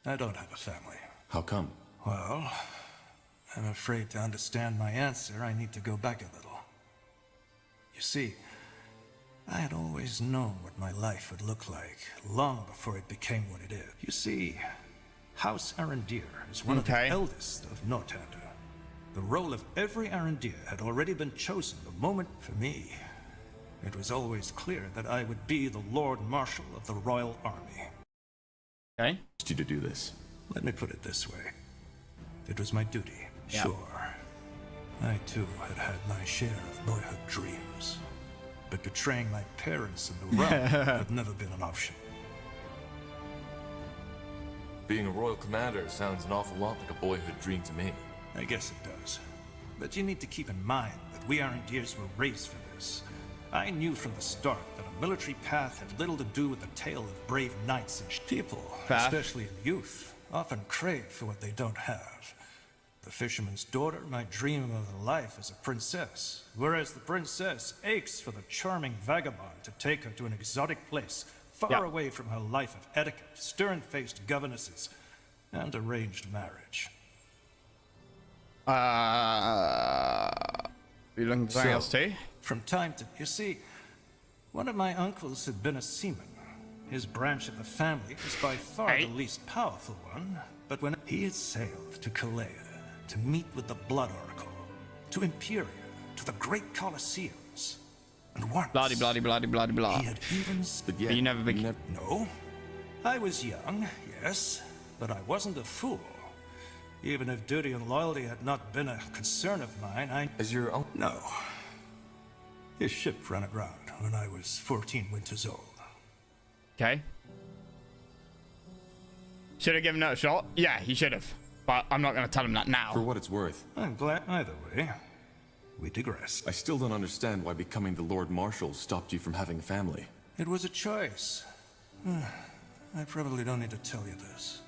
I don't have a family. How come? Well, I'm afraid to understand my answer, I need to go back a little. You see, I had always known what my life would look like, long before it became what it is. You see, House Arendir is one of the eldest of Northander. The role of every Arendir had already been chosen the moment. For me, it was always clear that I would be the Lord Marshal of the Royal Army. Okay. You to do this. Let me put it this way. It was my duty, Yep. sure. I too had had my share of boyhood dreams. But betraying my parents and the realm had never been an option. Being a royal commander sounds an awful lot like a boyhood dream to me. I guess it does. But you need to keep in mind that we Arendiers were raised for this. I knew from the start that a military path had little to do with the tale of brave knights and people, especially in youth, often crave for what they don't have. The fisherman's daughter might dream of a life as a princess, whereas the princess aches for the charming vagabond to take her to an exotic place, far away from her life of etiquette, stern-faced governesses, and arranged marriage. You looking for something else too? From time to... You see, one of my uncles had been a seaman. His branch of the family was by far the least powerful one, but when he had sailed to Calais to meet with the Blood Oracle, to Imperia, to the great Colosseums, and once... Bloody, bloody, bloody, bloody, blah. He had even... But you never became... No. I was young, yes, but I wasn't a fool. Even if duty and loyalty had not been a concern of mine, As your uncle? No. His ship ran aground when I was 14 winters old. Okay. Should have given it a shot? Yeah, he should have. But I'm not going to tell him that now. For what it's worth. I'm glad either way. We digress. I still don't understand why becoming the Lord Marshal stopped you from having a family. It was a choice. I probably don't need to tell you this.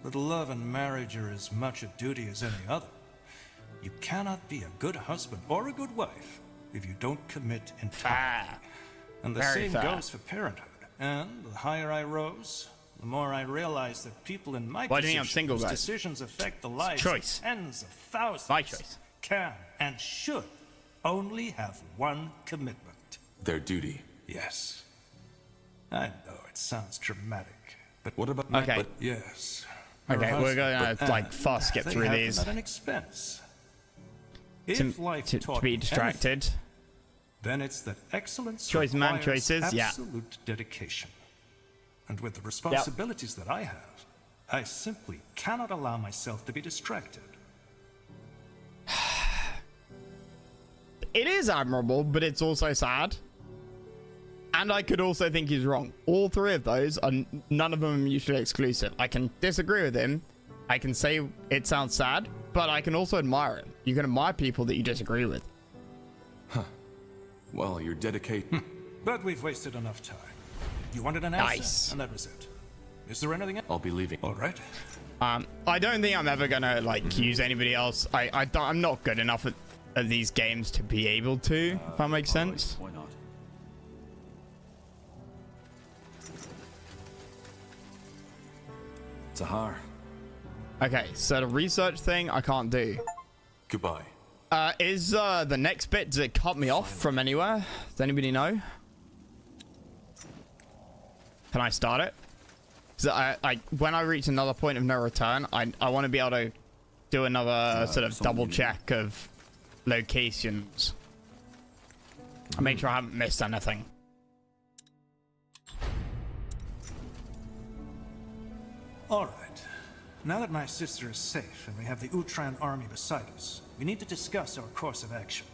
But love and marriage are as much a duty as any other. You cannot be a good husband or a good wife if you don't commit entirely. And the same goes for parenthood. And the higher I rose, the more I realized that people in my position whose decisions affect the lives of tens of thousands can and should only have one commitment. Their duty. Yes. I know it sounds dramatic, but what about Okay. Yes. Okay, we're gonna like fast skip through these. At an expense. To be distracted. Then it's that excellence Choice man requires choices, absolute dedication. And with the responsibilities that I have, I simply cannot allow myself to be distracted. It is admirable, but it's also sad. And I could also think he's wrong. All three of those are none of them are mutually exclusive. I can disagree with him. I can say it sounds sad, but I can also admire him. You can admire people that you disagree with. Huh. Well, you're dedicated. But we've wasted enough time. You wanted an answer, and that was it. Is there anything else? I'll be leaving. All right. I don't think I'm ever gonna like use anybody else. I'm not good enough at these games to be able to. If that makes sense. Why not? Tahar. Okay, so the research thing I can't do. Goodbye. Is the next bit, does it cut me off from anywhere? Does anybody know? Can I start it? Because when I reach another point of no return, I want to be able to do another sort of double check of locations. I make sure I haven't missed anything. All right. Now that my sister is safe and we have the Utran army beside us, we need to discuss our course of action.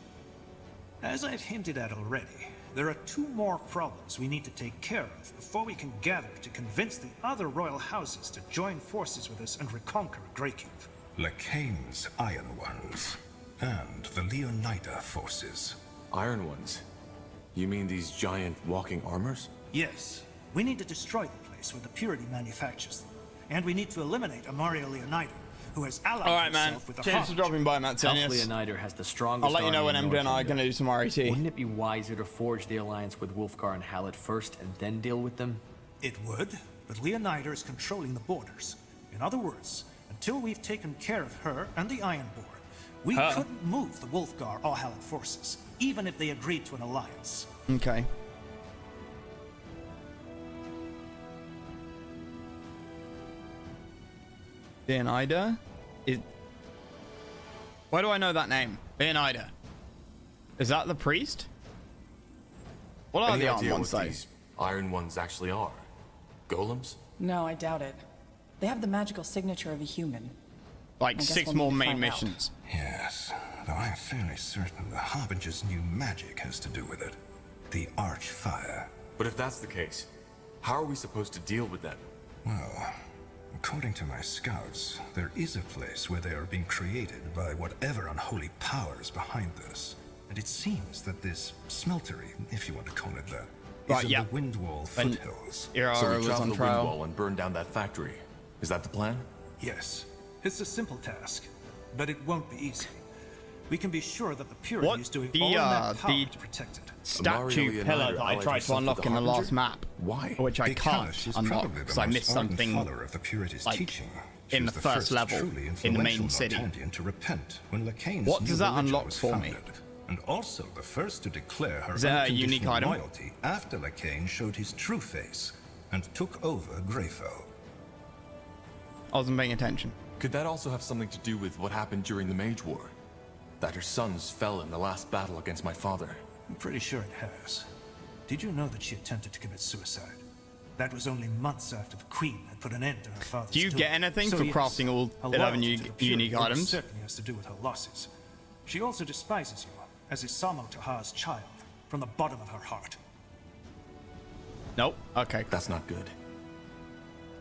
As I've hinted at already, there are two more problems we need to take care of before we can gather to convince the other royal houses to join forces with us and reconquer Greykeep. Lekain's Iron Ones and the Leonida forces. Iron Ones? You mean these giant walking armors? Yes. We need to destroy the place where the Purity manufactures them. And we need to eliminate Amario Leonida, who has allied himself with the Cheers for dropping by, Matt. House Leonida has the strongest I'll let you know when army MJ in and I are going to do some RET. Wouldn't it be wiser to forge the alliance with Wulfgar and Hallett first and then deal with them? It would, but Leonida is controlling the borders. In other words, until we've taken care of her and the Ironborn, we couldn't move the Wulfgar or Hallett forces, even if they agreed to an alliance. Okay. Leonida? Why do I know that name? Leonida. Is that the priest? What are the Iron Ones, though? These Iron Ones actually are? Golems? No, I doubt it. They have the magical signature of a human. Like 6 more main missions. Yes, though I'm fairly certain the Harbinger's new magic has to do with it. The Archfire. But if that's the case, how are we supposed to deal with them? Well, According to my scouts, there is a place where they are being created by whatever unholy power is behind this. And it seems that this smeltery, if you want to call it that, is in the Windwall foothills. So we travel the Windwall and burn down that factory. Is that the plan? Yes. It's a simple task, but it won't be easy. We can be sure that the Purity is doing all in their power to protect it. Statue pillar that I tried to unlock in the last map. Why? Which I can't unlock because I missed something of the Purity's like teaching. in the first level in the main city. To repent when Lacane's What new does that religion unlock was for founded, me? And also the first to declare her Is that a unique unconditional item? loyalty after Lacane showed his true face and took over Greyfell. I wasn't paying attention. Could that also have something to do with what happened during the Mage War? That her sons fell in the last battle against my father. I'm pretty sure it has. Did you know that she attempted to commit suicide? That was only months after the Queen had put an end to her father's Do you get anything for crafting all her 11 loyalty to the Purity unique almost items? certainly has to do with her losses. She also despises you, as is Samo Taha's child, from the bottom of her heart. Nope. Okay. That's not good.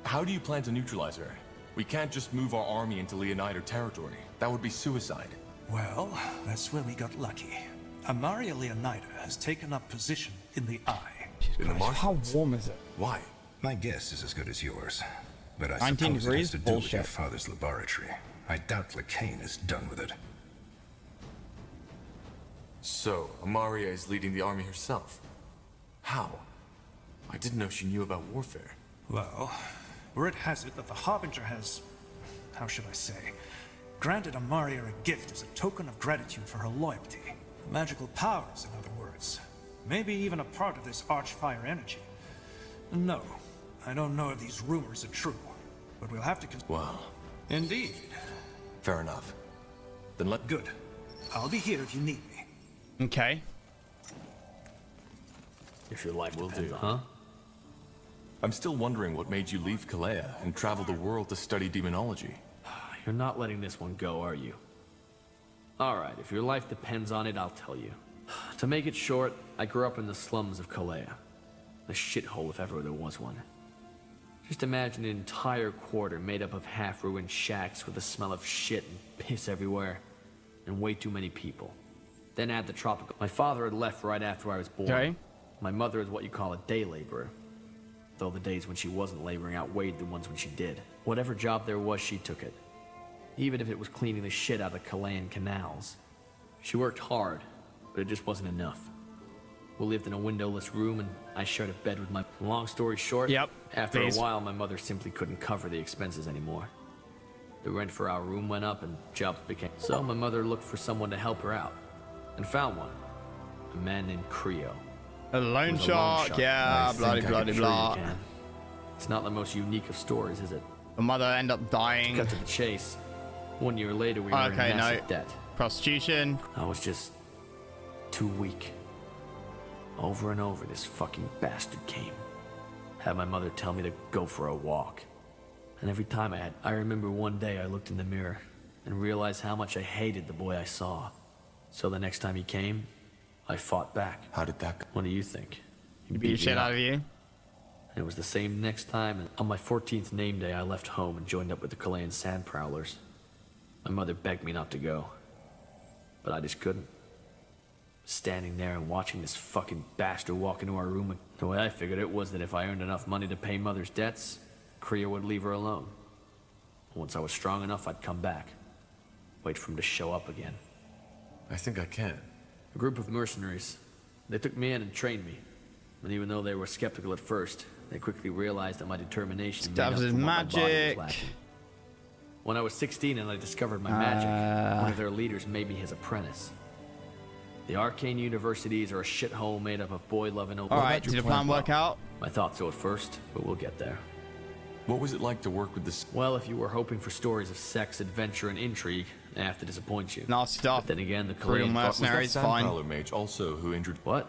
How do you plan to neutralize her? We can't just move our army into Leonider territory. That would be suicide. Well, that's where we got lucky. Amaria Leonida has taken up position in the Eye. In the marsh? How warm is it? Why? My guess is as good as yours. But I 19 suppose it has degrees? to do with your Bullshit. father's laboratory. I doubt Lacane is done with it. So, Amaria is leading the army herself. How? I didn't know she knew about warfare. Well, word has it that the Harbinger has, how should I say, granted Amaria a gift as a token of gratitude for her loyalty. Magical powers, in other words. Maybe even a part of this Archfire energy. No, I don't know if these rumors are true, but we'll have to Well. Indeed. Fair enough. Then let... Good. I'll be here if you need me. Okay. If your life will depends do, on it. huh? I'm still wondering what made you leave Kalea and travel the world to study demonology. You're not letting this one go, are you? Alright, if your life depends on it, I'll tell you. To make it short, I grew up in the slums of Kalea. A shithole if ever there was one. Just imagine an entire quarter made up of half-ruined shacks with the smell of shit and piss everywhere. And way too many people. Then add the tropical... My father had left right after I was born. Okay. My mother is what you call a day laborer. Though the days when she wasn't laboring outweighed the ones when she did. Whatever job there was, she took it. Even if it was cleaning the shit out of Kalayan canals. She worked hard, but it just wasn't enough. We lived in a windowless room, and I shared a bed with my... Long story short, after a while, my mother simply couldn't cover the expenses anymore. The rent for our room went up, and jobs became... So my mother looked for someone to help her out, and found one. A man named Creo. A loan shark, yeah, bloody, bloody, blah. It's not the most unique of stories, is it? The mother ended up dying. Cut to the chase. 1 year later, we were in massive debt. Prostitution. I was just too weak. Over and over, this fucking bastard came. Had my mother tell me to go for a walk. And every time I remember one day I looked in the mirror and realized how much I hated the boy I saw. So the next time he came, I fought back. How did that go? What do you think? He beat the shit out of you? And it was the same next time, and on my 14th name day, I left home and joined up with the Kalayan Sand Prowlers. My mother begged me not to go, but I just couldn't. Standing there and watching this fucking bastard walk into our room, the way I figured it was that if I earned enough money to pay Mother's debts, Kriya would leave her alone. Once I was strong enough, I'd come back. Wait for him to show up again. I think I can. A group of mercenaries. They took me in and trained me. And even though they were skeptical at first, they quickly realized that my determination made up for what my body was lacking. When I was 16 and I discovered my magic, one of their leaders made me his apprentice. The arcane universities are a shithole made up of boy-loving old... Alright, did the plan work out? I thought so at first, but we'll get there. What was it like to work with this? Well, if you were hoping for stories of sex, adventure, and intrigue, I have to disappoint you. Nasty stuff. But then again, the Real Kalayan... mercenaries, fine. Prowler mage also who injured... What?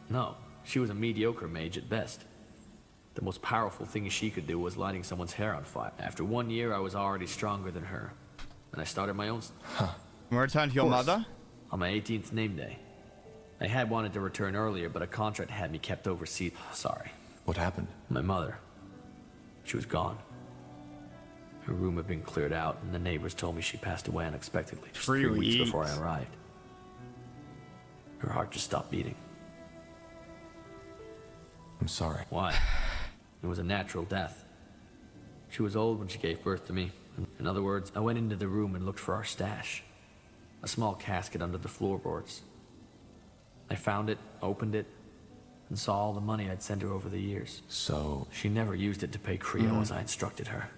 No, she was a mediocre mage at best. The most powerful thing she could do was lighting someone's hair on fire. After 1 year, I was already stronger than her. And I started my own... Return to your mother? On my 18th name day. I had wanted to return earlier, but a contract had me kept overseas. Sorry. What happened? My mother. She was gone. Her room had been cleared out, and the neighbors told me she passed away unexpectedly just 3 3 weeks weeks before I arrived. Her heart just stopped beating. I'm sorry. Why? It was a natural death. She was old when she gave birth to me. In other words, I went into the room and looked for our stash. A small casket under the floorboards. I found it, opened it, and saw all the money I'd sent her over the years. So... She never used it to pay Creo as I instructed her.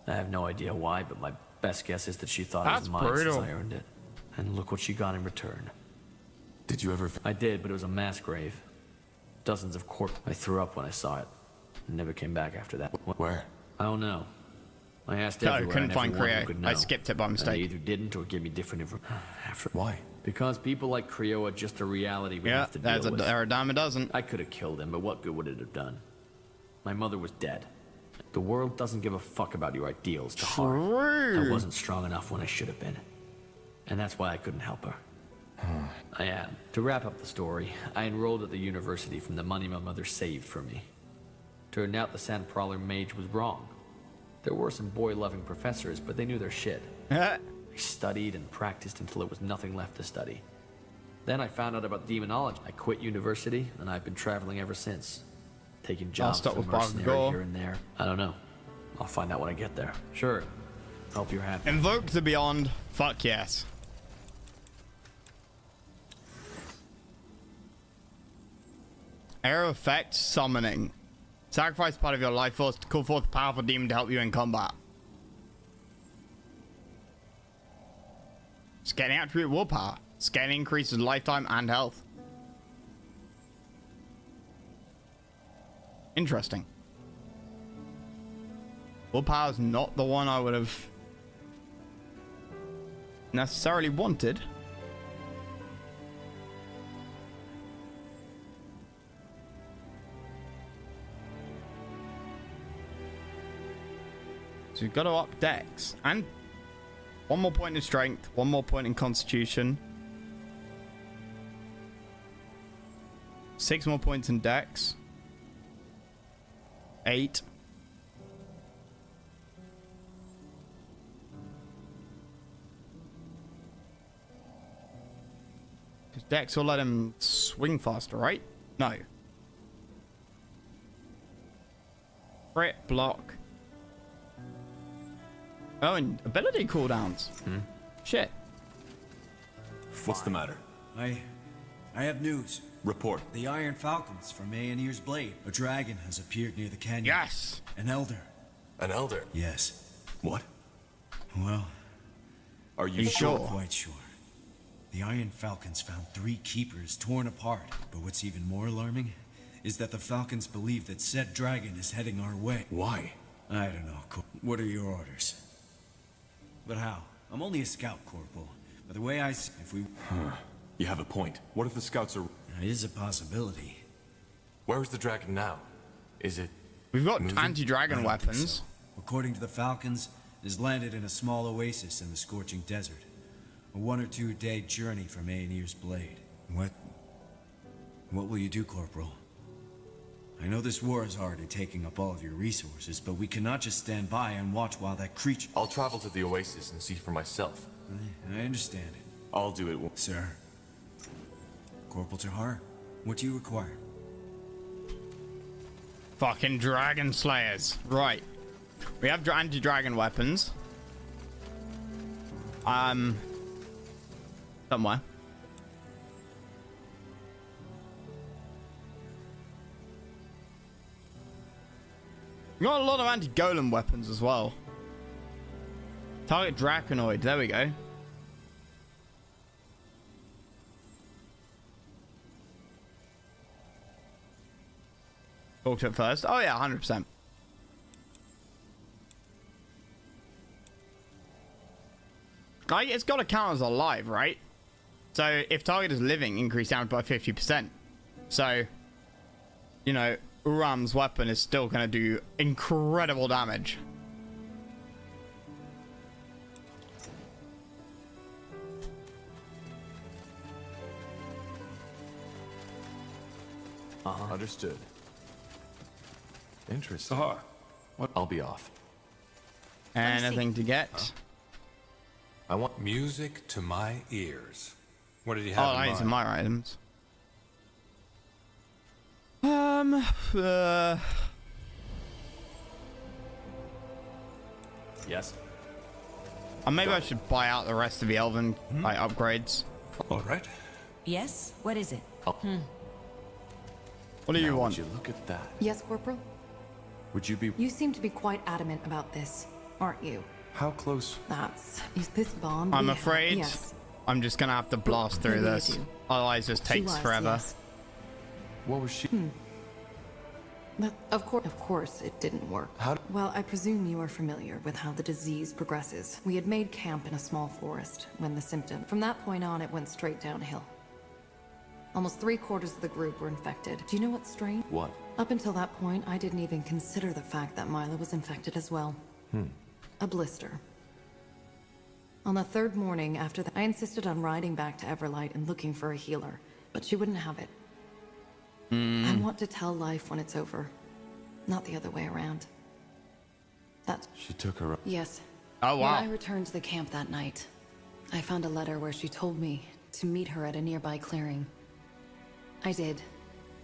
I have no idea why, but my best guess is that she thought it was mine since I earned it. And look what she got in return. Did you ever... I did, but it was a mass grave. Dozens of corpses. I threw up when I saw it. And never came back after that. Where? I don't know. I asked No, everywhere couldn't and find everyone who Creo. could know. I skipped it by mistake. And they either didn't or gave me different information. Why? Because people like Creo are just a reality we have to deal with. They're a dime a dozen. I could have killed him, but what good would it have done? My mother was dead. The world doesn't give a fuck about your ideals to heart. I wasn't strong enough when I should have been. And that's why I couldn't help her. I am. To wrap up the story, I enrolled at the university from the money my mother saved for me. Turned out the Sand Prowler mage was wrong. There were some boy-loving professors, but they knew their shit. I studied and practiced until there was nothing left to study. Then I found out about demonology. I quit university, and I've been traveling ever since. Taking jobs as a mercenary here and there. I don't know. I'll find out when I get there. Sure. Hope you're happy. Invoke the Beyond. Fuck yes. Arrow effect summoning. Sacrifice part of your life force to call forth a powerful demon to help you in combat. Scaling attribute willpower. Scaling increases lifetime and health. Interesting. Willpower is not the one I would have necessarily wanted. So we've got to up dex and 1 more point in strength, 1 more point in constitution, 6 more points in dex, 8. Because dex will let him swing faster, right? No. Crit, block. Oh, and ability cooldowns. Shit. What's the matter? I have news. Report. The Iron Falcons from Aeonir's Blade. A dragon has appeared near the canyon. Yes. An elder. An elder? Yes. What? Well, are you sure? Quite sure. The Iron Falcons found 3 keepers torn apart. But what's even more alarming is that the Falcons believe that said dragon is heading our way. Why? I don't know. What are your orders? But how? I'm only a scout, Corporal. But the way I see, if we... You have a point. What if the scouts are... It is a possibility. Where is the dragon now? Is it... We've got anti-dragon weapons. So. According to the Falcons, it has landed in a small oasis in the scorching desert. A 1 or 2 day journey from Aeonir's Blade. What will you do, Corporal? I know this war is already taking up all of your resources, but we cannot just stand by and watch while that creature... I'll travel to the oasis and see for myself. I understand. I'll do it. Sir. Corporal Tahar, what do you require? Fucking dragon slayers. Right. We have anti-dragon weapons. Somewhere. We got a lot of anti-golem weapons as well. Target Draconoid. There we go. Talk to it first. Oh yeah, 100%. Like, it's got to count as alive, right? So if target is living, increase damage by 50%. So, you know, Uram's weapon is still going to do incredible damage. Understood. Interesting. Tahar, I'll be off. Anything to get? I want music to my ears. What did you have Oh, in these are mind? my items. Yes. Maybe I should buy out the rest of the elven like upgrades. All right. Yes? What is it? What do you want? Would you look at that? Yes, Corporal? Would you be... You seem to be quite adamant about this, aren't you? How close? Is this bond? I'm we have- afraid Yes. I'm just gonna have to blast through maybe I this. do. Otherwise, this She takes was, forever. yes. What was she... But of course, it didn't work. Well, I presume you are familiar with how the disease progresses. We had made camp in a small forest when the symptom. From that point on, it went straight downhill. Almost 3/4 of the group were infected. Do you know what's strange? What? Up until that point, I didn't even consider the fact that Mila was infected as well. A blister. On the 3rd morning after that, I insisted on riding back to Everlight and looking for a healer, but she wouldn't have it. I want to tell life when it's over, not the other way around. She took her... Yes. Oh, wow. When I returned to the camp that night, I found a letter where she told me to meet her at a nearby clearing. I did.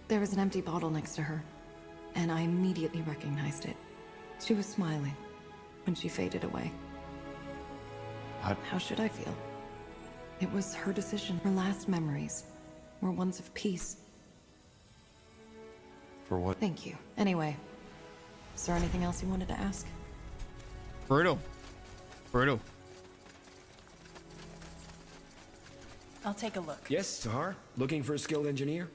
There was an empty bottle next to her, and I immediately recognized it. She was smiling when she faded away. How should I feel? It was her decision. Her last memories were ones of peace. For what? Thank you. Anyway, is there anything else you wanted to ask? Brutal. Brutal. I'll take a look. Yes, Tahar? Looking for a skilled engineer?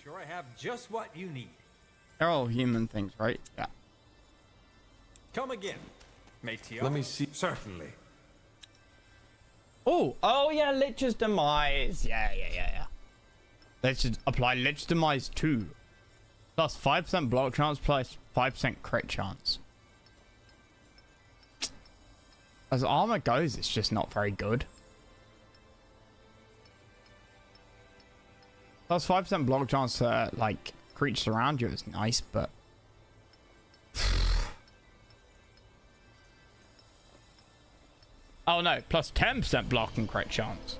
Sure, I have just what you need. They're all human things, right? Yeah. Come again, Mateo. Let me see. Certainly. Oh yeah, Lich's Demise. Yeah. Let's just apply Lich's Demise 2. Plus 5% block chance, plus 5% crit chance. As armor goes, it's just not very good. Plus 5% block chance to, like, creatures around you is nice, but... Oh no, plus 10% block and crit chance.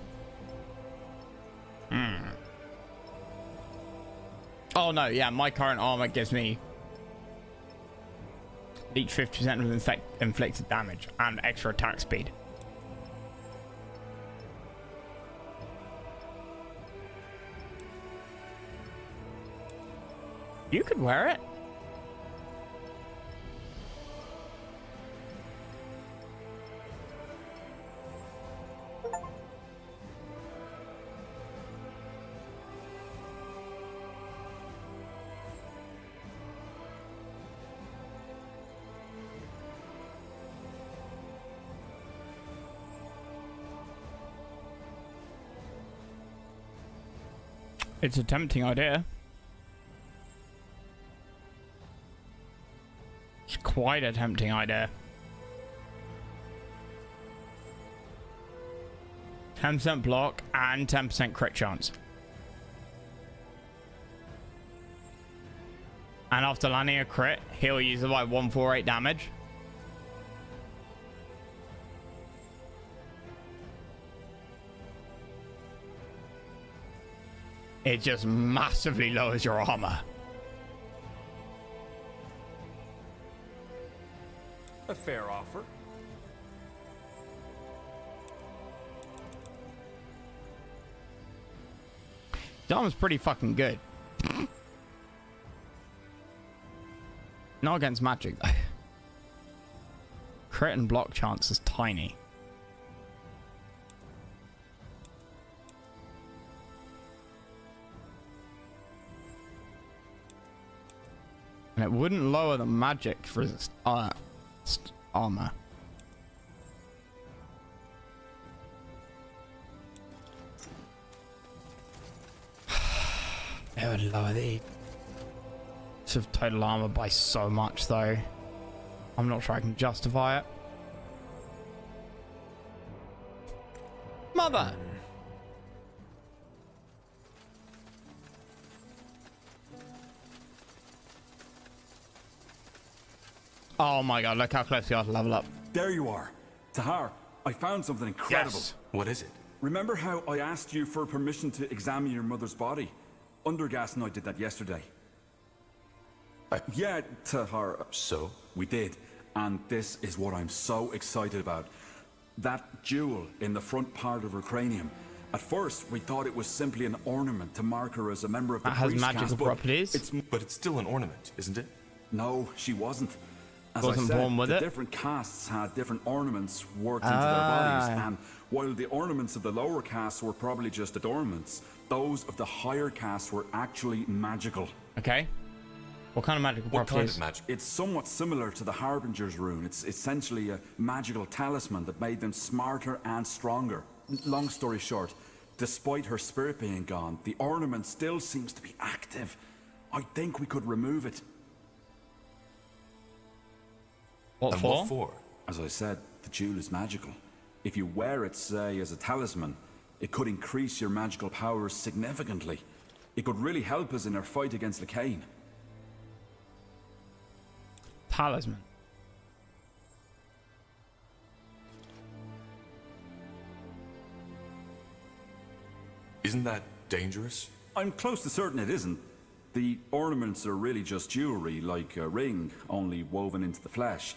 Oh no, yeah, my current armor gives me each 50% of inflicted damage and extra attack speed. You could wear it. It's a tempting idea. It's quite a tempting idea. 10% block and 10% crit chance. And after landing a crit, he'll use it by 148 damage. It just massively lowers your armor. A fair offer. His armor's pretty fucking good. Not against magic though. Crit and block chance is tiny. And it wouldn't lower the magic resist armor. It would lower the sort of total armor by so much though. I'm not sure I can justify it. Mother! Oh my god, look how close we are to level up. there you are. Tahar, I found something incredible. Yes. What is it? Remember how I asked you for permission to examine your mother's body? Undergas and I did that yesterday. Yeah, Tahar. So? We did. And this is what I'm so excited about. That jewel in the front part of her cranium. At first, we thought it was simply an ornament to mark her as a member of the That has priest magical caste, properties. But it's still an ornament, isn't it? No, she wasn't. As Wasn't I said, born with the it? different castes had different ornaments worked into their bodies, and while the ornaments of the lower castes were probably just adornments, those of the higher castes were actually magical. Okay. What kind of magical properties? It's somewhat similar to the Harbinger's rune. It's essentially a magical talisman that made them smarter and stronger. Long story short, despite her spirit being gone, the ornament still seems to be active. I think we could remove it. What And for? what for? As I said, the jewel is magical. If you wear it, say, as a talisman, it could increase your magical powers significantly. It could really help us in our fight against Lacane. Talisman. Isn't that dangerous? I'm close to certain it isn't. The ornaments are really just jewelry, like a ring, only woven into the flesh.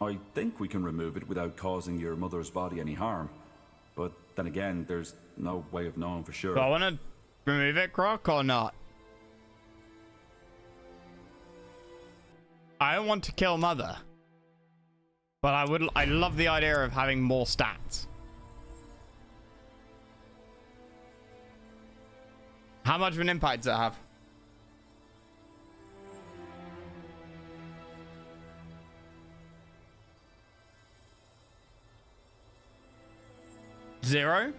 I think we can remove it without causing your mother's body any harm. But then again, there's no way of knowing for sure. Do I want to remove it, Croc, or not? I don't want to kill Mother. But I love the idea of having more stats. How much of an impact does it have? Zero?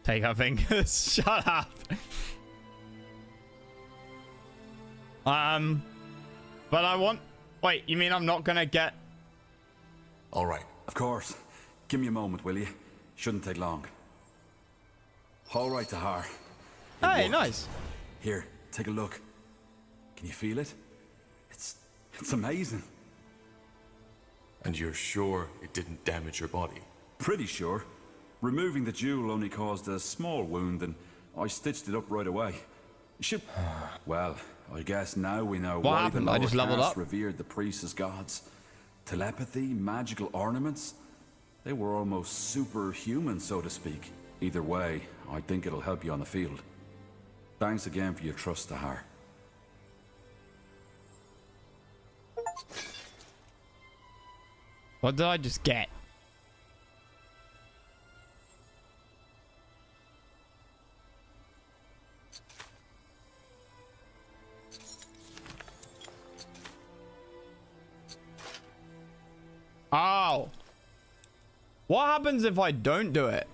Take our fingers. Shut up. But I want... Wait, you mean I'm not gonna get... All right. Of course. Give me a moment, will you? Shouldn't take long. All right, Tahar. Hey, nice. Here, take a look. Can you feel it? It's amazing. And you're sure it didn't damage your body? Pretty sure. Removing the jewel only caused a small wound, and I stitched it up right away. Well, I guess now we know What why happened? the I lower just leveled castes up? revered the priests as gods. Telepathy, magical ornaments. They were almost superhuman, so to speak. Either way, I think it'll help you on the field. Thanks again for your trust, Tahar. What did I just get? Oh. What happens if I don't do it?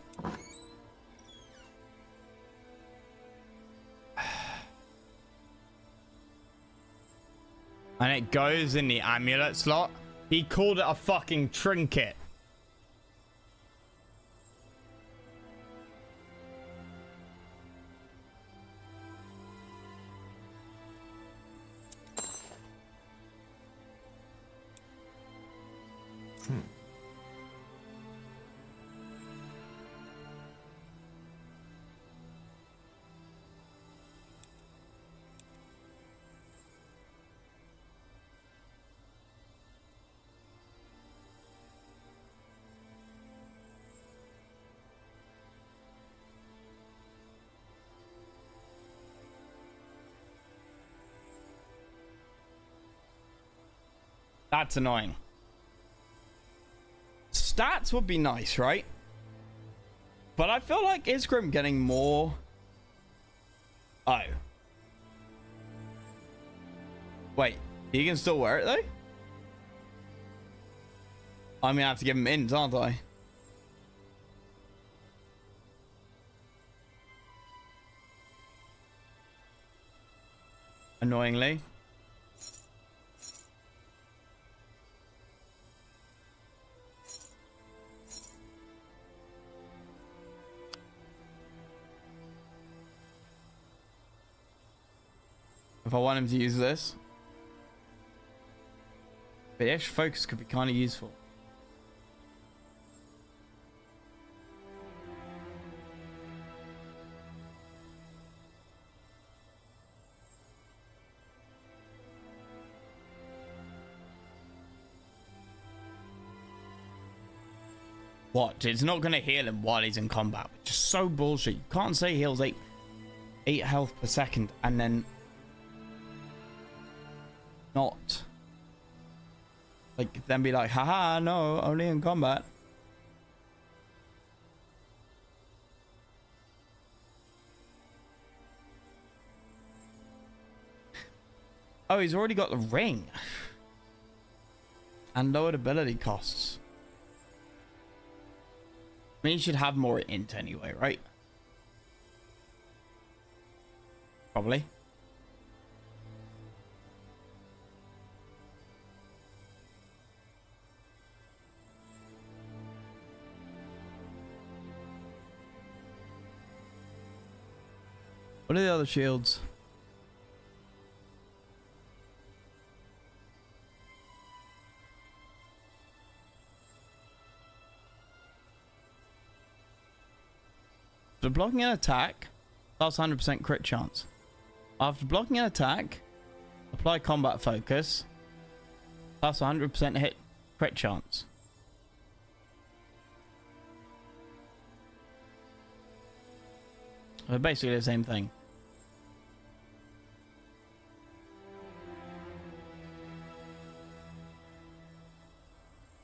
And it goes in the amulet slot? He called it a fucking trinket. That's annoying. Stats would be nice, right? But I feel like Isgrim getting more... Oh. Wait, he can still wear it though? I'm gonna have to give him ins, aren't I? Annoyingly. if I want him to use this. But the extra focus could be kind of useful. What? It's not going to heal him while he's in combat, which is so bullshit. You can't say he heals 8 health per second and then not. Like, then be like, haha, no, only in combat. Oh, he's already got the ring. And lowered ability costs. I mean, he should have more int anyway, right? Probably. What are the other shields? After blocking an attack, plus 100% crit chance. After blocking an attack, apply combat focus, plus 100% hit crit chance. They're basically the same thing.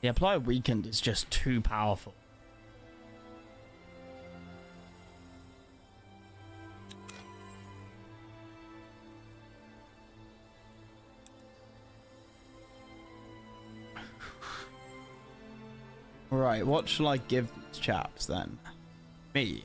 The apply weakened is just too powerful. Right, what shall I give these chaps then? Me.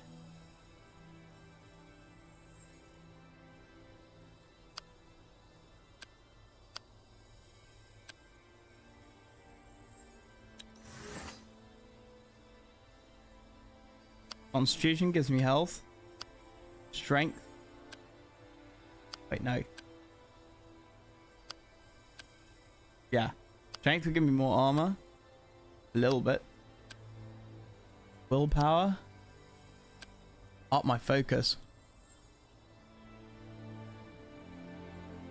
Constitution gives me health. Strength. Wait, no. Yeah. Strength will give me more armor. A little bit. Willpower. Up my focus.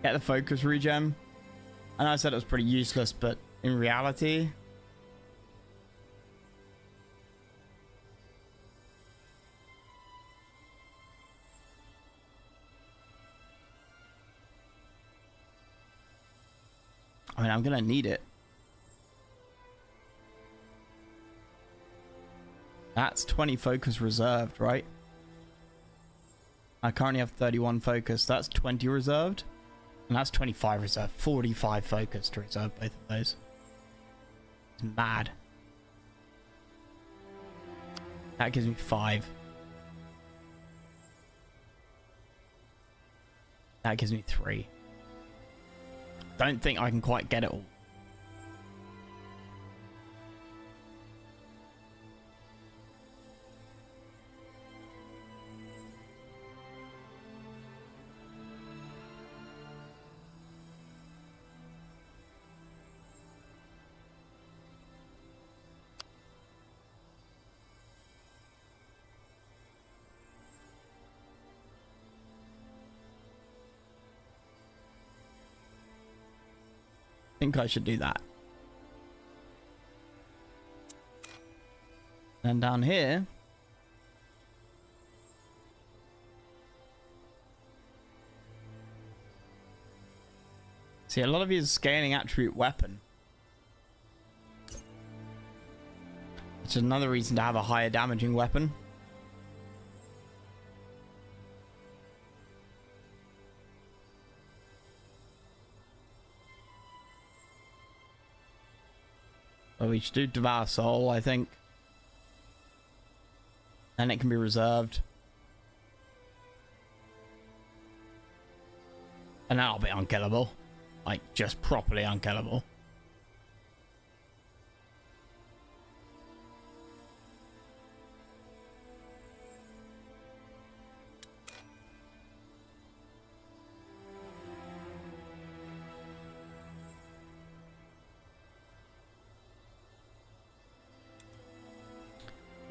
Get the focus regen. I know I said it was pretty useless, but in reality... I mean, I'm gonna need it. That's 20 focus reserved, right? I currently have 31 focus. That's 20 reserved. And that's 25 reserved. 45 focus to reserve both of those. It's mad. That gives me 5. That gives me 3. Don't think I can quite get it all. I think I should do that. Then down here, see, a lot of his scaling attribute weapon, which is another reason to have a higher damaging weapon. So we should do Devour Soul, I think. Then it can be reserved. And that'll be unkillable. Like, just properly unkillable.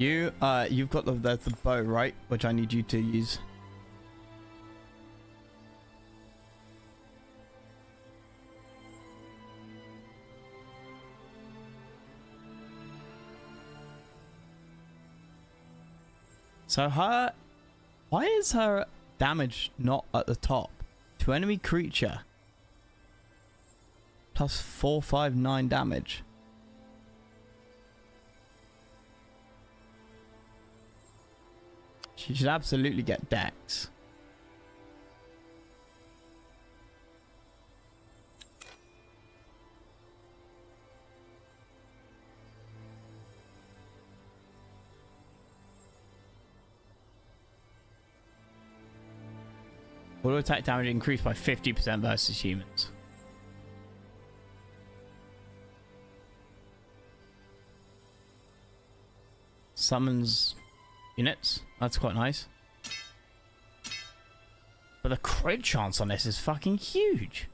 You've got the bow, right? Which I need you to use. So why is her damage not at the top? To enemy creature. Plus 459 damage. She should absolutely get dex. Auto attack damage increased by 50% versus humans. Summons units. That's quite nice. But the crit chance on this is fucking huge.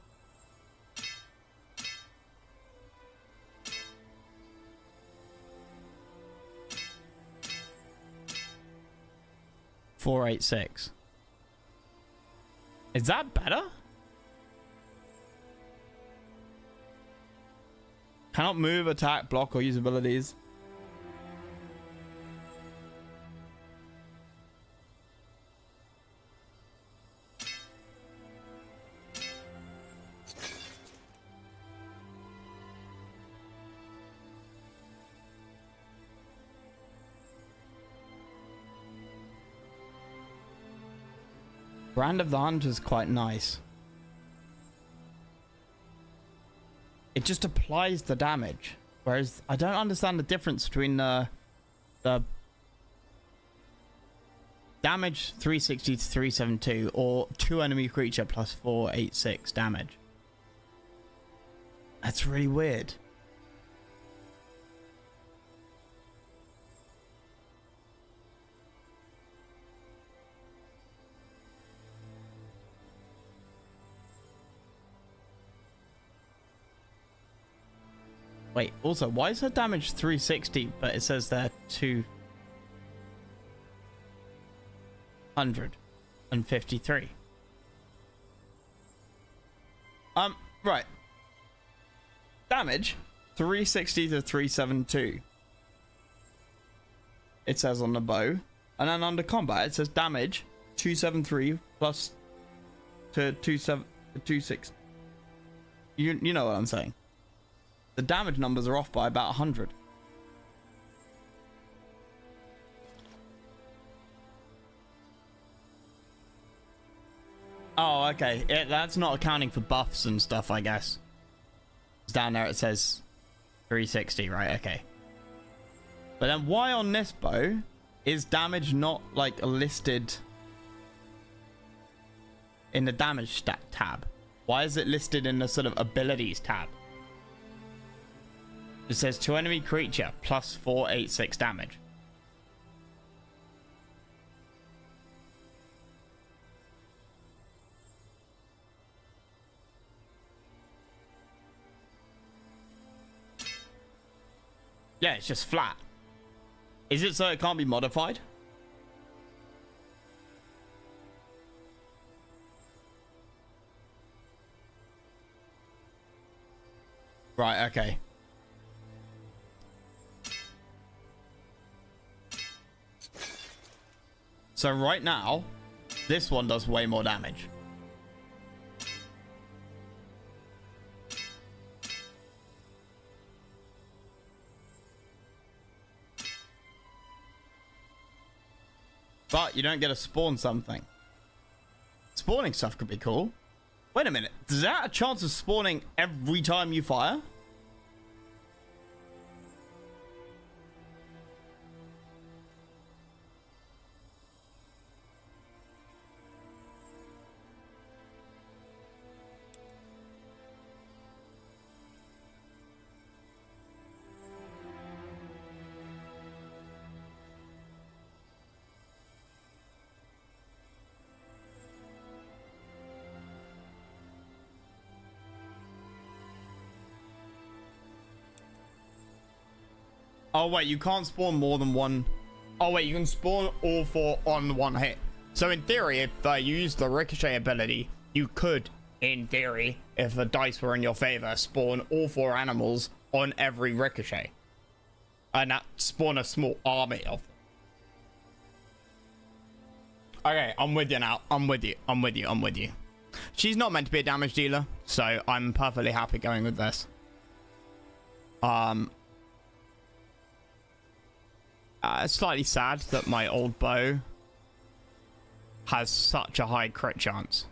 $486. Is that better? Cannot move, attack, block, or use abilities. Brand of the Hunter is quite nice. It just applies the damage, whereas I don't understand the difference between the damage 360 to 372 or 2 enemy creature plus 486 damage. That's really weird. Wait, also, why is her damage 360, but it says they're 253? Right. Damage 360 to 372. It says on the bow. And then under combat, it says damage 273 plus to 26. You know what I'm saying? The damage numbers are off by about 100. Oh, okay. That's not accounting for buffs and stuff, I guess. Down there it says 360, right? Okay. But then why on this bow is damage not like listed in the damage stat tab? Why is it listed in the sort of abilities tab? It says to enemy creature plus 486 damage. Yeah, it's just flat. Is it so it can't be modified? Right, okay. So right now, this one does way more damage. But you don't get to spawn something. Spawning stuff could be cool. Wait a minute. Does that have a chance of spawning every time you fire? Oh wait, you can't spawn more than one. Oh wait, you can spawn all 4 on 1 hit. So in theory, if you use the ricochet ability, you could, in theory, if the dice were in your favor, spawn all 4 animals on every ricochet. And that spawn a small army of them. Okay, I'm with you now. I'm with you. She's not meant to be a damage dealer, so I'm perfectly happy going with this. It's slightly sad that my old bow has such a high crit chance.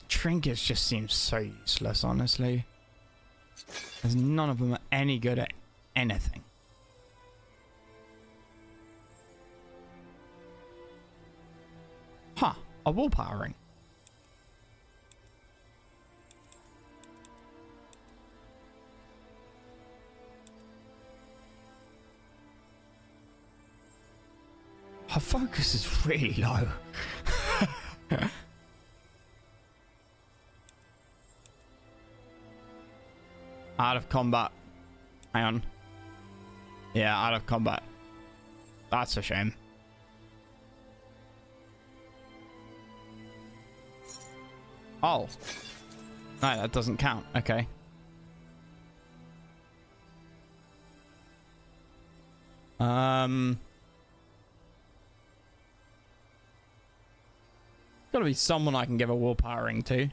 Trinkets just seem so useless, honestly. Because none of them are any good at anything. Huh, a willpower ring. Her focus is really low. Out of combat. Hang on. Yeah, out of combat. That's a shame. Oh. No, that doesn't count. Okay. Gotta be someone I can give a willpower ring to.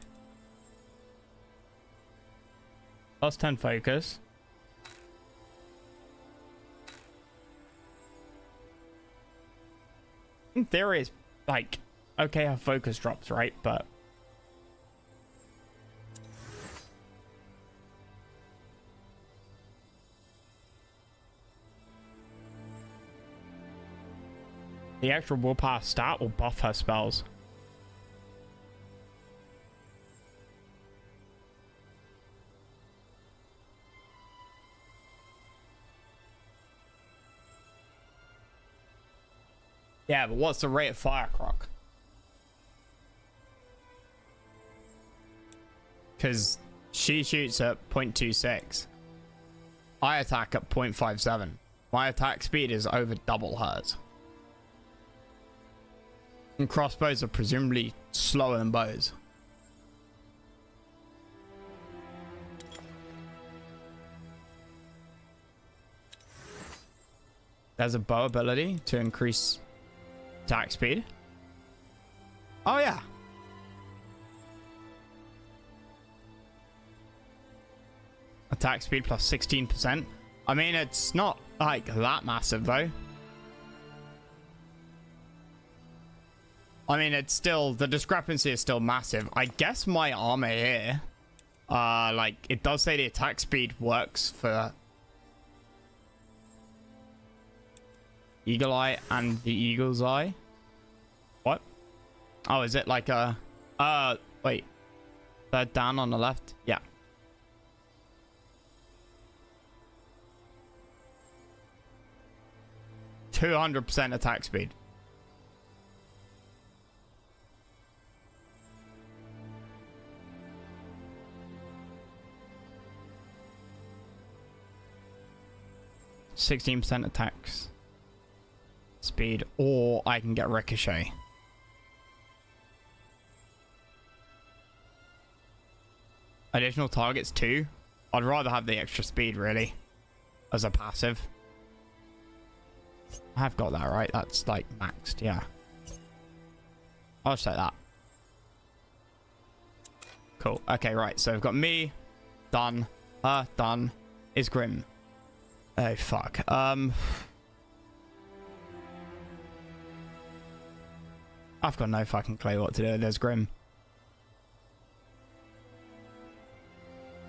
Plus 10 focus. In theory, it's like, okay, her focus drops, right? But the extra willpower stat will buff her spells. Yeah, but what's the rate of fire croc? Because she shoots at 0.26. I attack at 0.57. My attack speed is over double hers. And crossbows are presumably slower than bows. There's a bow ability to increase attack speed. Oh yeah. Attack speed plus 16%. I mean, it's not like that massive though. I mean, it's still, the discrepancy is still massive. I guess my armor here, like, it does say the attack speed works for Eagle Eye and the Eagle's Eye. What? Oh, is it like a... wait. Third down on the left? Yeah. %200 attack speed. %16 attacks speed, or I can get ricochet. Additional targets too. I'd rather have the extra speed really as a passive. I have got that right. That's like maxed, yeah. I'll just take that. Cool. Okay, right. So we've got me done. Done. Is Grim. Oh fuck. I've got no fucking clue what to do. There's Grim.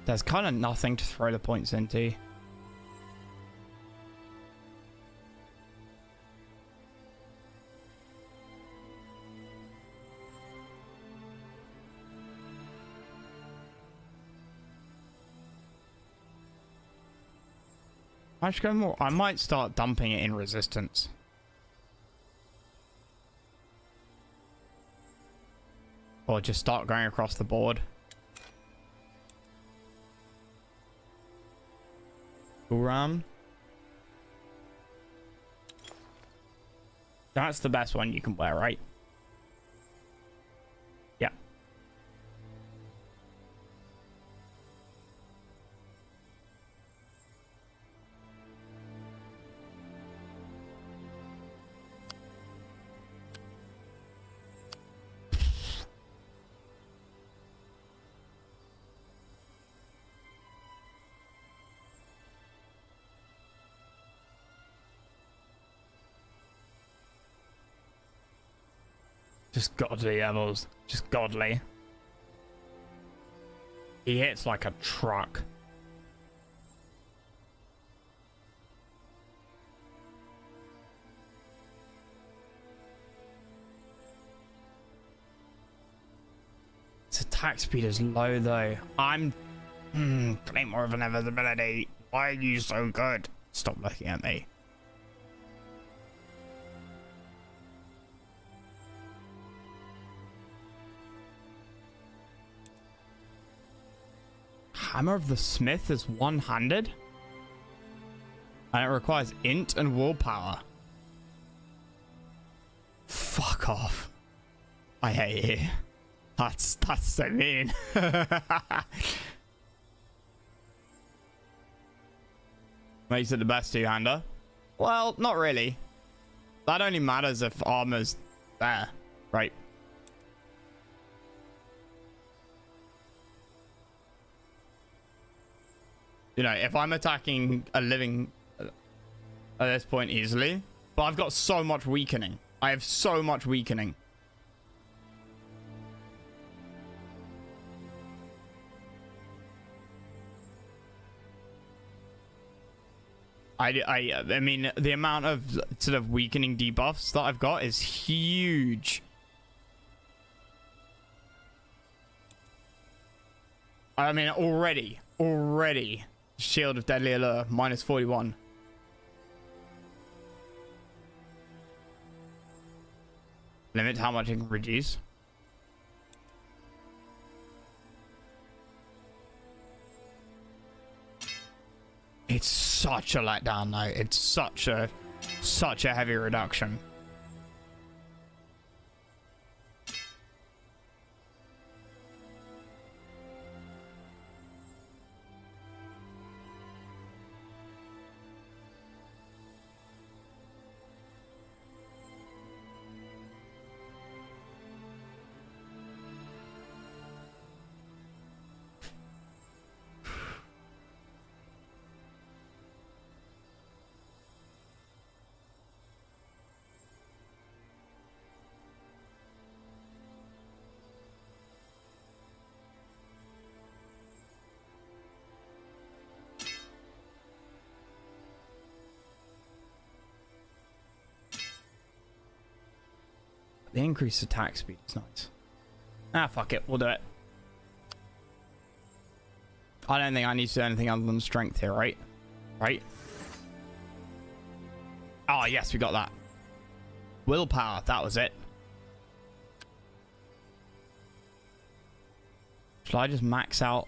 There's kind of nothing to throw the points into. I should go more. I might start dumping it in resistance. Or just start going across the board. Uram. That's the best one you can wear, right? Yeah. Just godly levels. Just godly. He hits like a truck. Its attack speed is low though. I'm claim more of an invisibility. Why are you so good? Stop looking at me. Hammer of the Smith is one-handed? And it requires int and willpower. Fuck off. I hate you. That's so mean. Makes it the best two-hander? Well, not really. That only matters if armor's there, right? You know, if I'm attacking a living at this point easily, but I've got so much weakening. I have so much weakening. I mean, the amount of sort of weakening debuffs that I've got is huge. I mean, already. Shield of Deadly Allure, minus 41. Limit how much it can reduce. It's such a letdown though. It's such a heavy reduction. The increased attack speed is nice. Ah, fuck it. We'll do it. I don't think I need to do anything other than strength here, right? Right? Oh, yes, we got that. Willpower. That was it. Shall I just max out?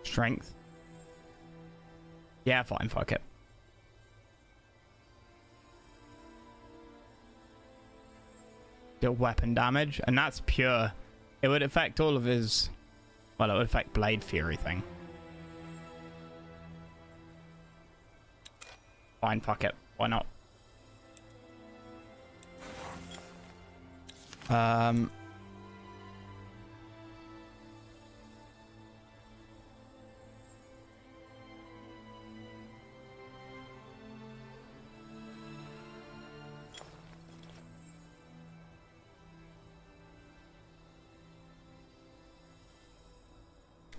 Strength. Yeah, fine, fuck it. Deal weapon damage, and that's pure. It would affect all of his... Well, it would affect Blade Fury thing. Fine, fuck it. Why not?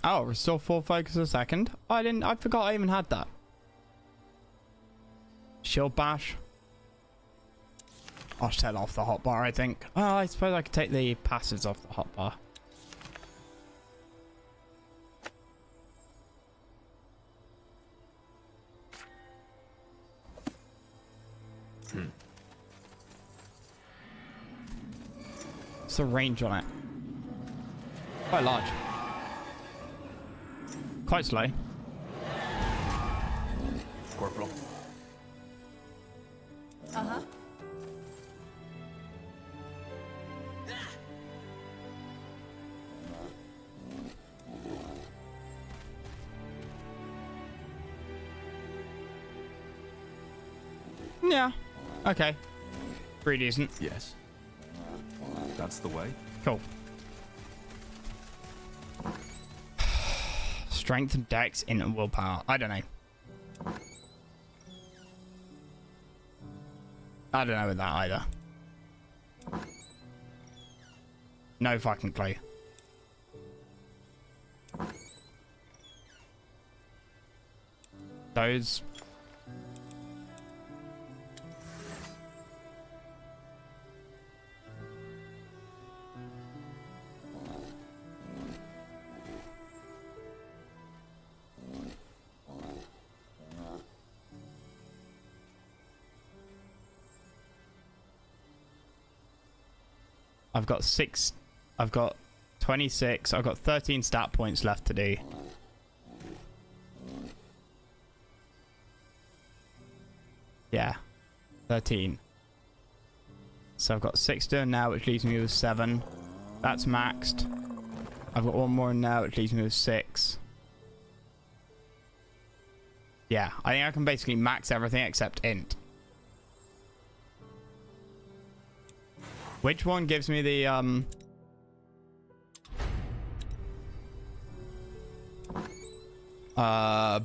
Oh, restore full focus a second. I forgot I even had that. Shield bash. I'll set off the hotbar, I think. Oh, I suppose I could take the passives off the hotbar. What's the range on it? Quite large. Quite slow. Corporal. Uh-huh. Yeah. Okay. Pretty decent. Yes. That's the way. Cool. Strength and dex in willpower. I don't know. I don't know with that either. No fucking clue. Those. I've got 6. I've got 26. I've got 13 stat points left to do. Yeah. 13. So I've got 6 done now, which leaves me with 7. That's maxed. I've got 1 more in now, which leaves me with 6. Yeah, I think I can basically max everything except int. Which one gives me the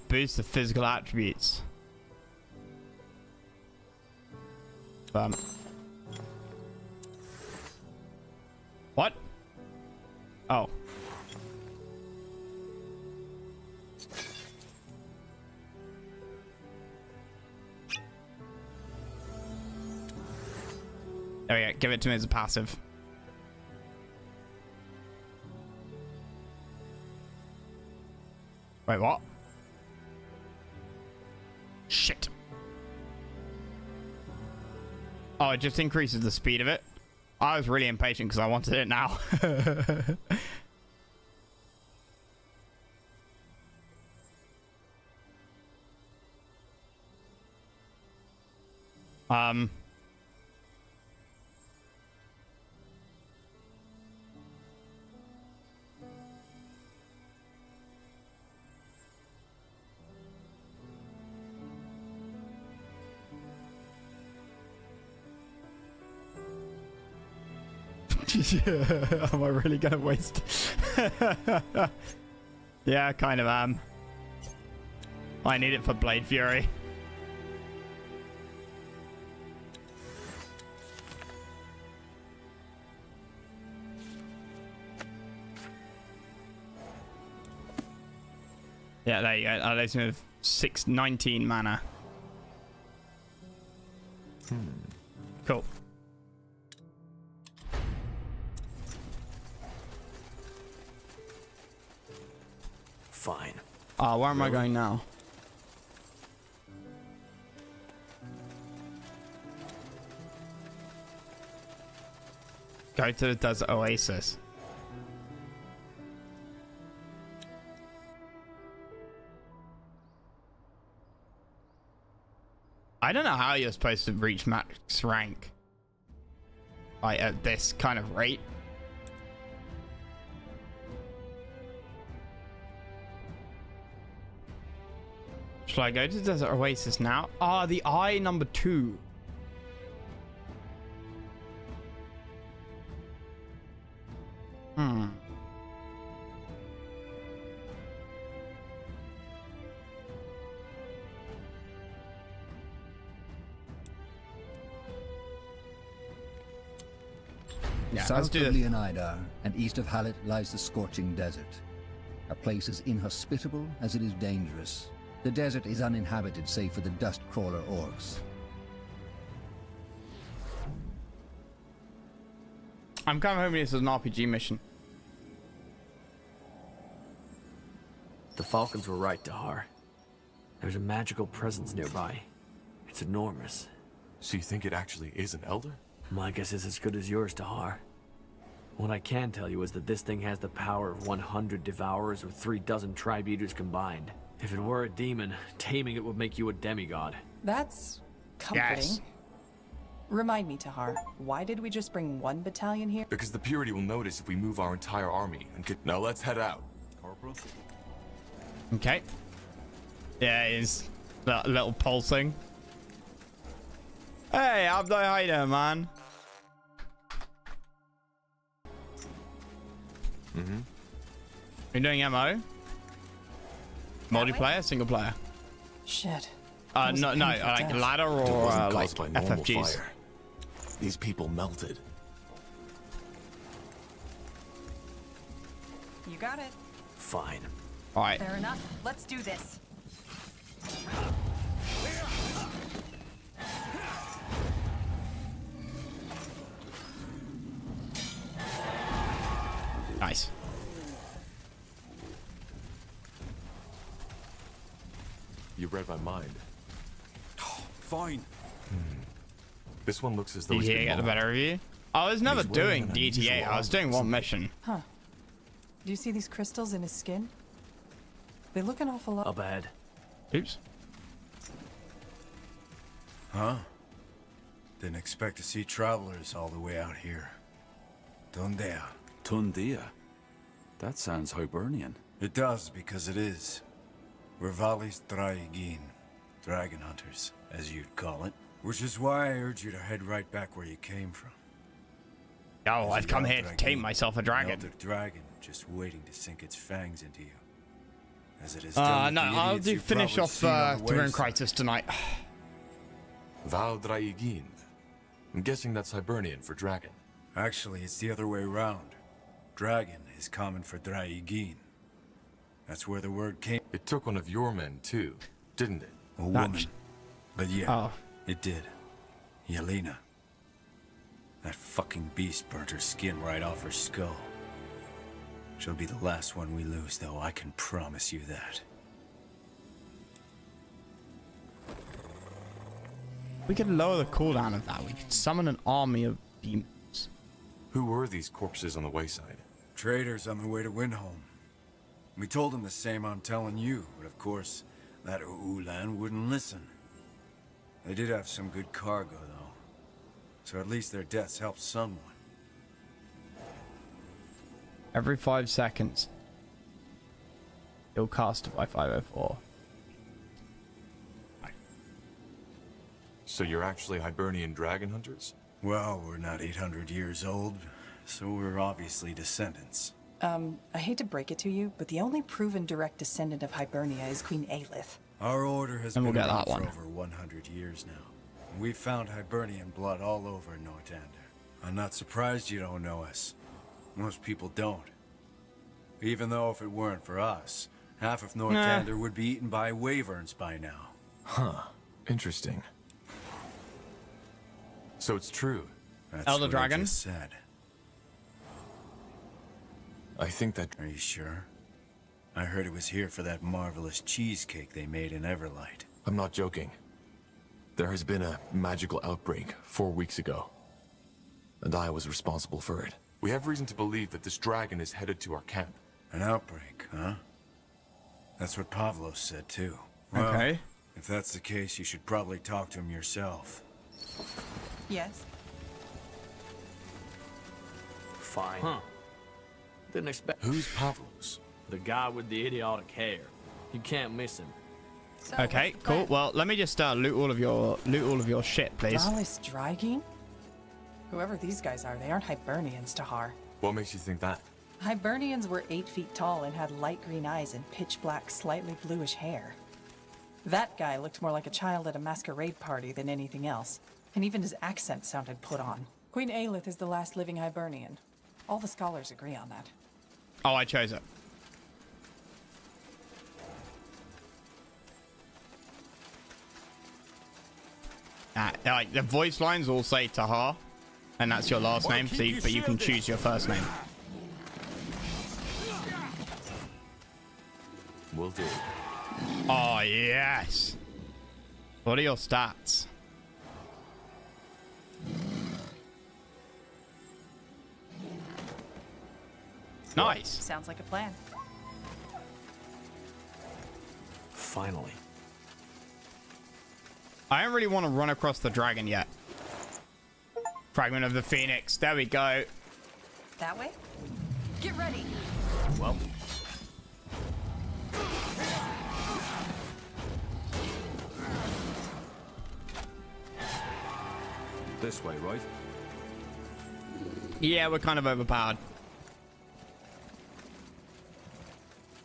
boost of physical attributes? What? Oh. There we go. Give it to me as a passive. Wait, what? Shit. Oh, it just increases the speed of it. I was really impatient because I wanted it now. Am I really gonna waste? Yeah, kind of am. I need it for Blade Fury. Yeah, there you go. That leaves me with 619 mana. Cool. Fine. Where am I going now? Go to the desert oasis. I don't know how you're supposed to reach max rank, like at this kind of rate. Should I go to Desert Oasis now? The eye number 2. Yeah, South of Leonida and east of Hallett lies the scorching desert. A place as inhospitable as it is dangerous. The desert is uninhabited save for the dust crawler orcs. I'm kind of hoping this is an RPG mission. The Falcons were right, Dahar. There's a magical presence nearby. It's enormous. So you think it actually is an elder? My guess is as good as yours, Dahar. What I can tell you is that this thing has the power of 100 devourers or 36 tribe eaters combined. If it were a demon, taming it would make you a demigod. That's comforting. Yes. Remind me, Tahar, why did we just bring one battalion here? Because the Purity will notice if we move our entire army and get... Now let's head out. Corporal? Okay. Yeah, he's that little pulsing. Hey, Abdai, how you doing, man? Mm-hmm. You doing MO? Multiplayer, single player? Shit. No, like ladder or like FFGs. Fire. These people melted. You got it. Fine. All right. Fair enough. Let's do this. Nice. You read my mind. Fine. This one looks as though he's DTA been get a mauled. better review. I was never He's wearing doing an DTA. unusual I was doing one outfit. mission. Huh. Do you see these crystals in his skin? They look an awful lot. Up ahead. Oops. Huh? Didn't expect to see travelers all the way out here. Tundea. Tundea? That sounds Hibernian. It does, because it is. We're Valis Draigin, dragon hunters, as you'd call it. Which is why I urge you to head right back where you came from. Oh, I've come here to tame myself a dragon. Elder dragon, just waiting to sink its fangs into you. As it is No, done with the I'll idiots do you've finish probably off seen on the Rune wayside. Crisis tonight. Val Draigin. I'm guessing that's Hibernian for dragon. Actually, it's the other way around. Dragon is common for Draigin. That's where the word came. It took one of your men, too, didn't it? A woman. But yeah, Oh. it did. Yelena. That fucking beast burnt her skin right off her skull. She'll be the last one we lose, though, I can promise you that. We could lower the cooldown of that. We could summon an army of demons. Who were these corpses on the wayside? Traders on the way to Windholm. We told them the same I'm telling you, but of course, that Ulan wouldn't listen. They did have some good cargo, though. So at least their deaths helped someone. Every 5 seconds. He'll cast by 504. So you're actually Hibernian dragon hunters? Well, we're not 800 years old, so we're obviously descendants. I hate to break it to you, but the only proven direct descendant of Hibernia is Queen Aelith. Our order has And been we'll get around that for one. over 100 years now. We've found Hibernian blood all over Northander. I'm not surprised you don't know us. Most people don't. Even though if it weren't for us, half of Northander would be eaten by wyverns by now. Huh. Interesting. So it's true. That's Elder what Dragon? I just said. I think that... Are you sure? I heard it was here for that marvelous cheesecake they made in Everlight. I'm not joking. There has been a magical outbreak 4 weeks ago. And I was responsible for it. We have reason to believe that this dragon is headed to our camp. An outbreak, huh? That's what Pavlos said, too. Well, Okay. if that's the case, you should probably talk to him yourself. Yes. Fine. Huh. Didn't expect... Who's Pavlos? The guy with the idiotic hair. You can't miss him. So, Okay, what's the cool. plan? Well, let me just loot all of your shit, please. Valis Draigin? Whoever these guys are, they aren't Hibernians, Tahar. What makes you think that? Hibernians were 8 feet tall and had light green eyes and pitch black, slightly bluish hair. That guy looked more like a child at a masquerade party than anything else, and even his accent sounded put on. Queen Aelith is the last living Hibernian. All the scholars agree on that. Oh, I chose it. Like the voice lines all say Tahar. and that's your last name, so but you can choose your first name. Will do. Oh, yes. What are your stats? Nice. Sounds like a plan. Finally. I don't really want to run across the dragon yet. Fragment of the Phoenix. There we go. That way? Get ready. Well. This way, right? Yeah, we're kind of overpowered.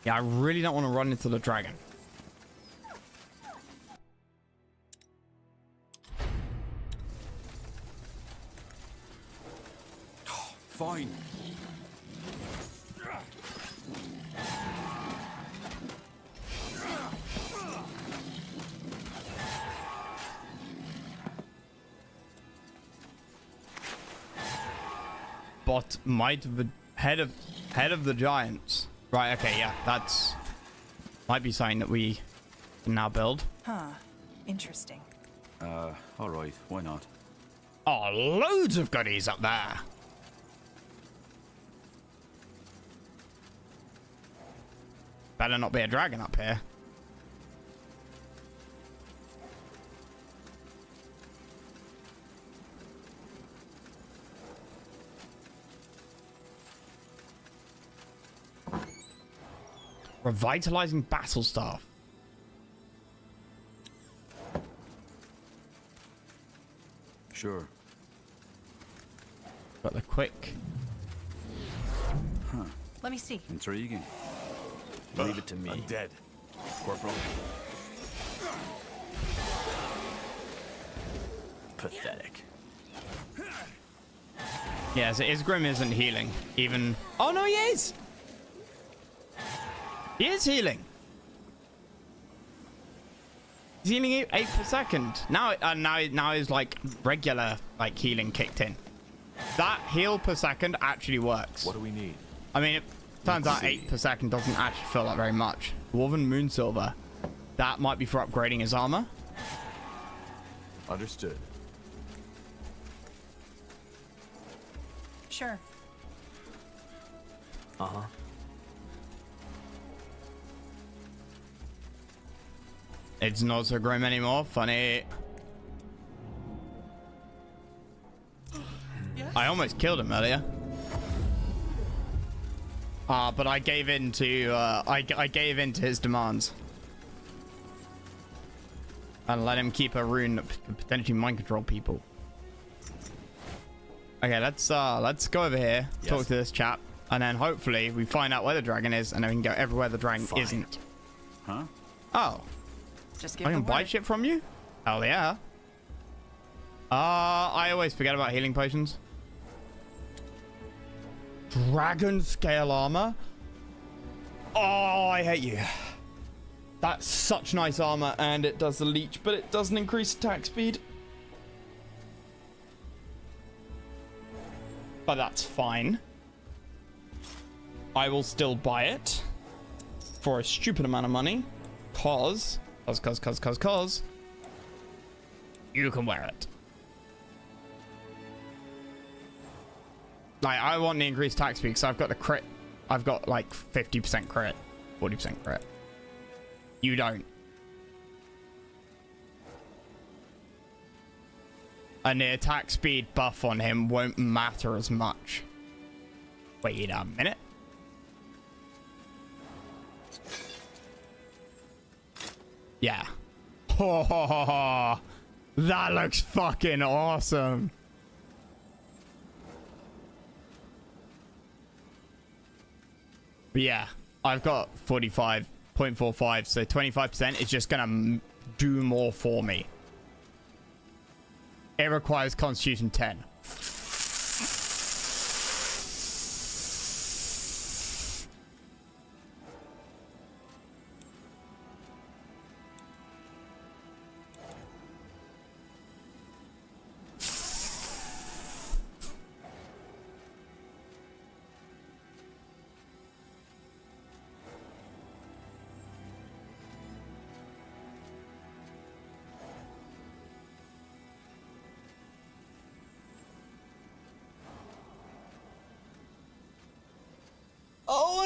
Yeah, I really don't want to run into the dragon. Fine. But might of the head of the giants. Right, okay, yeah, that's might be something that we can now build. Huh. Interesting. All right, why not? Oh, loads of goodies up there. Better not be a dragon up here. Revitalizing battle staff. Sure. Got the quick. Huh. Let me see. Intriguing. Leave it to me. I'm dead. Corporal. Pathetic. Yeah, so Isgrim isn't healing. Even... Oh, no, he is! He is healing. He's healing 8 per second. Now his, like, regular, like, healing kicked in. That heal per second actually works. What do we need? I mean, it turns out 8 per second doesn't actually feel like very much. Dwarven Moonsilver. That might be for upgrading his armor. Understood. Sure. Uh-huh. It's not so grim anymore. Funny. I almost killed him earlier. But I gave in to I gave in to his demands. And let him keep a rune that could potentially mind control people. Okay, let's go over here, talk to this chap, and then hopefully we find out where the dragon is, and then we can go everywhere the dragon isn't. Huh? Oh. Just give I can the buy word. shit from you? Hell yeah. I always forget about healing potions. Dragon scale armor? Oh, I hate you. That's such nice armor, and it does the leech, but it doesn't increase attack speed. But that's fine. I will still buy it for a stupid amount of money, cause you can wear it. Like, I want the increased attack speed because I've got the crit. I've got like 50% crit, 40% crit. You don't. And the attack speed buff on him won't matter as much. Wait a minute. Yeah. Oh, that looks fucking awesome. But yeah, I've got 45.45, so 25% is just gonna do more for me. It requires Constitution 10.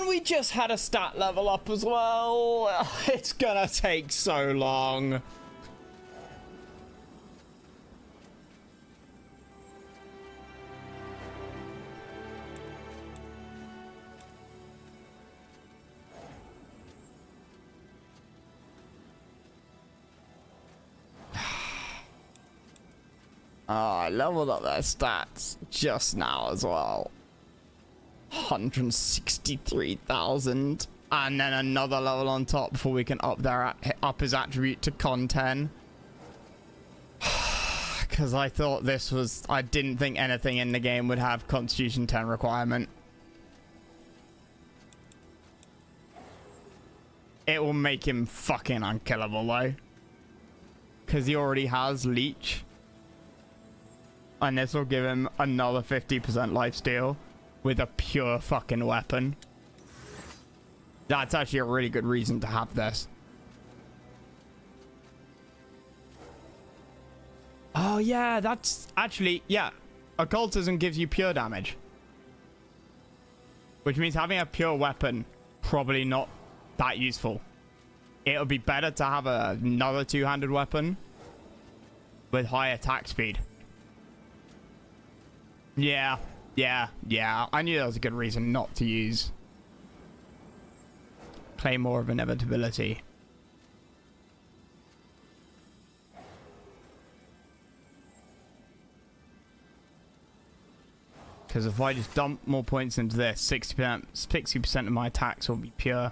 And we just had a stat level up as well. It's gonna take so long. Oh, I leveled up their stats just now as well. 163,000. And then another level on top before we can up his attribute to con 10. Because I thought this was... I didn't think anything in the game would have Constitution 10 requirement. It will make him fucking unkillable though. Because he already has Leech. And this will give him another 50% lifesteal with a pure fucking weapon. That's actually a really good reason to have this. Oh yeah, that's actually, yeah. Occultism gives you pure damage. Which means having a pure weapon, probably not that useful. It'll be better to have another two-handed weapon with high attack speed. Yeah. I knew that was a good reason not to use Claymore of Inevitability. Because if I just dump more points into this, 60% of my attacks will be pure.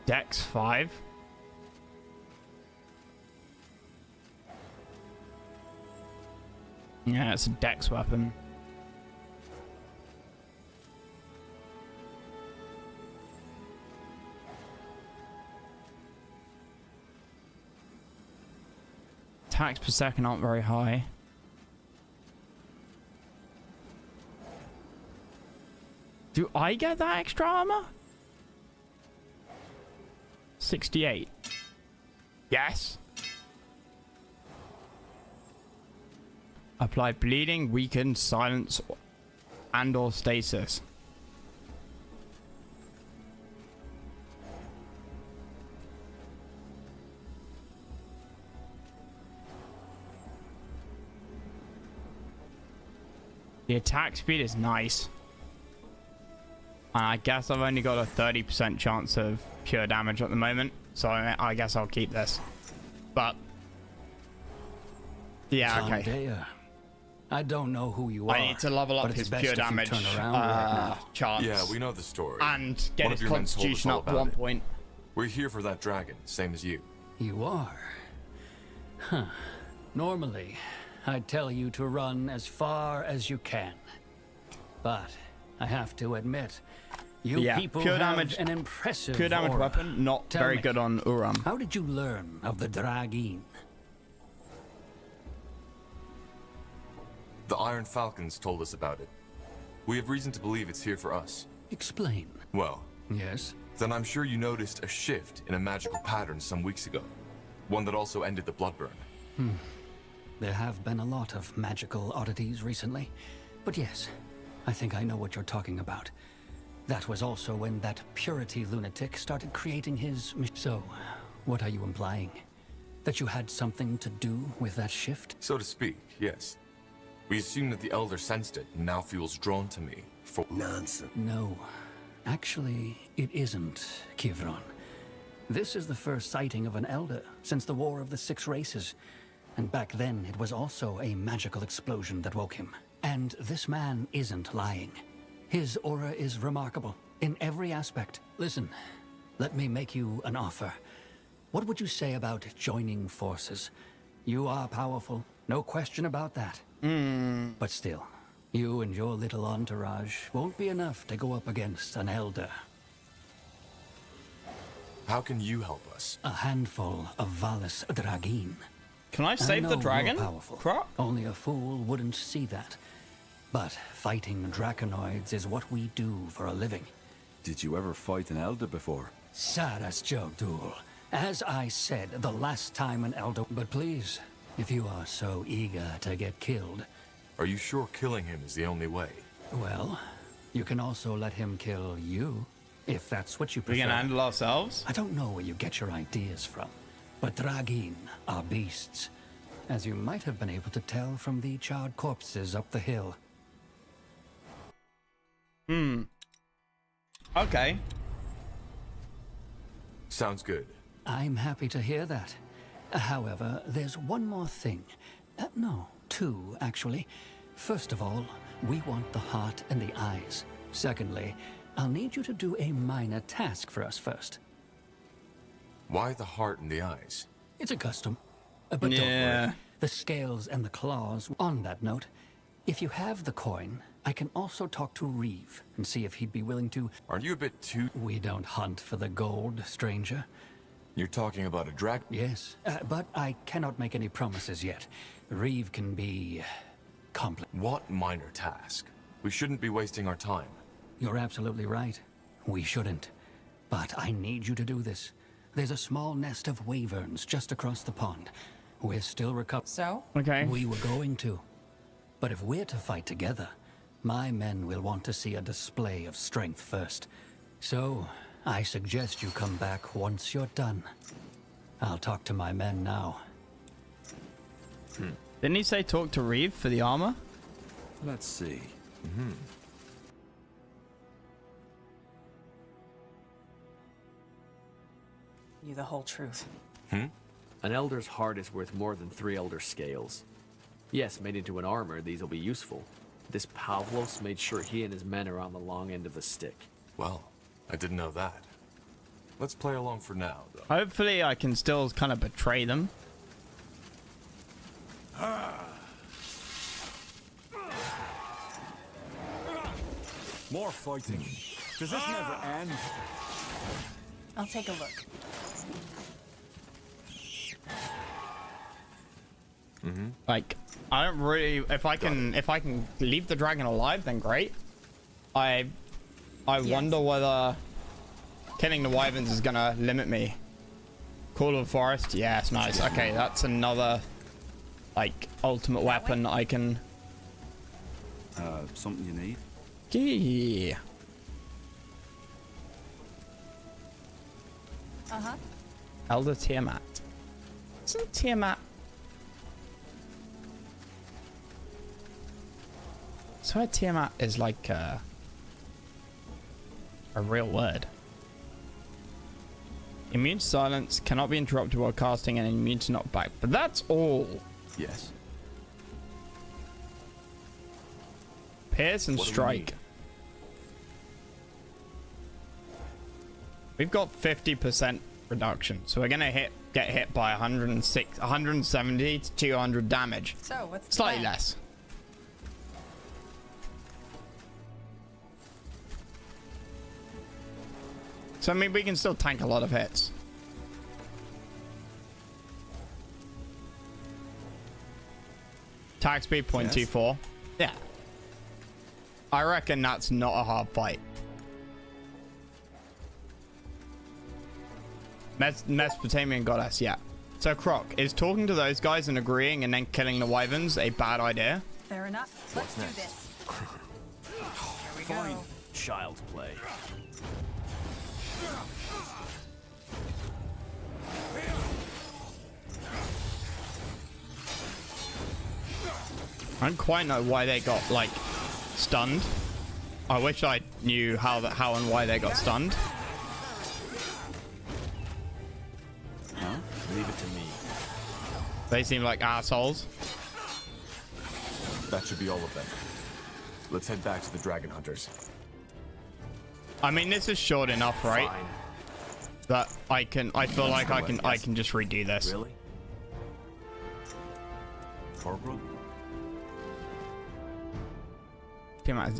Dex 5. Yeah, it's a Dex weapon. Attacks per second aren't very high. Do I get that extra armor? 68. Yes. Apply bleeding, weaken, silence, and or stasis. The attack speed is nice. And I guess I've only got a 30% chance of pure damage at the moment. So I guess I'll keep this. But... yeah, okay. I don't know who you are. I need to level up his pure damage chance. Yeah, we know the story. And get his constitution up to 1 point. We're here for that dragon, same as you. You are? Huh. Normally, I'd tell you to run as far as you can. But I have to admit, you people pure have damage, an impressive pure damage aura. weapon, not very good on Uram. How did you learn of the Drageen? The Iron Falcons told us about it. We have reason to believe it's here for us. Explain. Well... yes? Then I'm sure you noticed a shift in a magical pattern some weeks ago. One that also ended the Bloodburn. There have been a lot of magical oddities recently. But yes, I think I know what you're talking about. That was also when that purity lunatic started creating his... So, what are you implying? That you had something to do with that shift? So to speak, yes. We assume that the Elder sensed it and now feels drawn to me for... Nonsense. No. Actually, it isn't, Kivron. This is the first sighting of an Elder since the War of the Six Races. And back then, it was also a magical explosion that woke him. And this man isn't lying. His aura is remarkable in every aspect. Listen, let me make you an offer. What would you say about joining forces? You are powerful, no question about that. But still, you and your little entourage won't be enough to go up against an Elder. How can you help us? A handful of Valis Drageen. Can I save the dragon? Croc? Only a fool wouldn't see that. But fighting Draconoids is what we do for a living. Did you ever fight an elder before? Saras Jodul. As I said the last time an elder... But please, if you are so eager to get killed... Are you sure killing him is the only way? Well, you can also let him kill you, if that's what you prefer. We can handle ourselves? I don't know where you get your ideas from, but Dragin are beasts, as you might have been able to tell from the charred corpses up the hill. Okay. Sounds good. I'm happy to hear that. However, there's one more thing. No, two, actually. First of all, we want the heart and the eyes. Secondly, I'll need you to do a minor task for us first. Why the heart and the eyes? It's a custom. But don't worry. The scales and the claws. On that note, if you have the coin, I can also talk to Reeve and see if he'd be willing to... Aren't you a bit too... We don't hunt for the gold, stranger. You're talking about a drag... Yes, but I cannot make any promises yet. Reeve can be... complex. What minor task? We shouldn't be wasting our time. You're absolutely right. We shouldn't. But I need you to do this. There's a small nest of wyverns just across the pond. We're still recovering. So? Okay. We were going to. But if we're to fight together, my men will want to see a display of strength first. So, I suggest you come back once you're done. I'll talk to my men now. Didn't he say talk to Reeve for the armor? Let's see. You the whole truth. An elder's heart is worth more than 3 elder scales. Yes, made into an armor, these will be useful. This Pavlos made sure he and his men are on the long end of the stick. Well, I didn't know that. Let's play along for now, though. Hopefully I can still kind of betray them. More fighting. Does this never end? I'll take a look. Like, I don't really... If I can leave the dragon alive, then great. I wonder whether killing the wyverns is gonna limit me. Call of the Forest? Yes, nice. Okay, that's another, like, ultimate weapon that I can... Something you need? Yeah. Elder Tiamat. Isn't Tiamat... So Tiamat is like a real word. Immune to silence, cannot be interrupted while casting, and immune to knockback. But that's all. Yes. Pierce and strike. We've got 50% reduction, so we're gonna get hit by 170 to 200 damage. So what's the slightly plan? less. So I mean, we can still tank a lot of hits. Attack speed 0.24. Yeah. I reckon that's not a hard fight. Mesopotamian goddess, yeah. So Croc, is talking to those guys and agreeing and then killing the wyverns a bad idea? Fair enough. Let's do this. Here we go. Child's play. I don't quite know why they got, like, stunned. I wish I knew how and why they got stunned. Huh? Leave it to me. They seem like assholes. That should be all of them. Let's head back to the dragon hunters. I mean, this is short enough, right? Fine. That I feel like I can just redo this. Really? Corporal?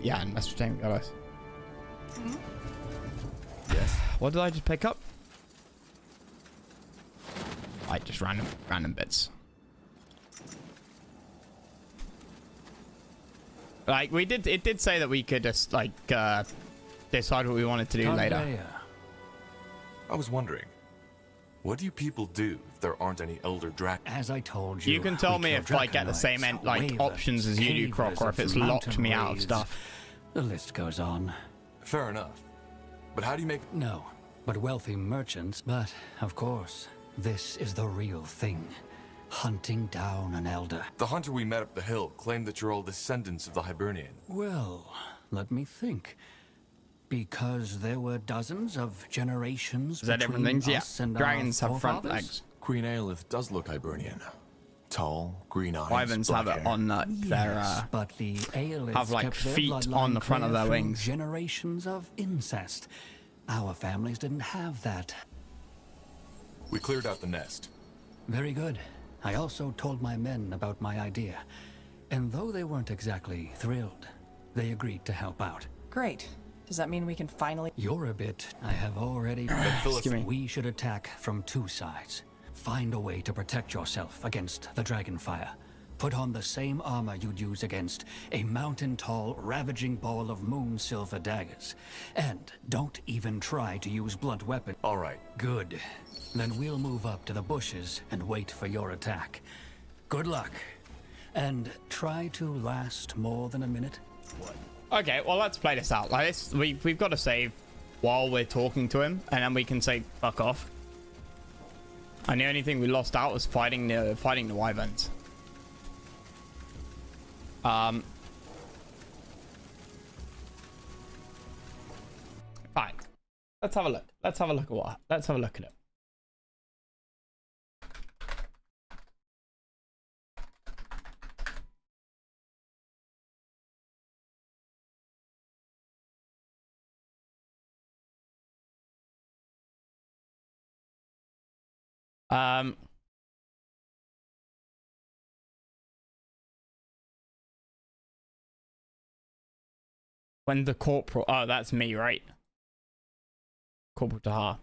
Yeah, and Mesopotamian goddess. Yes. What did I just pick up? Like just random bits. Like it did say that we could just like decide what we wanted to do later. I was wondering, what do you people do if there aren't any elder drac? As I told you, You can tell me if I get the same options as you do, Croc, or if it's locked me out of stuff. The list goes on. Fair enough. But how do you make... No, but wealthy merchants. But, of course, this is the real thing. Hunting down an elder. The hunter we met up the hill claimed that you're all descendants of the Hibernian. Well, let me think. Because there were dozens of generations Is that different between things? Yeah. us and Dragons our have front forefathers? legs. Queen Aelith does look Hibernian. Tall, green eyes, Wyverns have it on their but the Aeliths have like kept their feet bloodline on the front of clear their through wings. Generations of incest. Our families didn't have that. We cleared out the nest. Very good. I also told my men about my idea. And though they weren't exactly thrilled, they agreed to help out. Great. Does that mean we can finally... You're a bit... I have already... We should attack from two sides. Find a way to protect yourself against the Dragonfire. Put on the same armor you'd use against a mountain-tall, ravaging ball of moon-silver daggers. And don't even try to use blunt weapons. All right. Good. Then we'll move up to the bushes and wait for your attack. Good luck. And try to last more than a minute. Okay, well, let's play this out. Like this, we've got to save while we're talking to him, and then we can say fuck off. And the only thing we lost out was fighting the wyverns. Fine. Let's have a look. Let's have a look at what. Let's have a look at it. When the corporal... Oh, that's me, right? Corporal Tahar.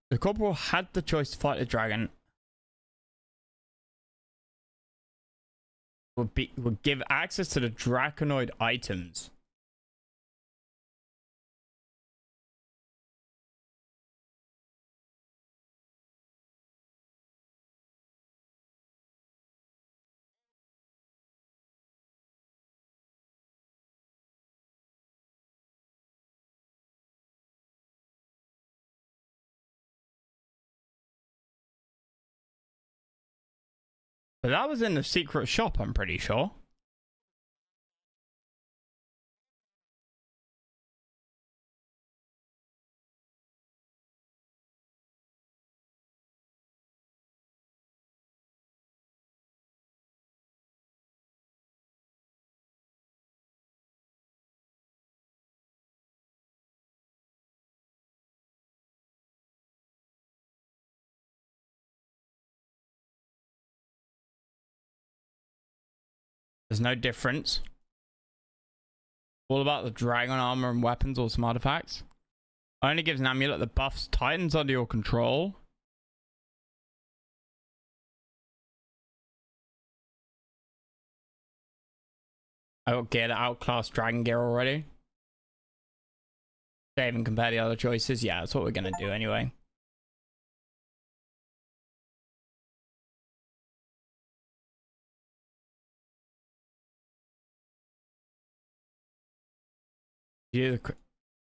The corporal had the choice to fight the dragon. Would give access to the draconoid items. But that was in the secret shop, I'm pretty sure. There's no difference. All about the dragon armor and weapons or some artifacts. Only gives an amulet that buffs titans under your control. I got gear that outclass dragon gear already. Save and compare the other choices. Yeah, that's what we're gonna do anyway. Do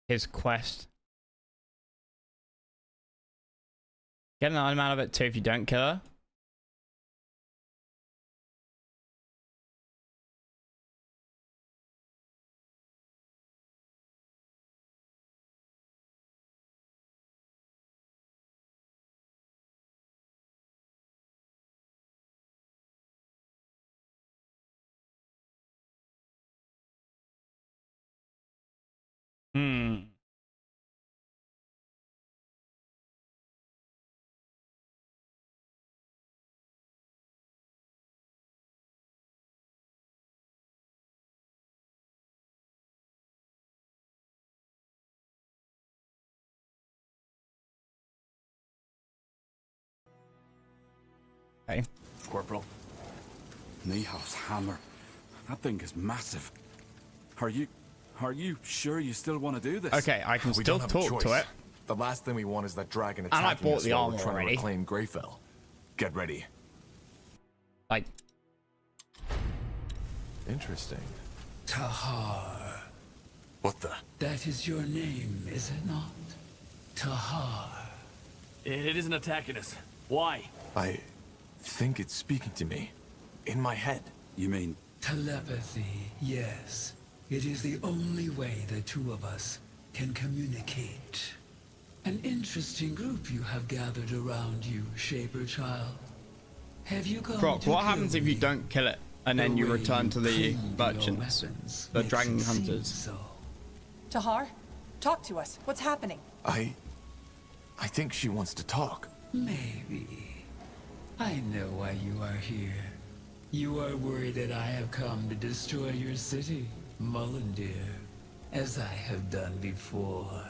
his quest. Get an item out of it too if you don't kill her. Okay. Corporal, Nihal's hammer. That thing is massive. Are you sure you still want to do this? Okay, I can We still don't have a talk to choice. it. The last thing we want is that dragon And I attacking bought us the while armor we're trying already. to reclaim Greyfell. Get ready. Like, interesting. Tahar. What the? That is your name, is it not? Tahar. It isn't attacking us. Why? I think it's speaking to me. In my head. You mean... Telepathy, yes. It is the only way the two of us can communicate. An interesting group you have gathered around you, Shaper Child. Have you come Brock, to what kill happens if you me don't kill it and then the you way return you to the cleaned your merchants, weapons the makes dragon it seem hunters? so. Tahar, talk to us. What's happening? I think she wants to talk. Maybe. I know why you are here. You are worried that I have come to destroy your city, Mullendeer, as I have done before.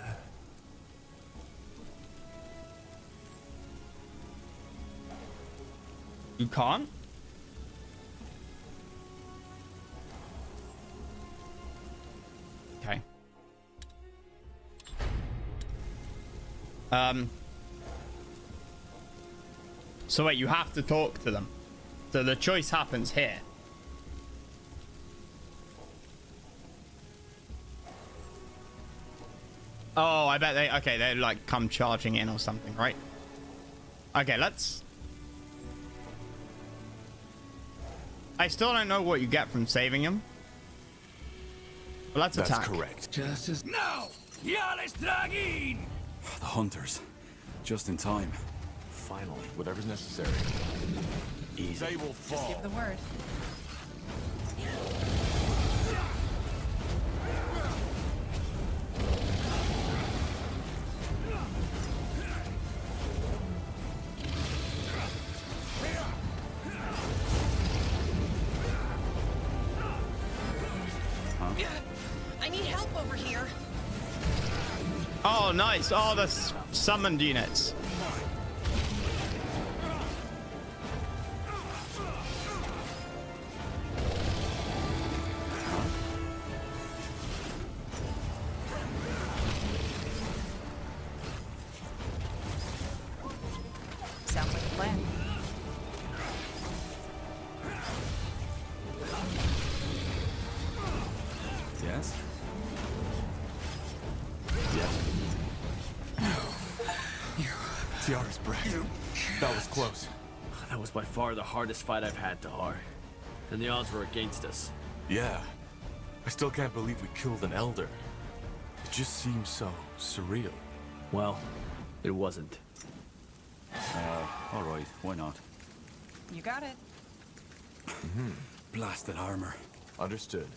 You can't? Okay. So wait, you have to talk to them. So the choice happens here. Oh, I bet they like come charging in or something, right? Okay, let's... I still don't know what you get from saving him. But let's attack. That's correct. Just as... No! Yales Dragin! The hunters. Just in time. Finally, whatever's necessary. Easy. They will fall. Just give the word. I need help over here. Oh, nice. Oh, the summoned units. Sounds like a plan. Yes? Tiara's breath. That was close. That was by far the hardest fight I've had, Tahar. And the odds were against us. Yeah. I still can't believe we killed an elder. It just seems so surreal. Well, it wasn't. Alright, why not? You got it. Blasted armor. Understood.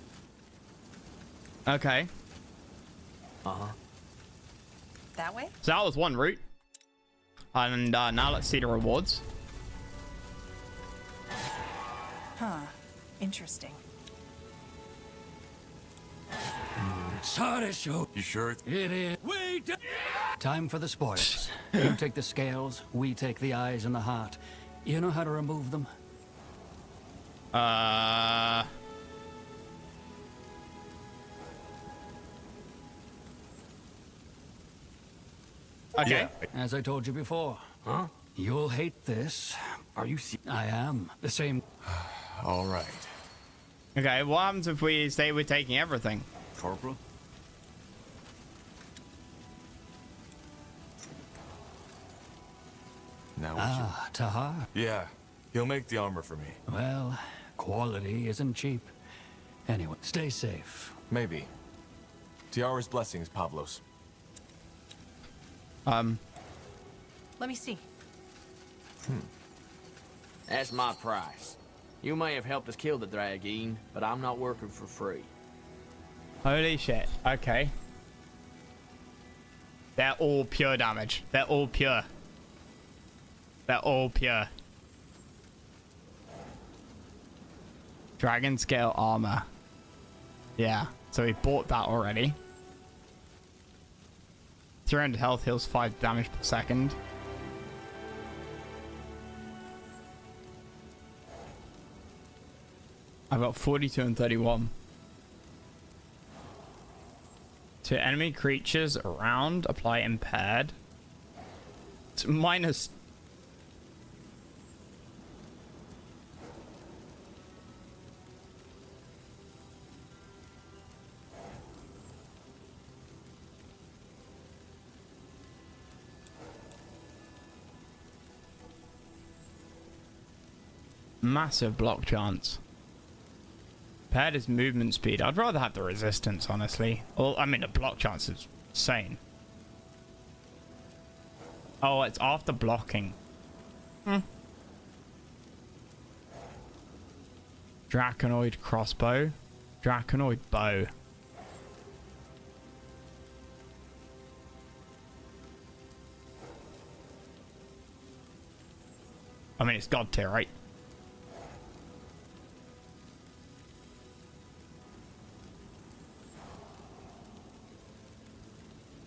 Okay. Uh-huh. That way? So that was one route. And now let's see the rewards. Huh. Interesting. Sorry, show. You sure? It is. Wait! Time for the spoils. You take the scales, we take the eyes and the heart. You know how to remove them? Okay. Yeah. As I told you before. Huh? You'll hate this. Are you I am. The same. All right. Okay, what happens if we say we're taking everything? Corporal? Now Ah, Tahar. Yeah. He'll make the armor for me. Well, quality isn't cheap. Anyway, stay safe. Maybe. Tiara's blessings, Pavlos. Let me see. That's my price. You may have helped us kill the Dragine, but I'm not working for free. Holy shit. Okay. They're all pure damage. They're all pure. They're all pure. Dragon scale armor. Yeah. So we bought that already. 300 health heals 5 damage per second. I've got 42 and 31. To enemy creatures around, apply impaired. It's minus. Massive block chance. Paired is movement speed. I'd rather have the resistance, honestly. Well, I mean, the block chance is insane. Oh, it's after blocking. Draconoid crossbow. Draconoid bow. I mean, it's god tier, right?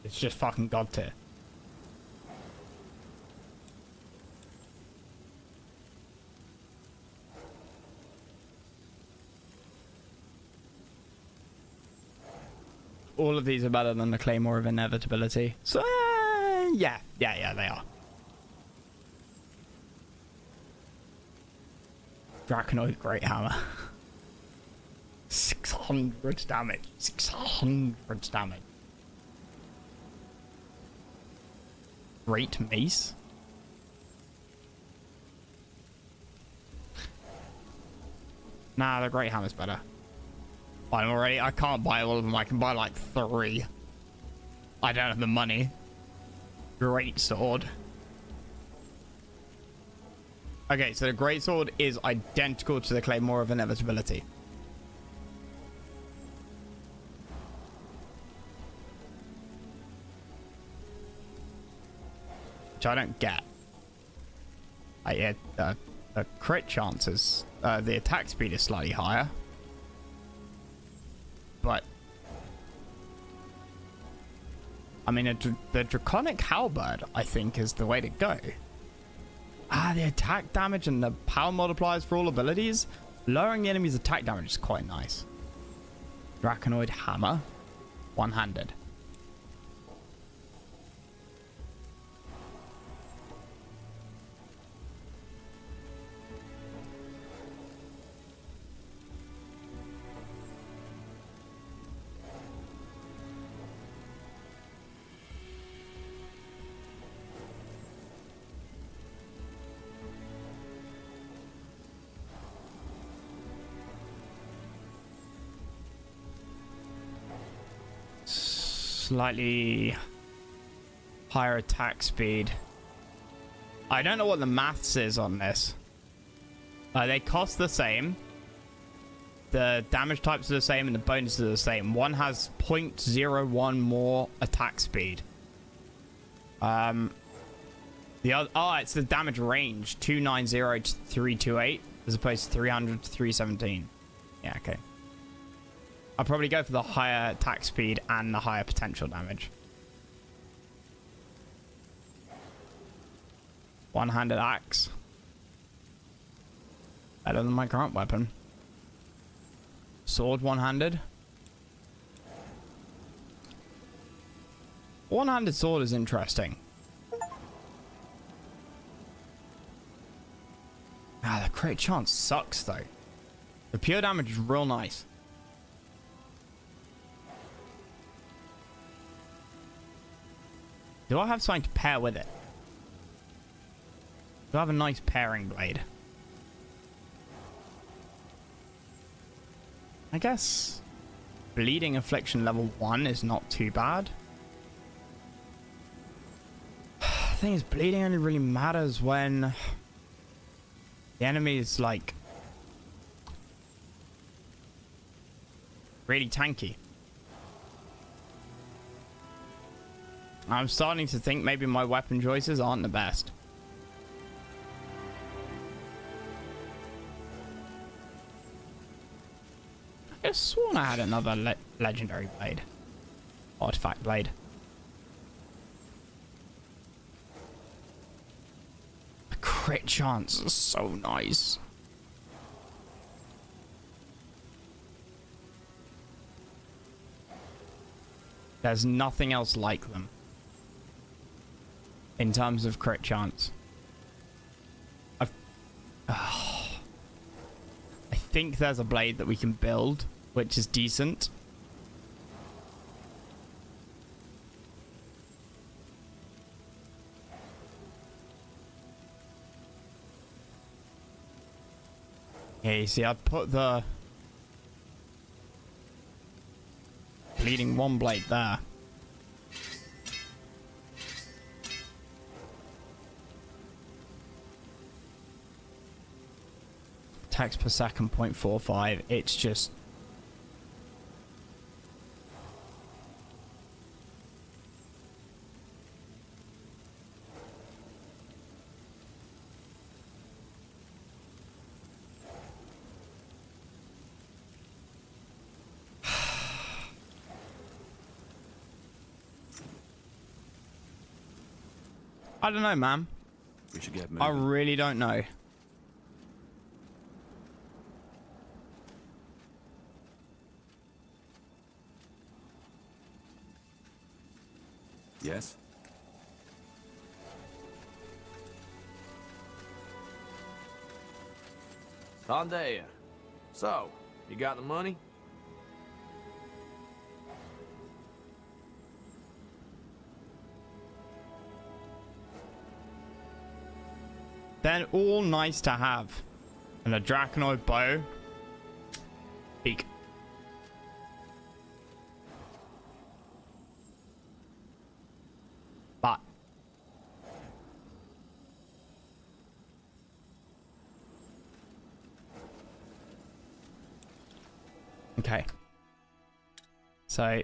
It's just fucking god tier. All of these are better than the Claymore of Inevitability. So, yeah, they are. Draconoid Great Hammer. 600 damage. 600 damage. Great Mace. Nah, the Great Hammer's better. I can't buy all of them. I can buy like 3. I don't have the money. Great Sword. Okay, so the Great Sword is identical to the Claymore of Inevitability. Which I don't get. The crit chances, the attack speed is slightly higher. But I mean, the Draconic Halberd, I think, is the way to go. The attack damage and the power multipliers for all abilities. Lowering the enemy's attack damage is quite nice. Draconoid Hammer. One-handed. Slightly higher attack speed. I don't know what the maths is on this. They cost the same. The damage types are the same and the bonuses are the same. One has 0.01 more attack speed. The other, it's the damage range, 290 to 328 as opposed to 300 to 317. Yeah, okay. I'll probably go for the higher attack speed and the higher potential damage. One-handed axe. Better than my current weapon. Sword one-handed. One-handed sword is interesting. The crit chance sucks though. The pure damage is real nice. Do I have something to pair with it? Do I have a nice pairing blade? I guess Bleeding Affliction level 1 is not too bad. The thing is, bleeding only really matters when the enemy is like really tanky. I'm starting to think maybe my weapon choices aren't the best. I could have sworn I had another legendary blade. Artifact blade. The crit chance is so nice. There's nothing else like them in terms of crit chance. I think there's a blade that we can build, which is decent. Yeah, you see, I'd put the bleeding one blade there. Attacks per second 0.45. It's just I don't know, man. We should get I really don't know. Yes? Tandea. So, you got the money? They're all nice to have. And a Draconoid bow. Peak. But okay. So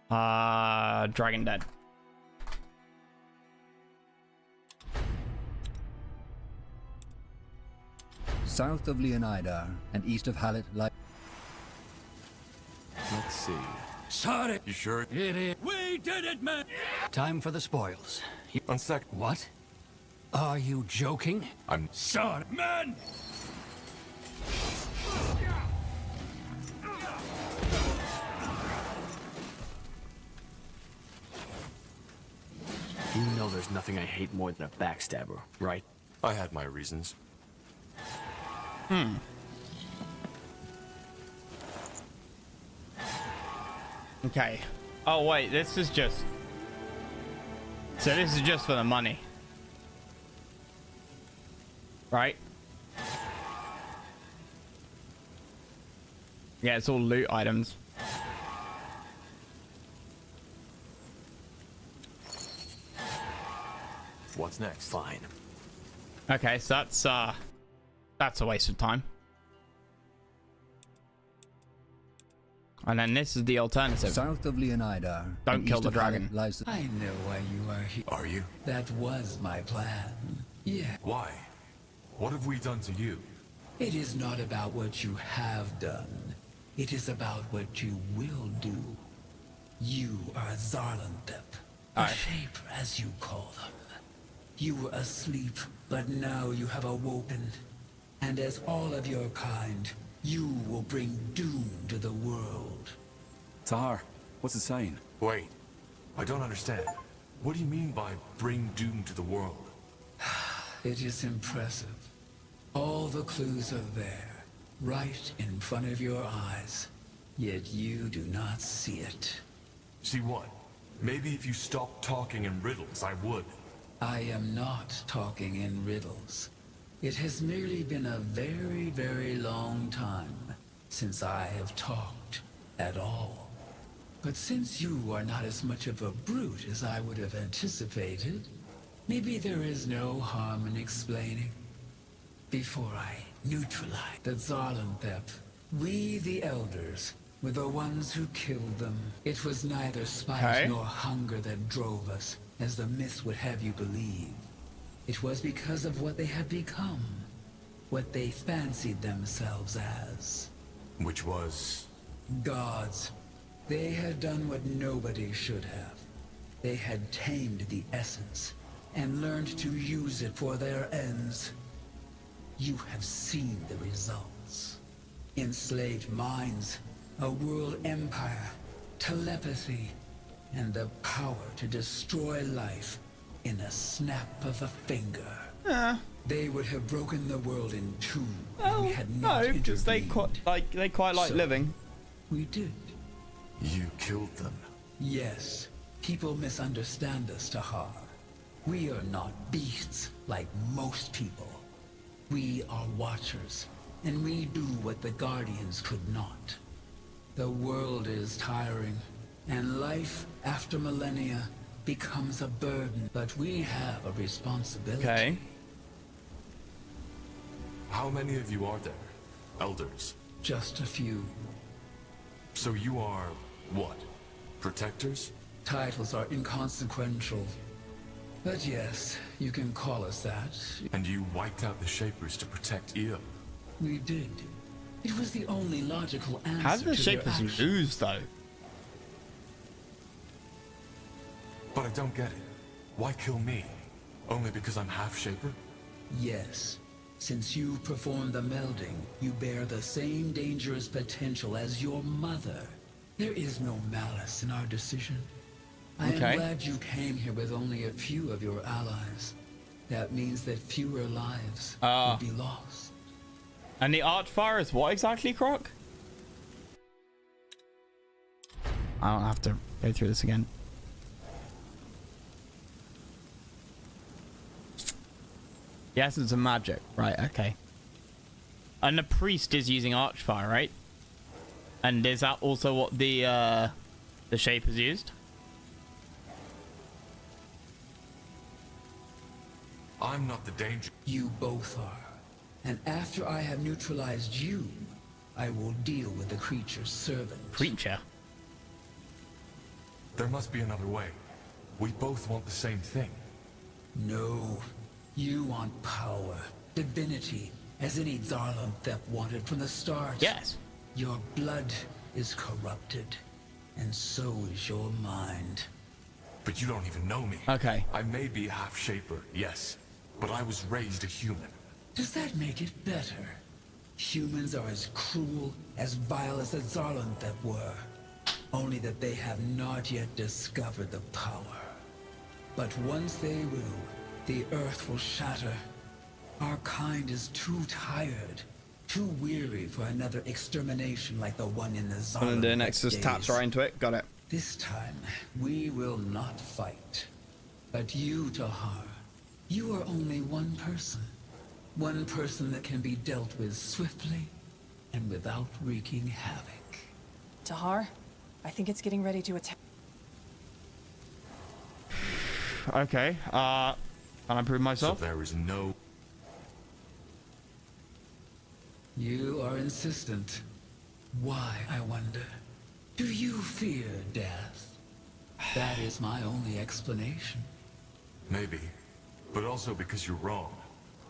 Dragon Dead. South of Leonida and east of Hallett lie. Let's see. Sorry. You sure? It is. We did it, man! Time for the spoils. On second. What? Are you joking? I'm sorry, man! You know there's nothing I hate more than a backstabber, right? I had my reasons. Okay. Oh wait, this is just... So this is just for the money. Right? Yeah, it's all loot items. What's next? Fine. Okay, so that's a waste of time. And then this is the alternative. South of Leonida. Don't kill the dragon. I know why you are here. Are you? That was my plan. Yeah. Why? What have we done to you? It is not about what you have done. It is about what you will do. You are Zarlandep, a shaper, as you call them. You were asleep, but now you have awoken. And as all of your kind, you will bring doom to the world. Tahar, what's it saying? Wait, I don't understand. What do you mean by bring doom to the world? It is impressive. All the clues are there, right in front of your eyes. Yet you do not see it. See what? Maybe if you stopped talking in riddles, I would. I am not talking in riddles. It has merely been a very, very long time since I have talked at all. But since you are not as much of a brute as I would have anticipated, maybe there is no harm in explaining. Before I neutralize the Zarlandep, we the Elders were the ones who killed them. It was neither spite nor hunger that drove us, as the myth would have you believe. It was because of what they had become, what they fancied themselves as. Which was? Gods. They had done what nobody should have. They had tamed the essence, and learned to use it for their ends. You have seen the results. Enslaved minds, a world empire, telepathy, and the power to destroy life in a snap of a finger. They would have broken the world in two if we had not No, because they intervened. quite like So, living. We did. You killed them. Yes. People misunderstand us, Tahar. We are not beasts like most people. We are watchers, and we do what the Guardians could not. The world is tiring, and life after millennia becomes a burden, but we have a responsibility. Okay. How many of you are there? Elders? Just a few. So you are, what? Protectors? Titles are inconsequential. But yes, you can call us that. And you wiped out the Shapers to protect Io? We did. It was the only logical answer. How did the to their Shapers actions. lose, though? But I don't get it. Why kill me? Only because I'm half Shaper? Yes. Since you performed the melding, you bear the same dangerous potential as your mother. There is no malice in our decision. I am glad you came here with only a few of your allies. That means that fewer lives will be lost. And the Archfire is what exactly, Croc? I don't have to go through this again. The essence of magic. Right, okay. And the priest is using Archfire, right? And is that also what the Shapers used? I'm not the danger. You both are. And after I have neutralized you, I will deal with the creature's servant. Creature? There must be another way. We both want the same thing. No. You want power, divinity, as any Zarlanthep wanted from the start. Yes. Your blood is corrupted, and so is your mind. But you don't even know me. Okay. I may be half Shaper, yes. But I was raised a human. Does that make it better? Humans are as cruel, as vile as the Zarlanthep were. Only that they have not yet discovered the power. But once they will, the earth will shatter. Our kind is too tired, too weary for another extermination like the one in the Zarlanthep And the Nexus days. taps right into it. Got it. This time, we will not fight. But you, Tahar, you are only one person. One person that can be dealt with swiftly and without wreaking havoc. Tahar, I think it's getting ready to attack. Okay. Can I prove myself? So there is no... You are insistent. Why, I wonder? Do you fear death? That is my only explanation. Maybe. But also because you're wrong.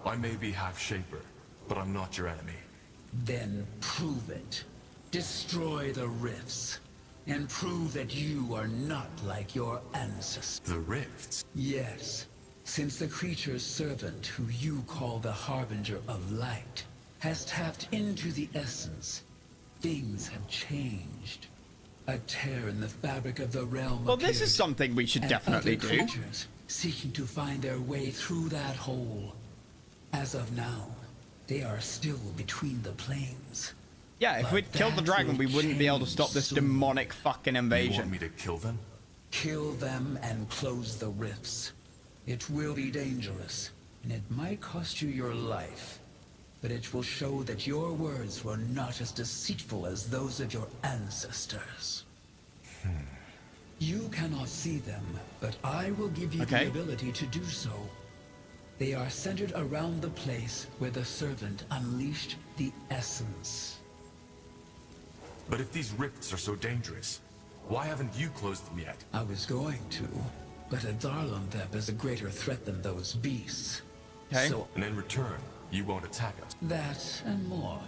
I may be half Shaper, but I'm not your enemy. Then prove it. Destroy the rifts. And prove that you are not like your ancestors. The rifts? Yes. Since the creature's servant, who you call the Harbinger of Light, has tapped into the essence, things have changed. A tear in the fabric of the realm. Well, this is something we should definitely do. Creatures seeking to find their way through that hole. As of now, they are still between the planes. Yeah, if we'd killed the dragon, we wouldn't be able to stop this demonic fucking invasion. You want me to kill them? Kill them and close the rifts. It will be dangerous, and it might cost you your life. But it will show that your words were not as deceitful as those of your ancestors. You cannot see them, but I will give you the ability to do so. They are centered around the place where the servant unleashed the essence. But if these rifts are so dangerous, why haven't you closed them yet? I was going to, but a Zarlanthep is a greater threat than those beasts. Okay. So, and in return, you won't attack us. That and more.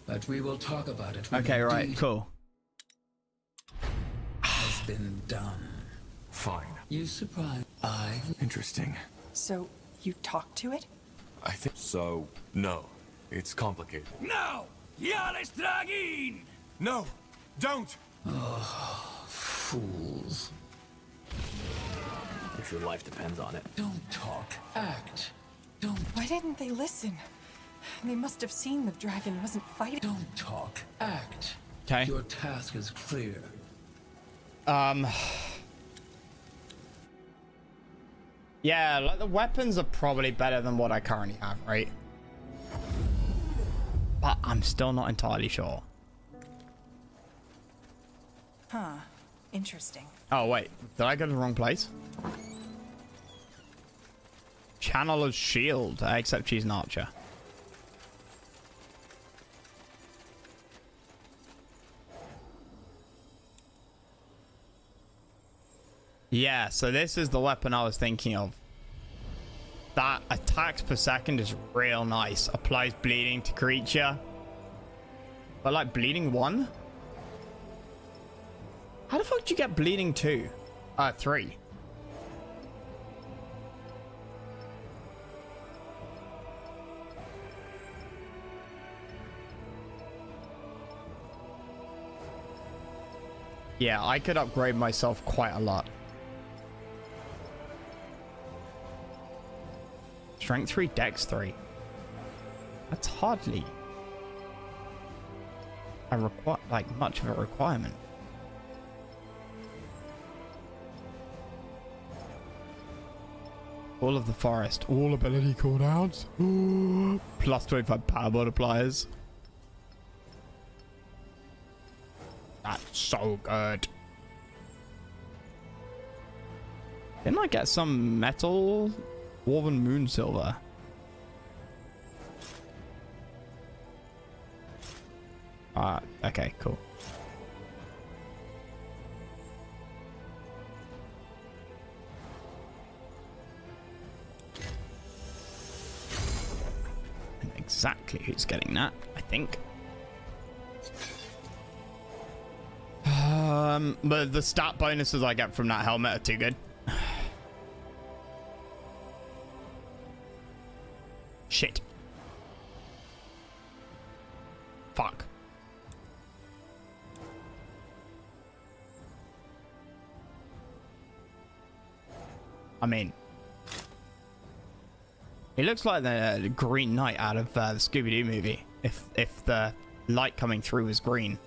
But we will talk about it when Okay, the right, deed cool. has been done. Fine. You surprise. Interesting. So, you talked to it? I think so. No. It's complicated. No! Yales Dragin! No! Don't! Oh, fools. If your life depends on it. Don't talk, act. Don't. Why didn't they listen? They must have seen the dragon wasn't fighting. Don't talk, act. Okay. Your task is clear. Yeah, like the weapons are probably better than what I currently have, right? But I'm still not entirely sure. Huh. Interesting. Oh, wait. Did I go to the wrong place? Channeler's shield, except she's an archer. Yeah, so this is the weapon I was thinking of. That attacks per second is real nice. Applies bleeding to creature. But like bleeding 1? How the fuck did you get bleeding 2? 3. Yeah, I could upgrade myself quite a lot. Strength 3, Dex 3. That's hardly a much of a requirement. All of the forest, all ability cooldowns. Plus 25 power multipliers. That's so good. Didn't I get some metal? Woven moon silver. Okay, cool. And exactly who's getting that, I think. But the stat bonuses I get from that helmet are too good. Shit. Fuck. I mean, he looks like the Green Knight out of the Scooby-Doo movie. If the light coming through was green.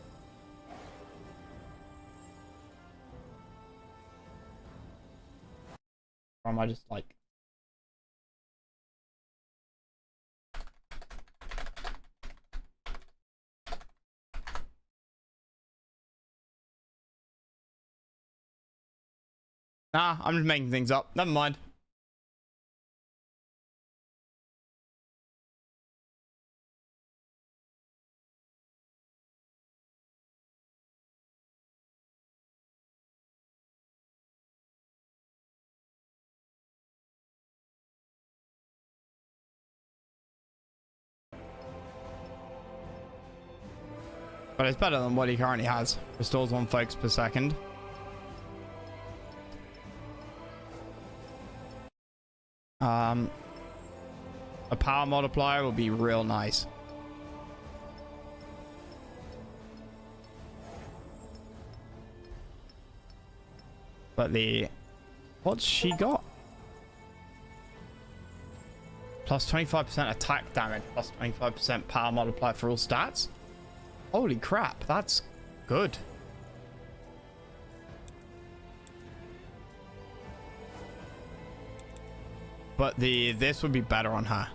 Or am I just like... Nah, I'm just making things up. Never mind. But it's better than what he currently has. Restores 1 focus per second. A power multiplier will be real nice. But what's she got? Plus 25% attack damage, plus 25% power multiplier for all stats. Holy crap, that's good. But this would be better on her.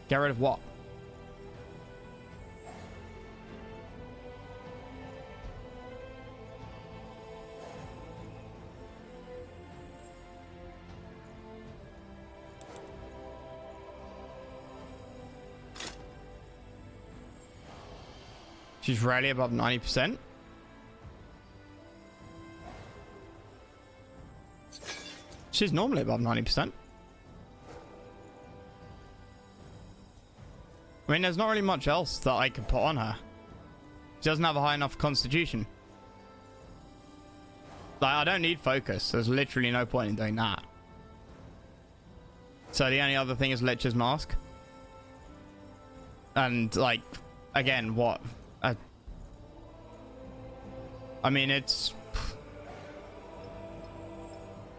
Get rid of what? She's rarely above 90%. She's normally above 90%. I mean, there's not really much else that I could put on her. She doesn't have a high enough constitution. Like, I don't need focus. There's literally no point in doing that. So the only other thing is Lich's Mask. And, like, again, what? I mean, it's...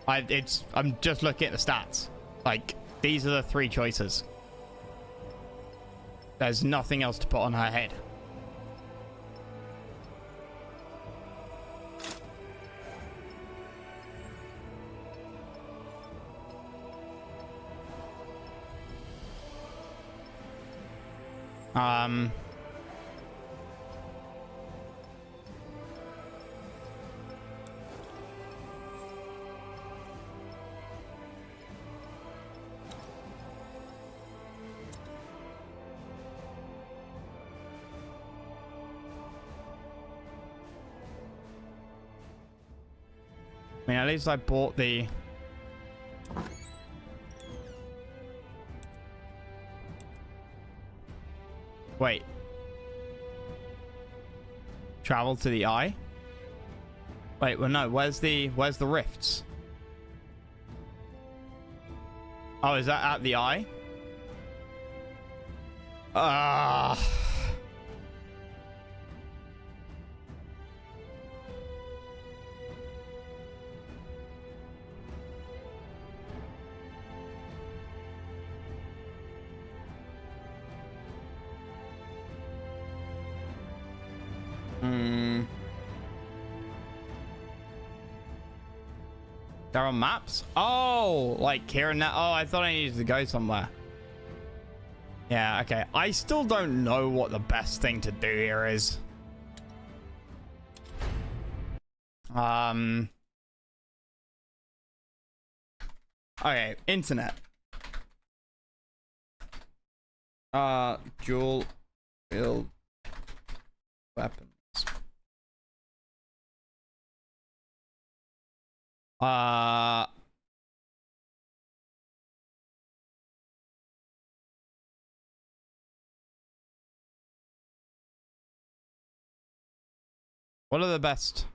I'm just looking at the stats. Like, these are the 3 choices. There's nothing else to put on her head. I mean, at least I bought the... Wait. Travel to the eye? Wait, well, no. Where's the rifts? Oh, is that at the eye? There are maps? Oh, like here and there. Oh, I thought I needed to go somewhere. Yeah, okay. I still don't know what the best thing to do here is. Okay, internet. Dual wield weapons. What are the best?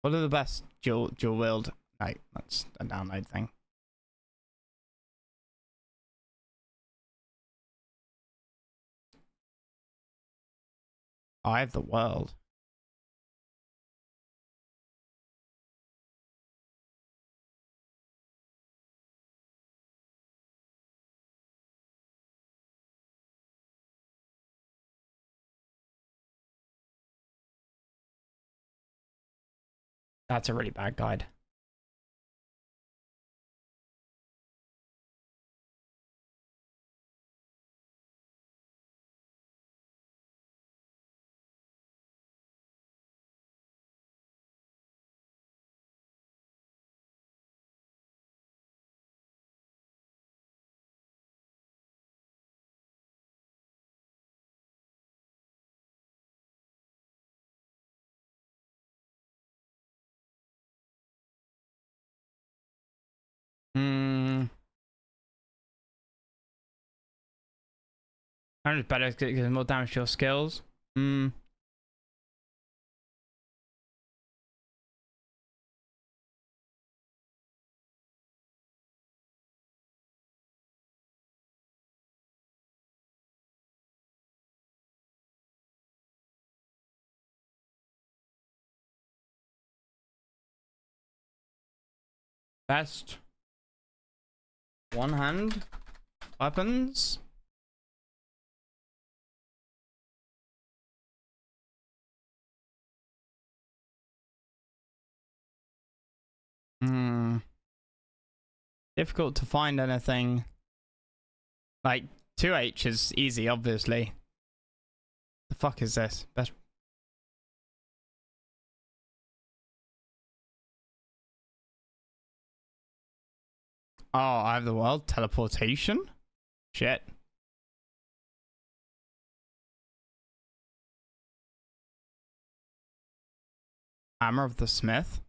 What are the best dual wield? Right, that's a download thing. Eye of the World. That's a really bad guide. I'm just better because it's more damage to your skills. Best one hand weapons. Difficult to find anything. Like 2H is easy, obviously. The fuck is this? Best. Oh, I have the world teleportation. Shit. Hammer of the Smith.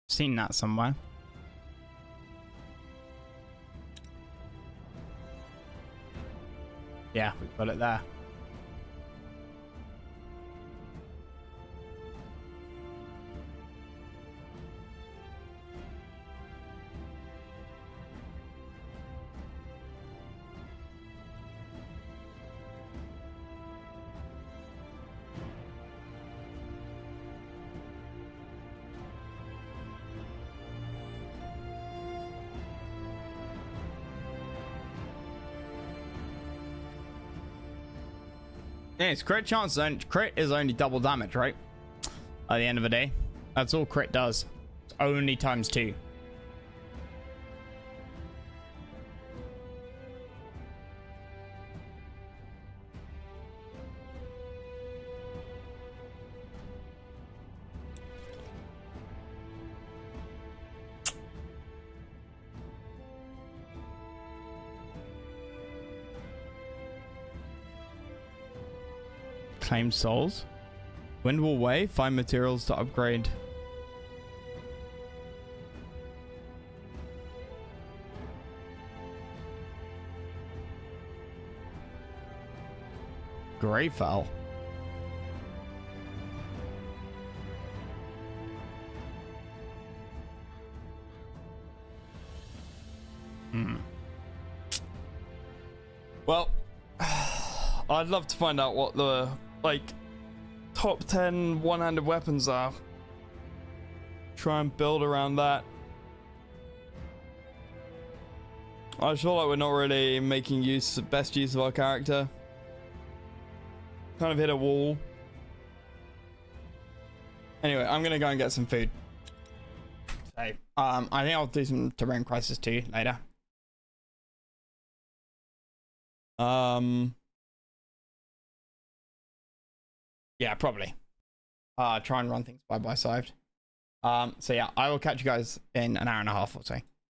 Seen that somewhere. Yeah, we've got it there. Yeah, it's crit chance, and crit is only double damage, right? At the end of the day, that's all crit does. It's only times 2. Claim souls. Wind will wave. Find materials to upgrade. Greyfell. Well, I'd love to find out what the top 10 one-handed weapons are. Try and build around that. I just feel like we're not really making best use of our character. Kind of hit a wall. Anyway, I'm gonna go and get some food. So, I think I'll do some Terrain Crisis 2 later. Yeah, probably. Try and run things side by side. So yeah, I will catch you guys in an hour and a half or so.